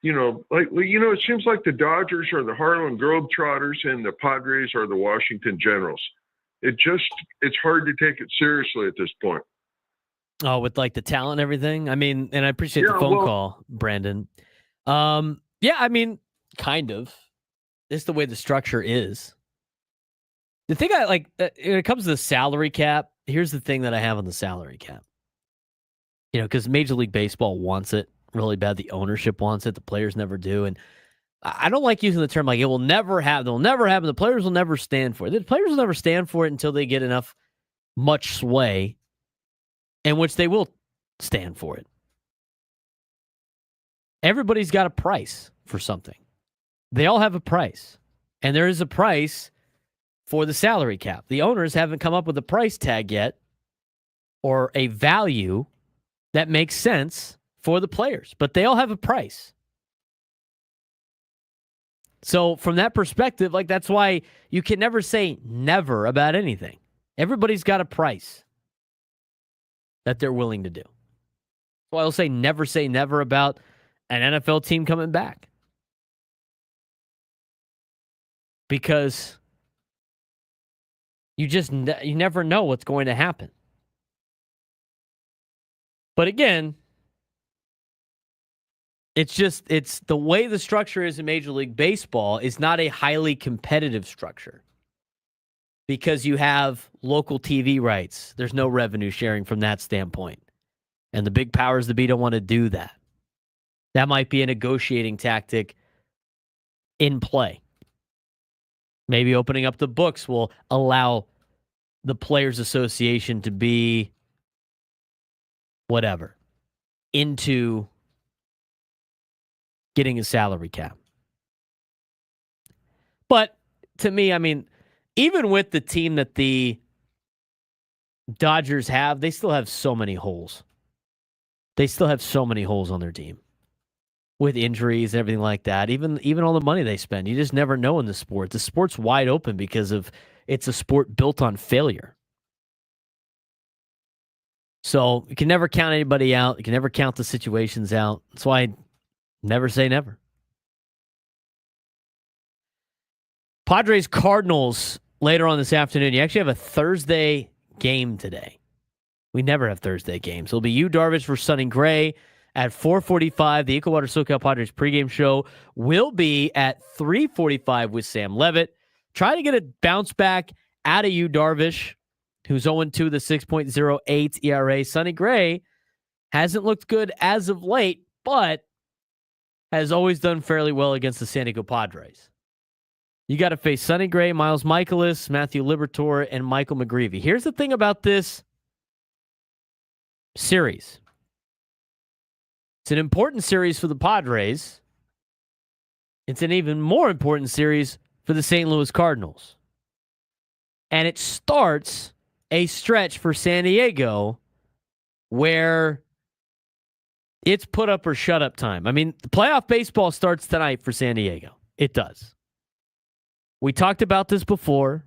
it seems like the Dodgers are the Harlem Globetrotters and the Padres are the Washington Generals. It's hard to take it seriously at this point. Oh, with like the talent and everything? I mean, and I appreciate the phone call, Brandon. Yeah, I mean, kind of. It's the way the structure is. The thing I like, when it comes to the salary cap, here's the thing that I have on the salary cap. Because Major League Baseball wants it really bad. The ownership wants it. The players never do. And I don't like using the term like it will never happen. They'll never happen. The players will never stand for it. The players will never stand for it until they get much sway in which they will stand for it. Everybody's got a price for something. They all have a price. And there is a price for the salary cap. The owners haven't come up with a price tag yet or a value that makes sense for the players, but they all have a price. So from that perspective, that's why you can never say never about anything. Everybody's got a price that they're willing to do. So I'll say never about an NFL team coming back. Because you never know what's going to happen. But again, it's the way the structure is in Major League Baseball is not a highly competitive structure because you have local TV rights. There's no revenue sharing from that standpoint. And the big powers that be don't want to do that. That might be a negotiating tactic in play. Maybe opening up the books will allow the Players Association to be whatever into getting a salary cap. But to me, I mean, even with the team that the Dodgers have, they still have so many holes. They still have so many holes on their team with injuries and everything like that. Even all the money they spend, you just never know in the sport. The sport's wide open because of it's a sport built on failure. So you can never count anybody out. You can never count the situations out. That's why I never say never. Padres Cardinals later on this afternoon. You actually have a Thursday game today. We never have Thursday games. It'll be Yu Darvish versus Sonny Gray at 4:45. The Ecowater SoCal Padres pregame show will be at 3:45 with Sam Levitt. Try to get a bounce back out of Yu Darvish, who's 0-2 the 6.08 ERA. Sonny Gray hasn't looked good as of late, but has always done fairly well against the San Diego Padres. You got to face Sonny Gray, Miles Michaelis, Matthew Liberatore, and Michael McGreevy. Here's the thing about this series. It's an important series for the Padres. It's an even more important series for the St. Louis Cardinals. And it starts a stretch for San Diego where it's put up or shut up time. I mean, the playoff baseball starts tonight for San Diego. It does. We talked about this before,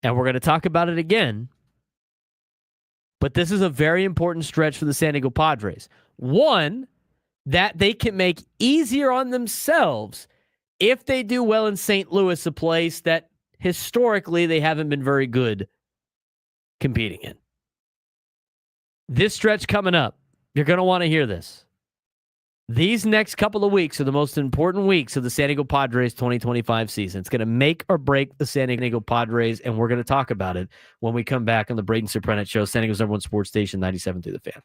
and we're going to talk about it again. But this is a very important stretch for the San Diego Padres. One, that they can make easier on themselves if they do well in St. Louis, a place that historically they haven't been very good competing in. This stretch coming up, you're going to want to hear this. These next couple of weeks are the most important weeks of the San Diego Padres 2025 season. It's going to make or break the San Diego Padres, and we're going to talk about it when we come back on the Braden Surprenant Show, San Diego's #1 sports station, 97 through the Fan.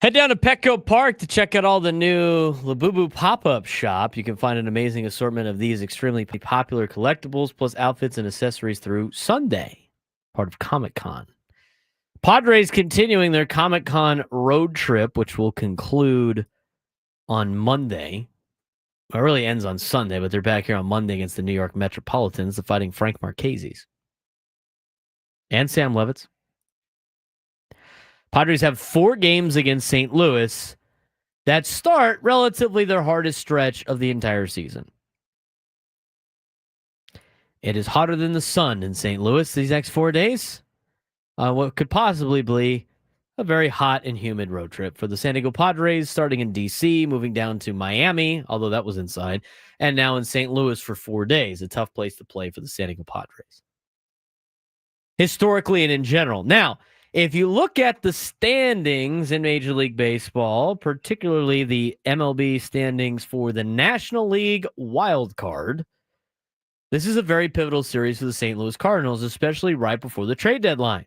Head down to Petco Park to check out all the new Labubu pop-up shop. You can find an amazing assortment of these extremely popular collectibles, plus outfits and accessories through Sunday, part of Comic-Con. Padres continuing their Comic-Con road trip, which will conclude on Monday. It really ends on Sunday, but they're back here on Monday against the New York Metropolitans, the Fighting Frank Marchese's. And Sam Levitz. Padres have 4 games against St. Louis that start relatively their hardest stretch of the entire season. It is hotter than the sun in St. Louis these next 4 days. What could possibly be a very hot and humid road trip for the San Diego Padres, starting in D.C., moving down to Miami, although that was inside, and now in St. Louis for 4 days. A tough place to play for the San Diego Padres, historically and in general. Now, if you look at the standings in Major League Baseball, particularly the MLB standings for the National League wild card, this is a very pivotal series for the St. Louis Cardinals, especially right before the trade deadline.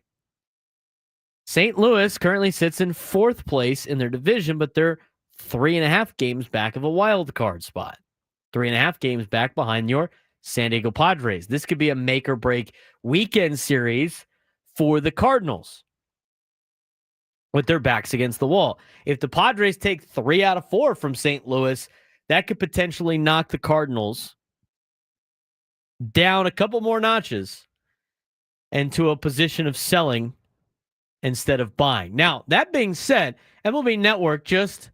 St. Louis currently sits in 4th place in their division, but they're 3.5 games back of a wild card spot. 3.5 games back behind your San Diego Padres. This could be a make or break weekend series for the Cardinals with their backs against the wall. If the Padres take 3 out of 4 from St. Louis, that could potentially knock the Cardinals down a couple more notches into a position of selling instead of buying. Now, that being said, MLB Network just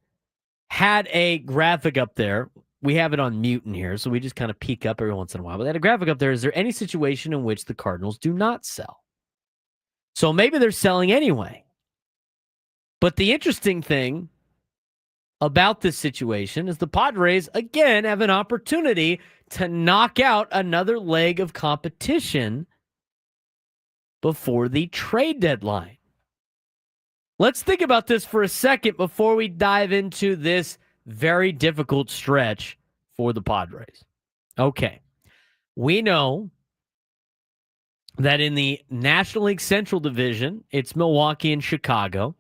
had a graphic up there. We have it on mute in here, so we just kind of peek up every once in a while. But they had a graphic up there. Is there any situation in which the Cardinals do not sell? So maybe they're selling anyway. But the interesting thing about this situation is the Padres, again, have an opportunity to knock out another leg of competition before the trade deadline. Let's think about this for a second before we dive into this very difficult stretch for the Padres. Okay. We know that in the National League Central Division, it's Milwaukee and Chicago,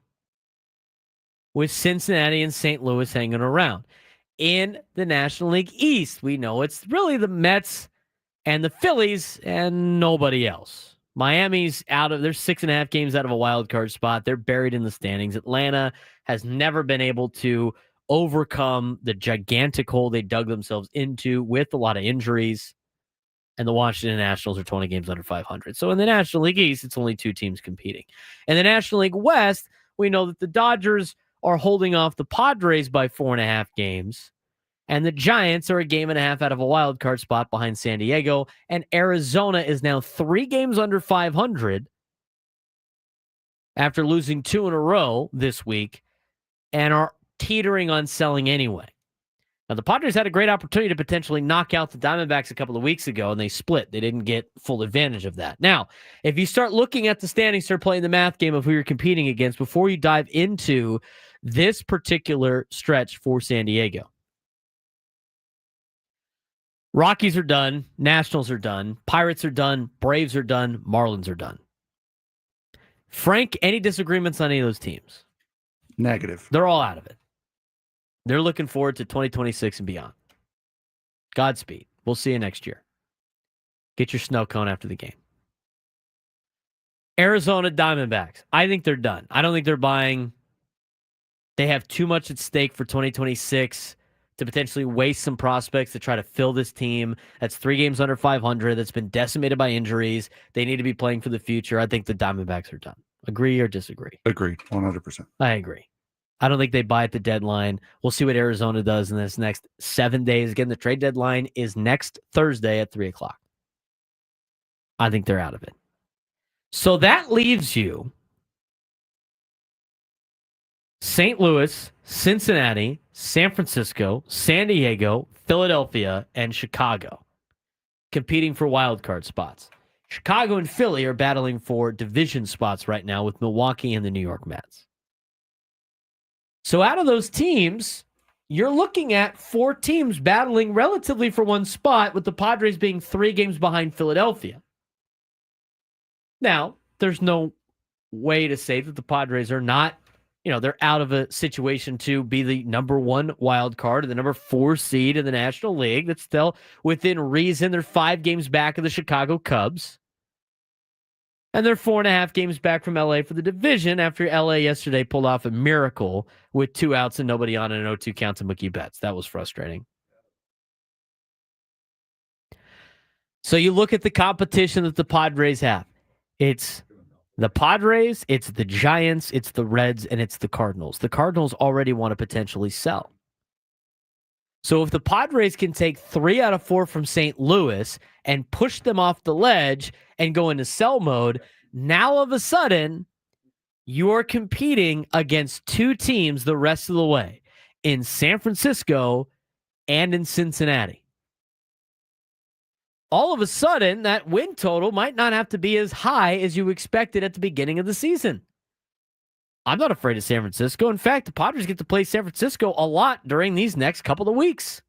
with Cincinnati and St. Louis hanging around. In the National League East, we know it's really the Mets and the Phillies and nobody else. Miami's out of, they're 6.5 games out of a wild card spot. They're buried in the standings. Atlanta has never been able to overcome the gigantic hole they dug themselves into with a lot of injuries. And the Washington Nationals are 20 games under 500. So in the National League East, it's only 2 teams competing. In the National League West, we know that the Dodgers are holding off the Padres by 4.5 games. And the Giants are 1.5 games out of a wild card spot behind San Diego. And Arizona is now 3 games under 500 after losing 2 in a row this week and are teetering on selling anyway. Now, the Padres had a great opportunity to potentially knock out the Diamondbacks a couple of weeks ago, and they split. They didn't get full advantage of that. Now, if you start looking at the standings, start playing the math game of who you're competing against before you dive into this particular stretch for San Diego. Rockies are done. Nationals are done. Pirates are done. Braves are done. Marlins are done. Frank, any disagreements on any of those teams? Negative. They're all out of it. They're looking forward to 2026 and beyond. Godspeed. We'll see you next year. Get your snow cone after the game. Arizona Diamondbacks. I think they're done. I don't think they're buying. They have too much at stake for 2026 to potentially waste some prospects to try to fill this team that's 3 games under 500, that's been decimated by injuries. They need to be playing for the future. I think the Diamondbacks are done. Agree or disagree? Agreed. 100%. I agree. I don't think they buy at the deadline. We'll see what Arizona does in this next 7 days. Again, the trade deadline is next Thursday at 3 o'clock. I think they're out of it. So that leaves you St. Louis, Cincinnati, San Francisco, San Diego, Philadelphia, and Chicago competing for wild card spots. Chicago and Philly are battling for division spots right now with Milwaukee and the New York Mets. So out of those teams, you're looking at 4 teams battling relatively for one spot, with the Padres being 3 games behind Philadelphia. Now, there's no way to say that the Padres are not they're out of a situation to be the number 1 wild card or the number 4 seed in the National League. That's still within reason. They're 5 games back of the Chicago Cubs. And they're 4.5 games back from LA for the division after LA yesterday pulled off a miracle with 2 outs and nobody on and an 0-2 count to Mookie Betts. That was frustrating. So you look at the competition that the Padres have. It's the Padres, it's the Giants, it's the Reds, and it's the Cardinals. The Cardinals already want to potentially sell. So if the Padres can take 3 out of 4 from St. Louis and push them off the ledge and go into sell mode, now all of a sudden, you're competing against 2 teams the rest of the way in San Francisco and in Cincinnati. All of a sudden, that win total might not have to be as high as you expected at the beginning of the season. I'm not afraid of San Francisco. In fact, the Padres get to play San Francisco a lot during these next couple of weeks.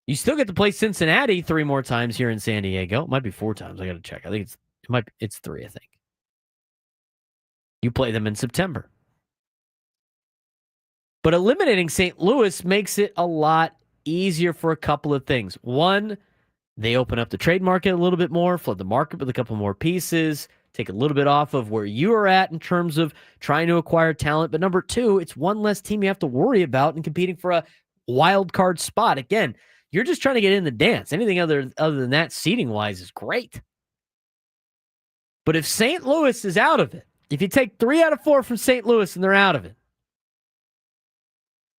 You still get to play Cincinnati 3 more times here in San Diego. It might be 4 times. I got to check. I think it's 3, I think. You play them in September. But eliminating St. Louis makes it a lot easier for a couple of things. One, they open up the trade market a little bit more, flood the market with a couple more pieces, take a little bit off of where you are at in terms of trying to acquire talent. But number 2, it's one less team you have to worry about in competing for a wild card spot. Again, you're just trying to get in the dance. Anything other than that, seeding-wise, is great. But if St. Louis is out of it, if you take 3 out of 4 from St. Louis and they're out of it,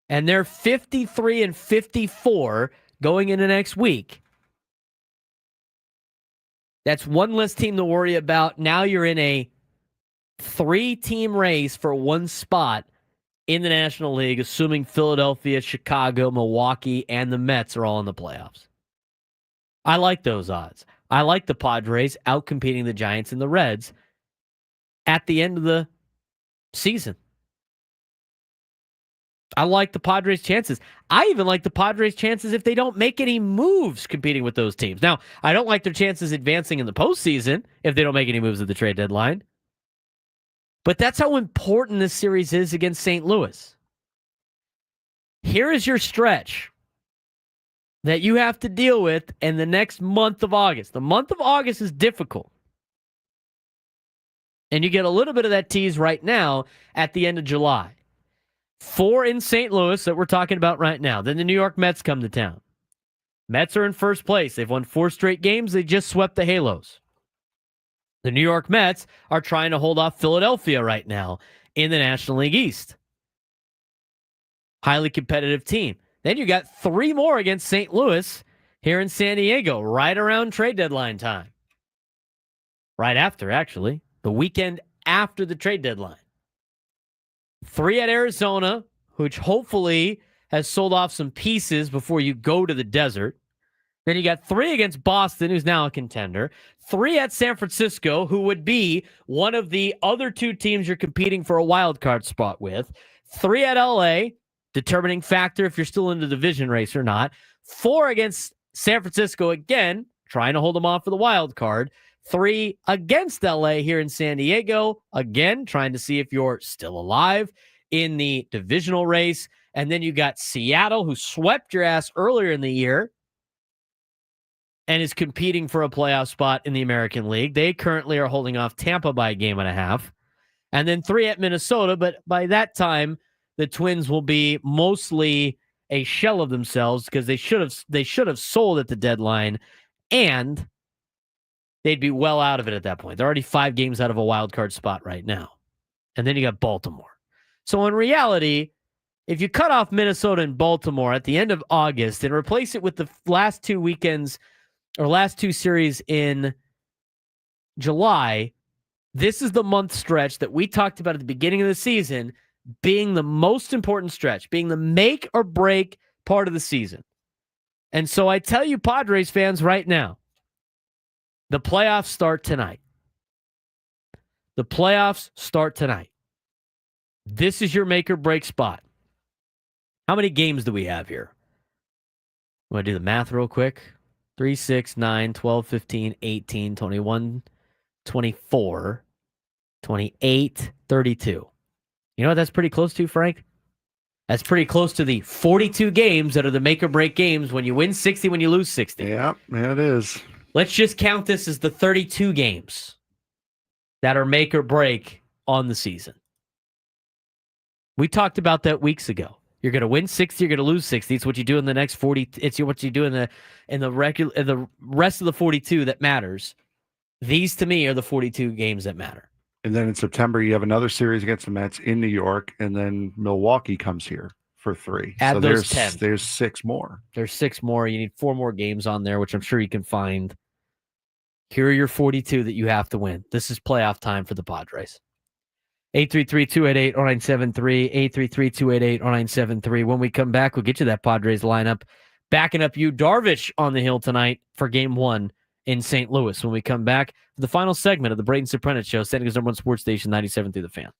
and they're 53-54 going into next week, that's one less team to worry about. Now you're in a 3-team race for 1 spot in the National League, assuming Philadelphia, Chicago, Milwaukee, and the Mets are all in the playoffs. I like those odds. I like the Padres outcompeting the Giants and the Reds at the end of the season. I like the Padres' chances. I even like the Padres' chances if they don't make any moves competing with those teams. Now, I don't like their chances advancing in the postseason if they don't make any moves at the trade deadline. But that's how important this series is against St. Louis. Here is your stretch that you have to deal with in the next month of August. The month of August is difficult. And you get a little bit of that tease right now at the end of July. 4 in St. Louis that we're talking about right now. Then the New York Mets come to town. Mets are in first place. They've won 4 straight games. They just swept the Halos. The New York Mets are trying to hold off Philadelphia right now in the National League East. Highly competitive team. Then you got 3 more against St. Louis here in San Diego, right around trade deadline time. Right after, actually. The weekend after the trade deadline. 3 at Arizona, which hopefully has sold off some pieces before you go to the desert. Then you got 3 against Boston, who's now a contender. 3 at San Francisco, who would be one of the other 2 teams you're competing for a wild card spot with. 3 at LA, determining factor if you're still in the division race or not. 4 against San Francisco again, trying to hold them off for the wild card. 3 against LA here in San Diego, again, trying to see if you're still alive in the divisional race. And then you got Seattle, who swept your ass earlier in the year and is competing for a playoff spot in the American League. They currently are holding off Tampa by a 1.5 games. And then 3 at Minnesota, but by that time, the Twins will be mostly a shell of themselves because they should have sold at the deadline, and they'd be well out of it at that point. They're already 5 games out of a wild card spot right now. And then you got Baltimore. So in reality, if you cut off Minnesota and Baltimore at the end of August and replace it with the last 2 weekends or last 2 series in July, this is the month stretch that we talked about at the beginning of the season being the most important stretch, being the make or break part of the season. And so I tell you, Padres fans, right now, the playoffs start tonight. The playoffs start tonight. This is your make or break spot. How many games do we have here? I'm going to do the math real quick. 3, 6, 9, 12, 15, 18, 21, 24, 28, 32. You know what that's pretty close to, Frank? That's pretty close to the 42 games that are the make or break games when you win 60, when you lose 60. Yeah, it is. Let's just count this as the 32 games that are make or break on the season. We talked about that weeks ago. You're going to win 60, you're going to lose 60. It's what you do in the next 40. It's what you do in the rest of the 42 that matters. These to me are the 42 games that matter. And then in September, you have another series against the Mets in New York, and then Milwaukee comes here for 3. Add so those there's 10. There's 6 more. There's 6 more. You need 4 more games on there, which I'm sure you can find. Here are your 42 that you have to win. This is playoff time for the Padres. 833-288-0973, 833-288-0973. When we come back, we'll get you that Padres lineup. Backing up you, Darvish on the hill tonight for Game 1 in St. Louis. When we come back for the final segment of the Braden Surprenant Show, San Diego's #1 sports station, 97 through the Fan.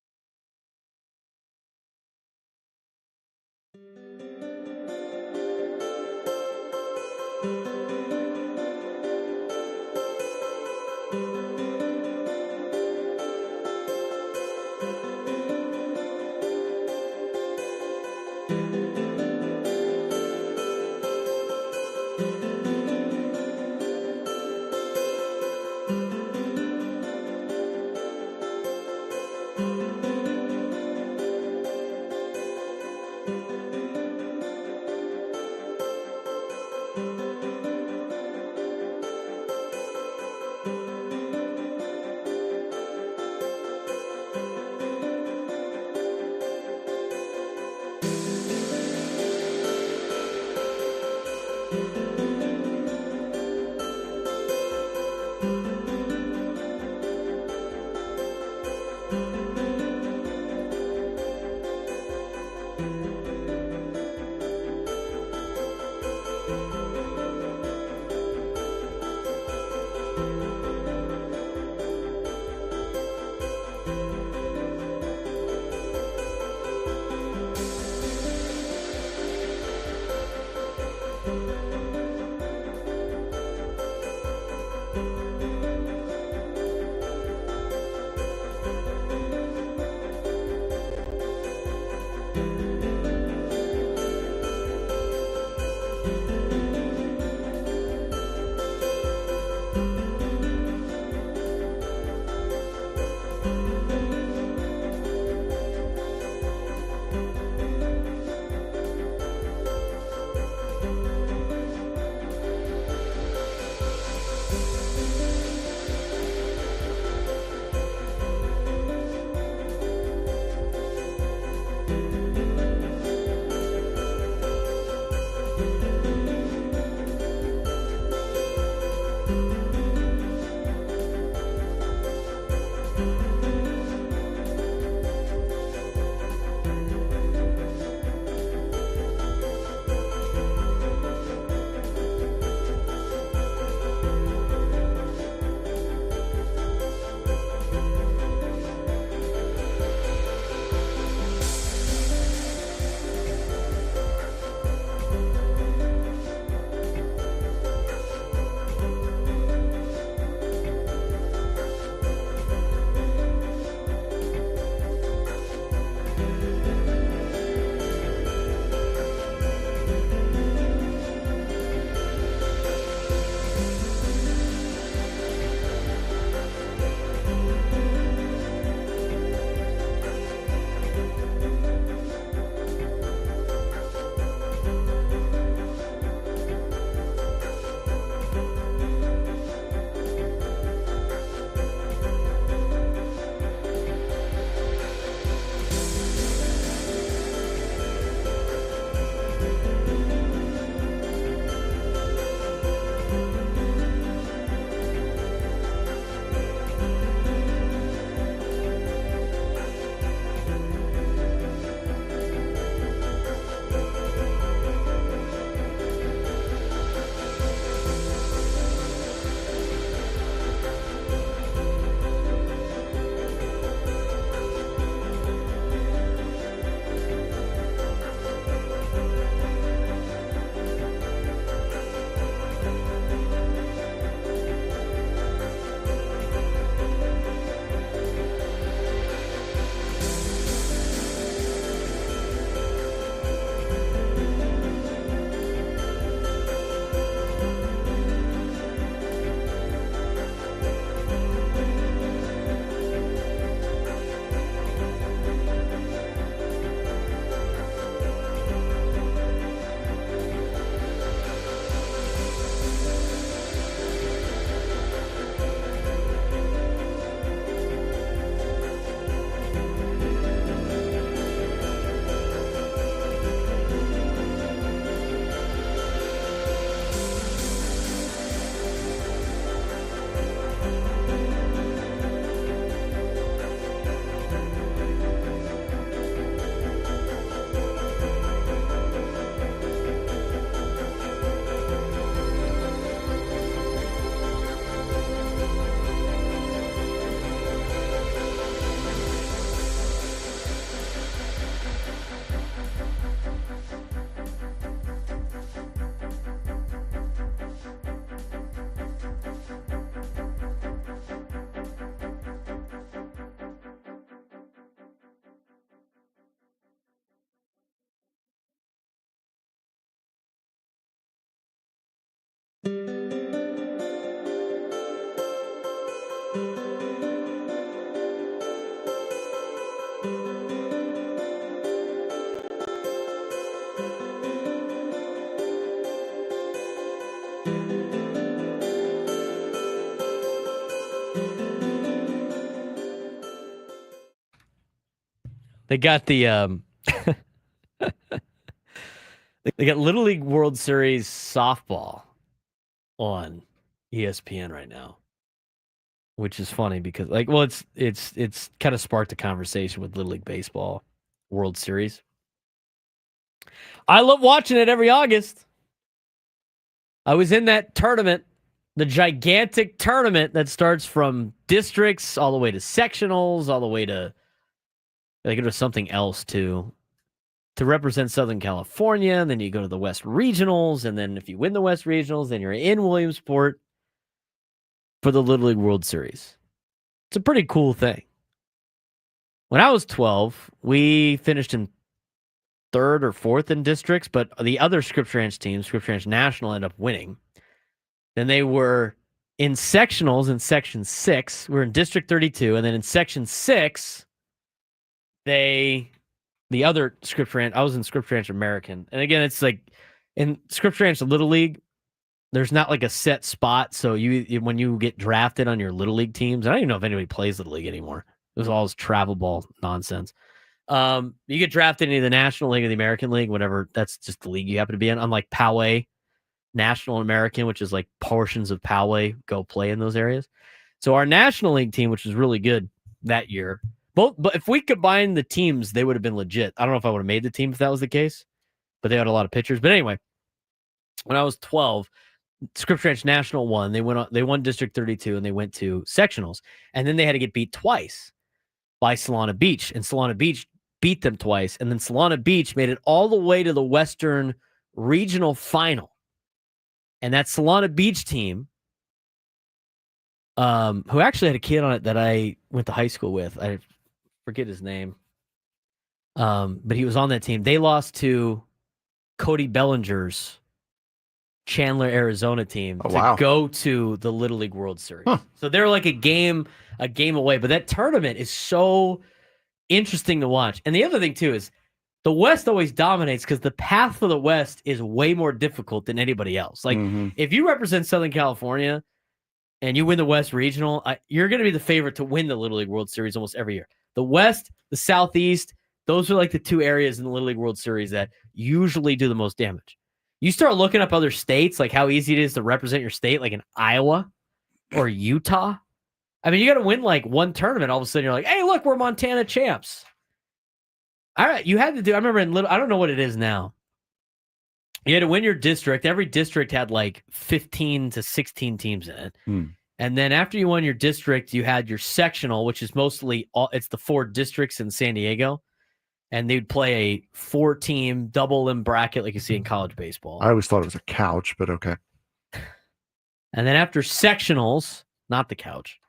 They got the they got Little League World Series softball on ESPN right now, which is funny because it's kind of sparked a conversation with Little League Baseball World Series. I love watching it every August. I was in that tournament, the gigantic tournament that starts from districts all the way to sectionals, all the way to I think it was something else too, to represent Southern California. And then you go to the West Regionals. And then if you win the West Regionals, then you're in Williamsport for the Little League World Series. It's a pretty cool thing. When I was 12, we finished in 3rd or 4th in districts, but the other Scripps Ranch team, Scripps Ranch National, ended up winning. Then they were in sectionals in Section 6. We're in District 32. And then in Section 6, the other Scripps Ranch, I was in Scripps Ranch American. And again, it's like in Scripps Ranch Little League, there's not like a set spot. So when you get drafted on your Little League teams, I don't even know if anybody plays Little League anymore. It was all this travel ball nonsense. You get drafted into the National League or the American League, whatever. That's just the league you happen to be in. Unlike Poway, National American, which is like portions of Poway go play in those areas. So our National League team, which was really good that year, but if we combined the teams, they would have been legit. I don't know if I would have made the team if that was the case, but they had a lot of pitchers. But anyway, when I was 12, Scripps Ranch National won. They won District 32 and they went to sectionals. And then they had to get beat twice by Solana Beach. And Solana Beach beat them twice. And then Solana Beach made it all the way to the Western Regional Final. And that Solana Beach team, who actually had a kid on it that I went to high school with. I forget his name. But he was on that team. They lost to Cody Bellinger's Chandler, Arizona team to go to the Little League World Series. Huh. So they're like a game away. But that tournament is so interesting to watch. And the other thing, too, is the West always dominates because the path for the West is way more difficult than anybody else. Like, if you represent Southern California and you win the West Regional, you're going to be the favorite to win the Little League World Series almost every year. The West, the Southeast, those are like the two areas in the Little League World Series that usually do the most damage. You start looking up other states, like how easy it is to represent your state, like in Iowa or Utah. I mean, you got to win like one tournament. All of a sudden, you're like, hey, look, we're Montana champs. All right, you had to do. I remember I don't know what it is now. You had to win your district. Every district had like 15 to 16 teams in it. And then after you won your district, you had your sectional, which is mostly it's the 4 districts in San Diego. And they'd play a 4-team double in bracket like you see in college baseball. I always thought it was a couch, but okay. And then after sectionals, not the couch,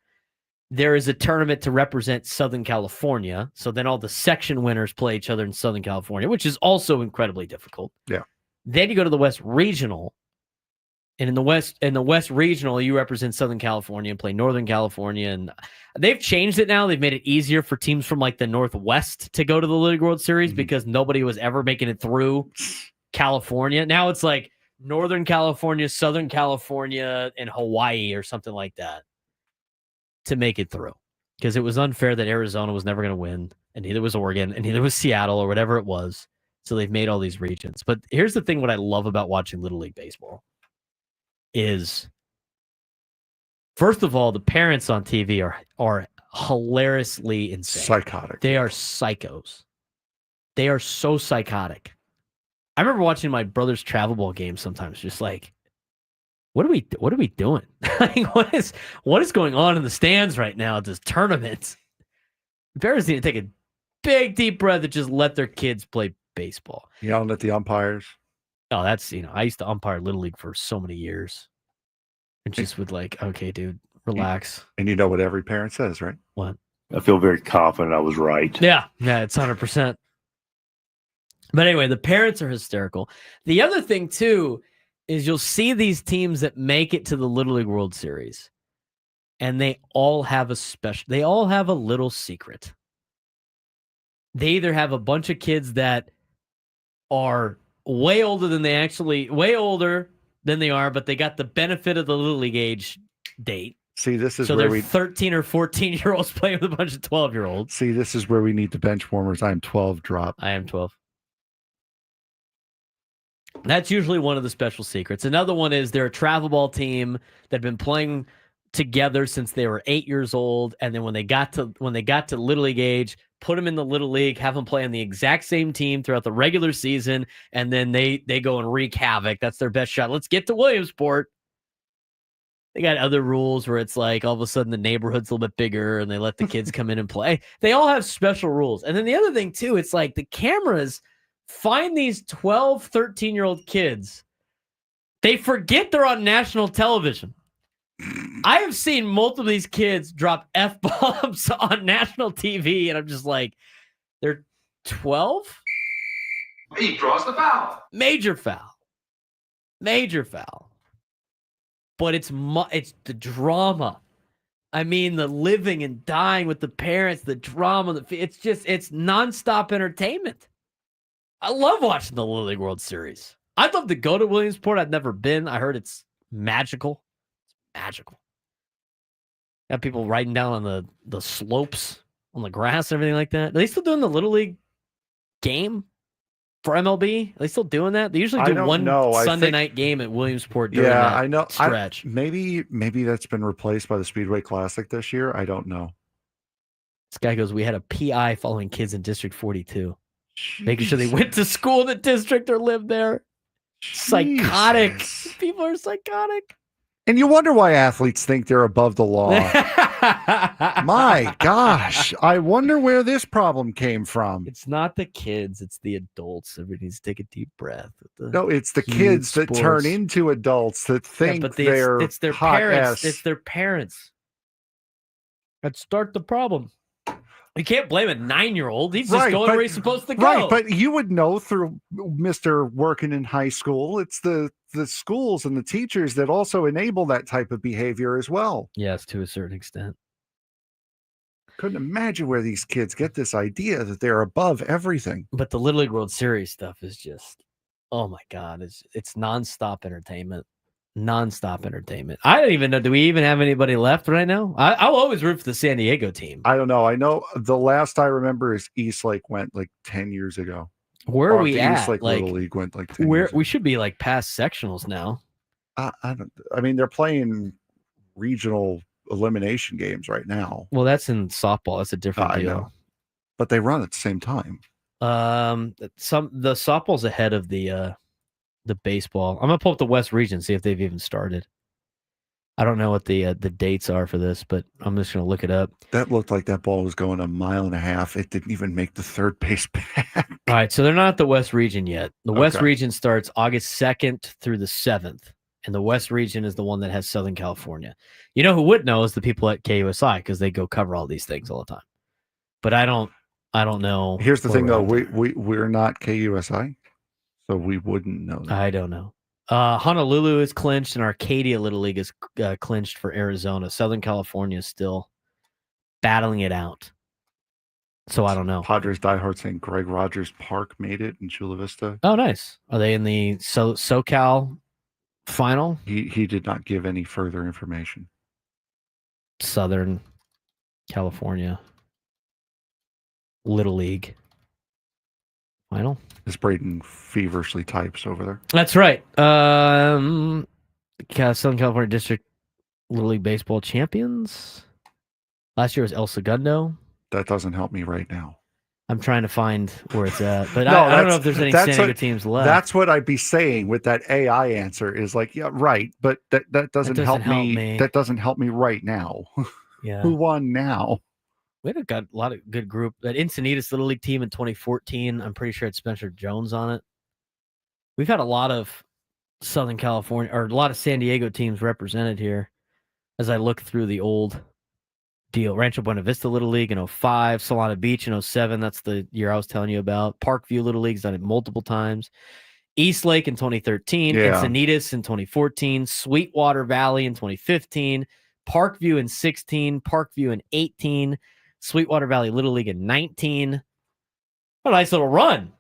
there is a tournament to represent Southern California. So then all the section winners play each other in Southern California, which is also incredibly difficult. Yeah. Then you go to the West Regional. And in the West Regional, you represent Southern California and play Northern California. And they've changed it now. They've made it easier for teams from like the Northwest to go to the Little League World Series because nobody was ever making it through California. Now it's like Northern California, Southern California, and Hawaii or something like that to make it through. Because it was unfair that Arizona was never going to win, and neither was Oregon, and neither was Seattle or whatever it was. So they've made all these regions. But here's the thing, what I love about watching Little League Baseball is, first of all, the parents on TV are hilariously insane. Psychotic. They are psychos. They are so psychotic. I remember watching my brother's travel ball game sometimes, just like, what are we doing? Like, what is going on in the stands right now at this tournament? The parents need to take a big deep breath and just let their kids play baseball. Yelling at the umpires. Oh, that's, I used to umpire Little League for so many years. And just would like, okay, dude, relax. And you know what every parent says, right? What? I feel very confident I was right. Yeah, it's 100%. But anyway, the parents are hysterical. The other thing, too, is you'll see these teams that make it to the Little League World Series, and they all have a little secret. They either have a bunch of kids that are way older than they are, but they got the benefit of the Little League age date. See, this is so where they're 13 or 14-year-olds playing with a bunch of 12-year-olds. See, this is where we need the bench warmers. I am 12 drop. I am 12. That's usually one of the special secrets. Another one is they're a travel ball team that have been playing together since they were 8 years old, and then when they got to Little League age, put them in the Little League, have them play on the exact same team throughout the regular season, and then they go and wreak havoc. That's their best shot. Let's get to Williamsport. They got other rules where it's like all of a sudden the neighborhood's a little bit bigger and they let the kids come in and play. They all have special rules. And then the other thing too, it's like the cameras find these 12, 13-year-old kids. They forget they're on national television. I have seen multiple of these kids drop F-bombs on national TV, and I'm just like, they're 12? He draws the foul. Major foul. But it's the drama. I mean, the living and dying with the parents, the drama. It's nonstop entertainment. I love watching the Little League World Series. I'd love to go to Williamsport. I've never been. I heard it's magical. It's magical. Got people riding down on the slopes on the grass and everything like that. Are they still doing the Little League game for MLB? Are they still doing that? They usually do one Sunday night game at Williamsport during that stretch. Maybe that's been replaced by the Speedway Classic this year. I don't know. This guy goes, we had a PI following kids in District 42. Making sure they went to school in the district or lived there. Psychotic. People are psychotic. And you wonder why athletes think they're above the law. My gosh. I wonder where this problem came from. It's not the kids, it's the adults. Everybody needs to take a deep breath. No, it's the kids that turn into adults that think it's their hot parents. S. It's their parents that start the problem. You can't blame a 9-year-old. He's just going where he's supposed to go. Right, but you would know through Mr. working in high school. It's the schools and the teachers that also enable that type of behavior as well. Yes, to a certain extent. Couldn't imagine where these kids get this idea that they're above everything. But the Little League World Series stuff is just, oh my God, it's nonstop entertainment. Nonstop entertainment. I don't even know. Do we even have anybody left right now? I'll always root for the San Diego team. I don't know. I know the last I remember is Eastlake went like 10 years ago. Where are we at? Eastlake like, Little League went like 10 years ago. We should be like past sectionals now. I mean, they're playing regional elimination games right now. Well, that's in softball. That's a different deal. Know. But they run at the same time. The softball's ahead of the baseball. I'm gonna pull up the West region, see if they've even started. I don't know what the dates are for this, but I'm just gonna look it up. That looked like that ball was going 1.5 miles. It didn't even make the third base back. All right, so they're not at the West region yet. The West region starts August 2nd through the 7th, and the West region is the one that has Southern California. You know who would know is the people at KUSI because they go cover all these things all the time. But I don't know. Here's the thing, though. We're not KUSI. So we wouldn't know that. I don't know. Honolulu is clinched, and Arcadia Little League is clinched for Arizona. Southern California is still battling it out. So I don't know. Padres diehard saying Greg Rogers Park made it in Chula Vista. Oh, nice. Are they in the SoCal final? He did not give any further information. Southern California Little League final. As Braden feverishly types over there. That's right. Southern California District Little League Baseball champions. Last year was El Segundo. That doesn't help me right now. I'm trying to find where it's at, but I don't know if there's any San Diego teams left. That's what I'd be saying with that AI answer is like, yeah, right, but that doesn't help me. That doesn't help me right now. Yeah. Who won now? We had got a lot of good group. That Encinitas Little League team in 2014, I'm pretty sure it's Spencer Jones on it. We've had a lot of Southern California or a lot of San Diego teams represented here as I look through the old deal. Rancho Buena Vista Little League in 2005, Solana Beach in 2007. That's the year I was telling you about. Parkview Little League's done it multiple times. Eastlake in 2013, Yeah. Encinitas in 2014, Sweetwater Valley in 2015, Parkview in 16, Parkview in 18, Sweetwater Valley Little League in 19. A nice little run.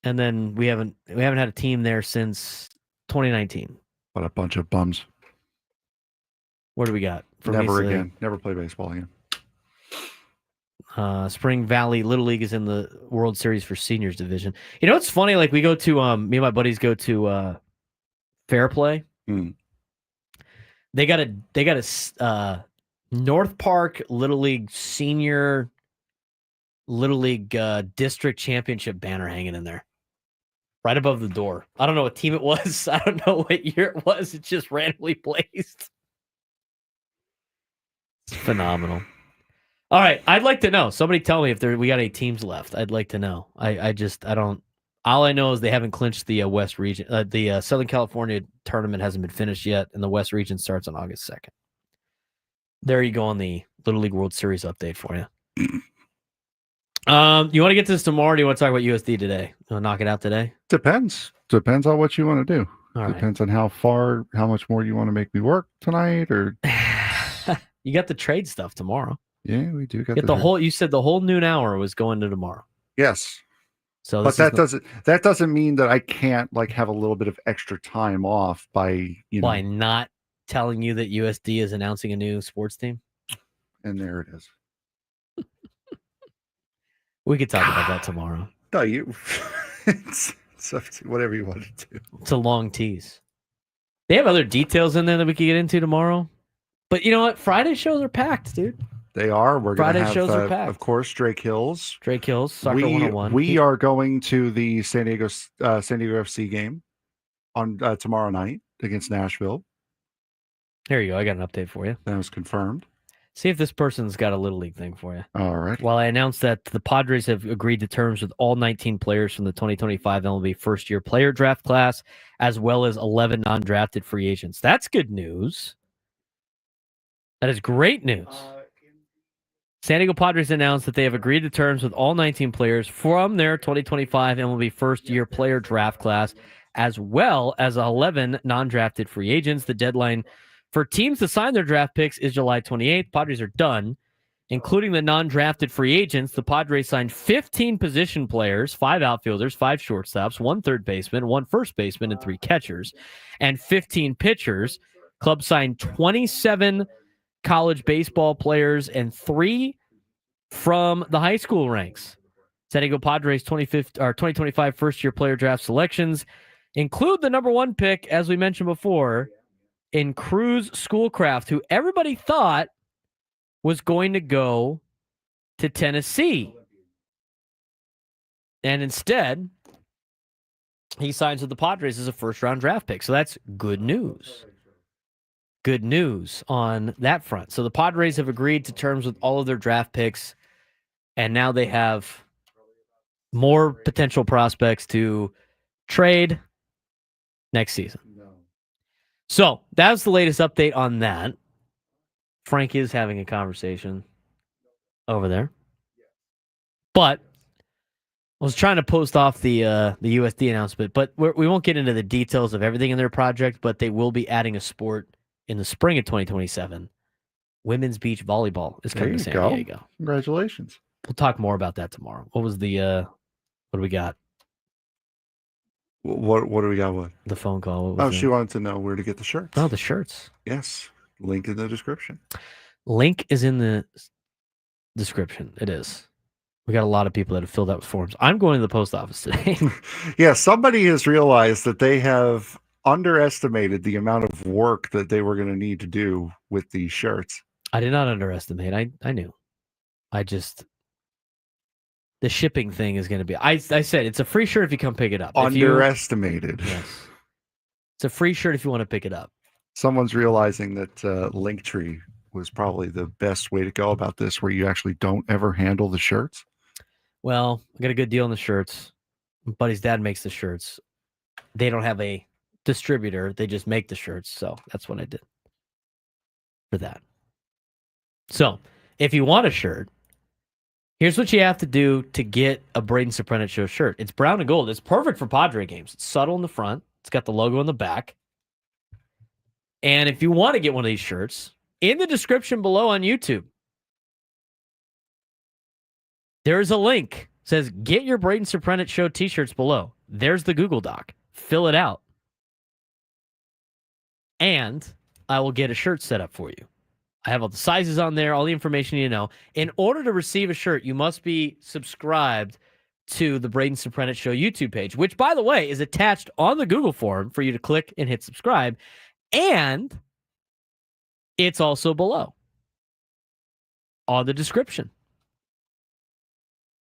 And then we haven't had a team there since 2019. What a bunch of bums. What do we got? Never again. Never play baseball again. Spring Valley Little League is in the World Series for Seniors Division. You know, it's funny. Like we go to me and my buddies go to Fair Play. They got a North Park Little League Senior Little League District Championship banner hanging in there, right above the door. I don't know what team it was. I don't know what year it was. It's just randomly placed. It's phenomenal. All right, I'd like to know. Somebody tell me if we got any teams left. I'd like to know. I don't. All I know is they haven't clinched the West region. The Southern California tournament hasn't been finished yet, and the West region starts on August 2nd. There you go on the Little League World Series update for you. You want to get to this tomorrow? Or do you want to talk about USD today? You want to knock it out today? Depends on what you want to do. All right. Depends on how much more you want to make me work tonight, or you got the trade stuff tomorrow. Yeah, we do get the whole. You said the whole noon hour was going to tomorrow. Yes. So, but that doesn't mean that I can't like have a little bit of extra time off by not telling you that USD is announcing a new sports team. And there it is. We could talk about that tomorrow. No, it's whatever you want to do. It's a long tease. They have other details in there that we could get into tomorrow. But you know what? Friday shows are packed, dude. They are. We're going to Friday have, shows are packed. Of course, Drake Hills. Soccer 101. We are going to the San Diego FC game on tomorrow night against Nashville. Here you go. I got an update for you. That was confirmed. See if this person's got a Little League thing for you. All right. Well, I announced that the Padres have agreed to terms with all 19 players from the 2025 MLB first-year player draft class, as well as 11 non-drafted free agents. That's good news. That is great news. San Diego Padres announced that they have agreed to terms with all 19 players from their 2025 MLB first-year player draft class, as well as 11 non-drafted free agents. The deadline for teams to sign their draft picks is July 28th. Padres are done, including the non-drafted free agents. The Padres signed 15 position players, 5 outfielders, 5 shortstops, 1 third baseman, 1 first baseman, and 3 catchers, and 15 pitchers. Club signed 27 college baseball players and 3 from the high school ranks. San Diego Padres 2025 first-year player draft selections include the number 1 pick, as we mentioned before, in Cruz Schoolcraft, who everybody thought was going to go to Tennessee. And instead, he signs with the Padres as a first-round draft pick. So that's good news. Good news on that front. So the Padres have agreed to terms with all of their draft picks, and now they have more potential prospects to trade next season. So that's the latest update on that. Frank is having a conversation over there. But I was trying to post off the USD announcement, but we won't get into the details of everything in their project, but they will be adding a sport in the spring of 2027. Women's beach volleyball is coming to San Diego. Congratulations. We'll talk more about that tomorrow. What was the what do we got? What do we got? What? The phone call. She wanted to know where to get the shirts. Oh, the shirts. Yes. Link in the description. Link is in the description. It is. We got a lot of people that have filled out forms. I'm going to the post office today. Yeah, somebody has realized that they have underestimated the amount of work that they were going to need to do with these shirts. I did not underestimate. I knew. The shipping thing is going to be... I said it's a free shirt if you come pick it up. Underestimated. Yes. It's a free shirt if you want to pick it up. Someone's realizing that Linktree was probably the best way to go about this, where you actually don't ever handle the shirts. Well, I got a good deal on the shirts. My buddy's dad makes the shirts. They don't have a distributor. They just make the shirts. So that's what I did for that. So if you want a shirt, Here's what you have to do to get a Braden Surprenant Show shirt. It's brown and gold. It's perfect for Padre games. It's subtle in the front. It's got the logo on the back. And if you want to get one of these shirts, in the description below on YouTube, there's a link. It says, get your Braden Surprenant Show T-shirts below. There's the Google Doc. Fill it out. And I will get a shirt set up for you. I have all the sizes on there, all the information you know. In order to receive a shirt, you must be subscribed to the Braden Surprenant Show YouTube page, which, by the way, is attached on the Google form for you to click and hit subscribe. And it's also below on the description.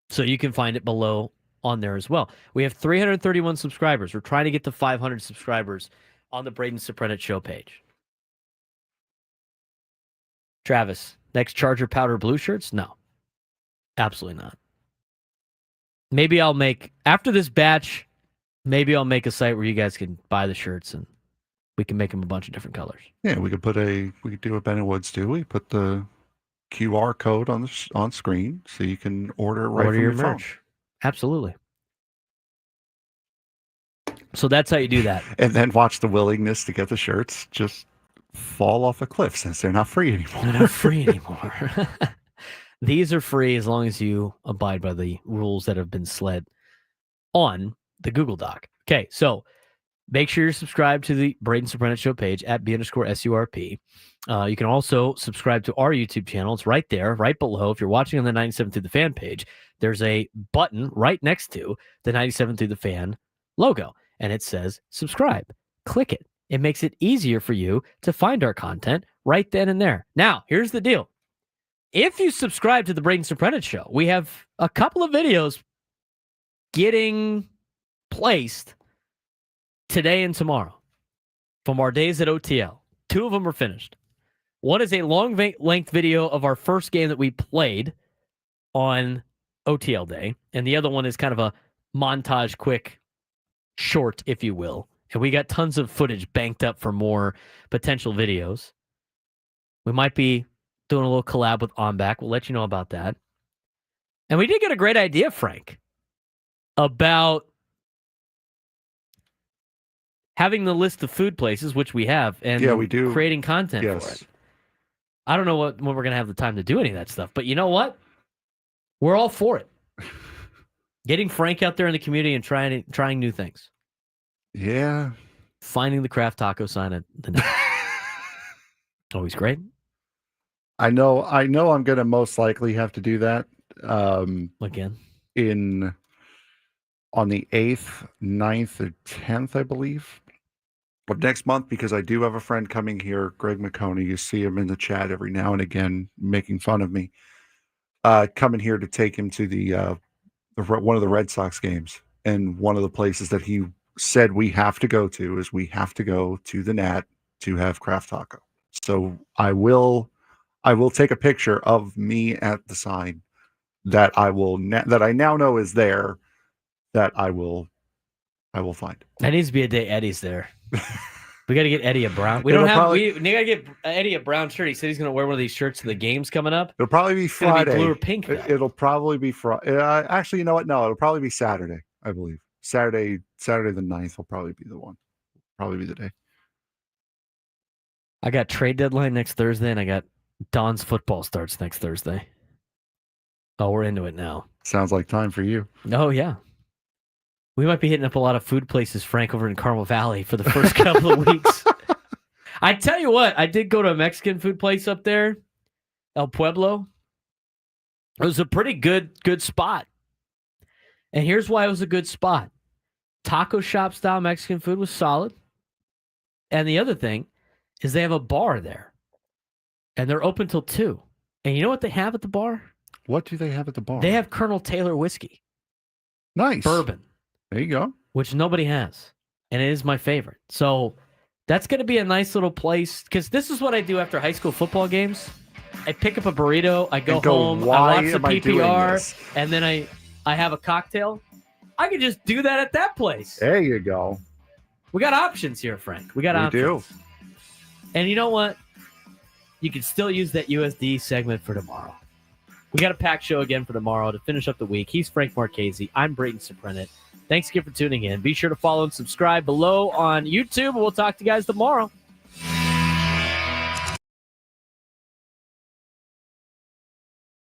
So you can find it below on there as well. We have 331 subscribers. We're trying to get to 500 subscribers on the Braden Surprenant Show page. Travis, next Charger Powder Blue shirts? No, absolutely not. Maybe I'll make, after this batch, maybe I'll make a site where you guys can buy the shirts and we can make them a bunch of different colors. Yeah, we could do what Ben and Woods do. We put the QR code on screen so you can order it right from your phone. Merch. Absolutely. So that's how you do that. And then watch the willingness to get the shirts just fall off a cliff since they're not free anymore. They're not free anymore. These are free as long as you abide by the rules that have been slid on the Google Doc. Okay, so make sure you're subscribed to the Braden Surprenant Show page at B_SURP. You can also subscribe to our YouTube channel. It's right there, right below. If you're watching on the 97 Through the Fan page, there's a button right next to the 97 Through the Fan logo, and it says subscribe. Click it. It makes it easier for you to find our content right then and there. Now, here's the deal. If you subscribe to the Braden Surprenant Show, we have a couple of videos getting placed today and tomorrow from our days at OTL. 2 of them are finished. One is a long-length video of our first game that we played on OTL day, and the other one is kind of a montage, quick, short, if you will. And we got tons of footage banked up for more potential videos. We might be doing a little collab with OnBack. We'll let you know about that. And we did get a great idea, Frank, about having the list of food places, which we have, and yeah, we do. Creating content for it. I don't know when we're going to have the time to do any of that stuff, but you know what? We're all for it. Getting Frank out there in the community and trying new things. Yeah. Finding the craft taco sign at the net. Always great. I know I'm going to most likely have to do that. Again? On the 8th, 9th, or 10th, I believe. But next month, because I do have a friend coming here, Greg McConey. You see him in the chat every now and again making fun of me. Coming here to take him to the one of the Red Sox games. And one of the places that he said we have to go to is we have to go to the Nat to have craft taco. So I will take a picture of me at the sign that that I now know is there, that I will find. That needs to be a day Eddie's there. We got to get Eddie a brown. We got to get Eddie a brown shirt. He said he's going to wear one of these shirts to the games coming up. It'll probably be Friday. Blue or pink. Though. It'll probably be Friday. Actually, you know what? No, it'll probably be Saturday, I believe. Saturday the 9th will probably be the one. Probably be the day. I got trade deadline next Thursday, and I got Don's football starts next Thursday. Oh, we're into it now. Sounds like time for you. Oh, yeah. We might be hitting up a lot of food places, Frank, over in Carmel Valley for the first couple of weeks. I tell you what, I did go to a Mexican food place up there, El Pueblo. It was a pretty good spot. And here's why it was a good spot. Taco shop style Mexican food was solid. And the other thing is they have a bar there. And they're open till 2. And you know what they have at the bar? What do they have at the bar? They have Colonel Taylor whiskey. Nice. Bourbon. There you go. Which nobody has. And it is my favorite. So that's going to be a nice little place. Because this is what I do after high school football games. I pick up a burrito. I go home. I watch the PPR. And then I have a cocktail. I could just do that at that place. There you go. We got options here, Frank. We options. Do. And you know what? You can still use that USD segment for tomorrow. We got a packed show again for tomorrow to finish up the week. He's Frank Marchese. I'm Braden Surprenant. Thanks again for tuning in. Be sure to follow and subscribe below on YouTube, and we'll talk to you guys tomorrow.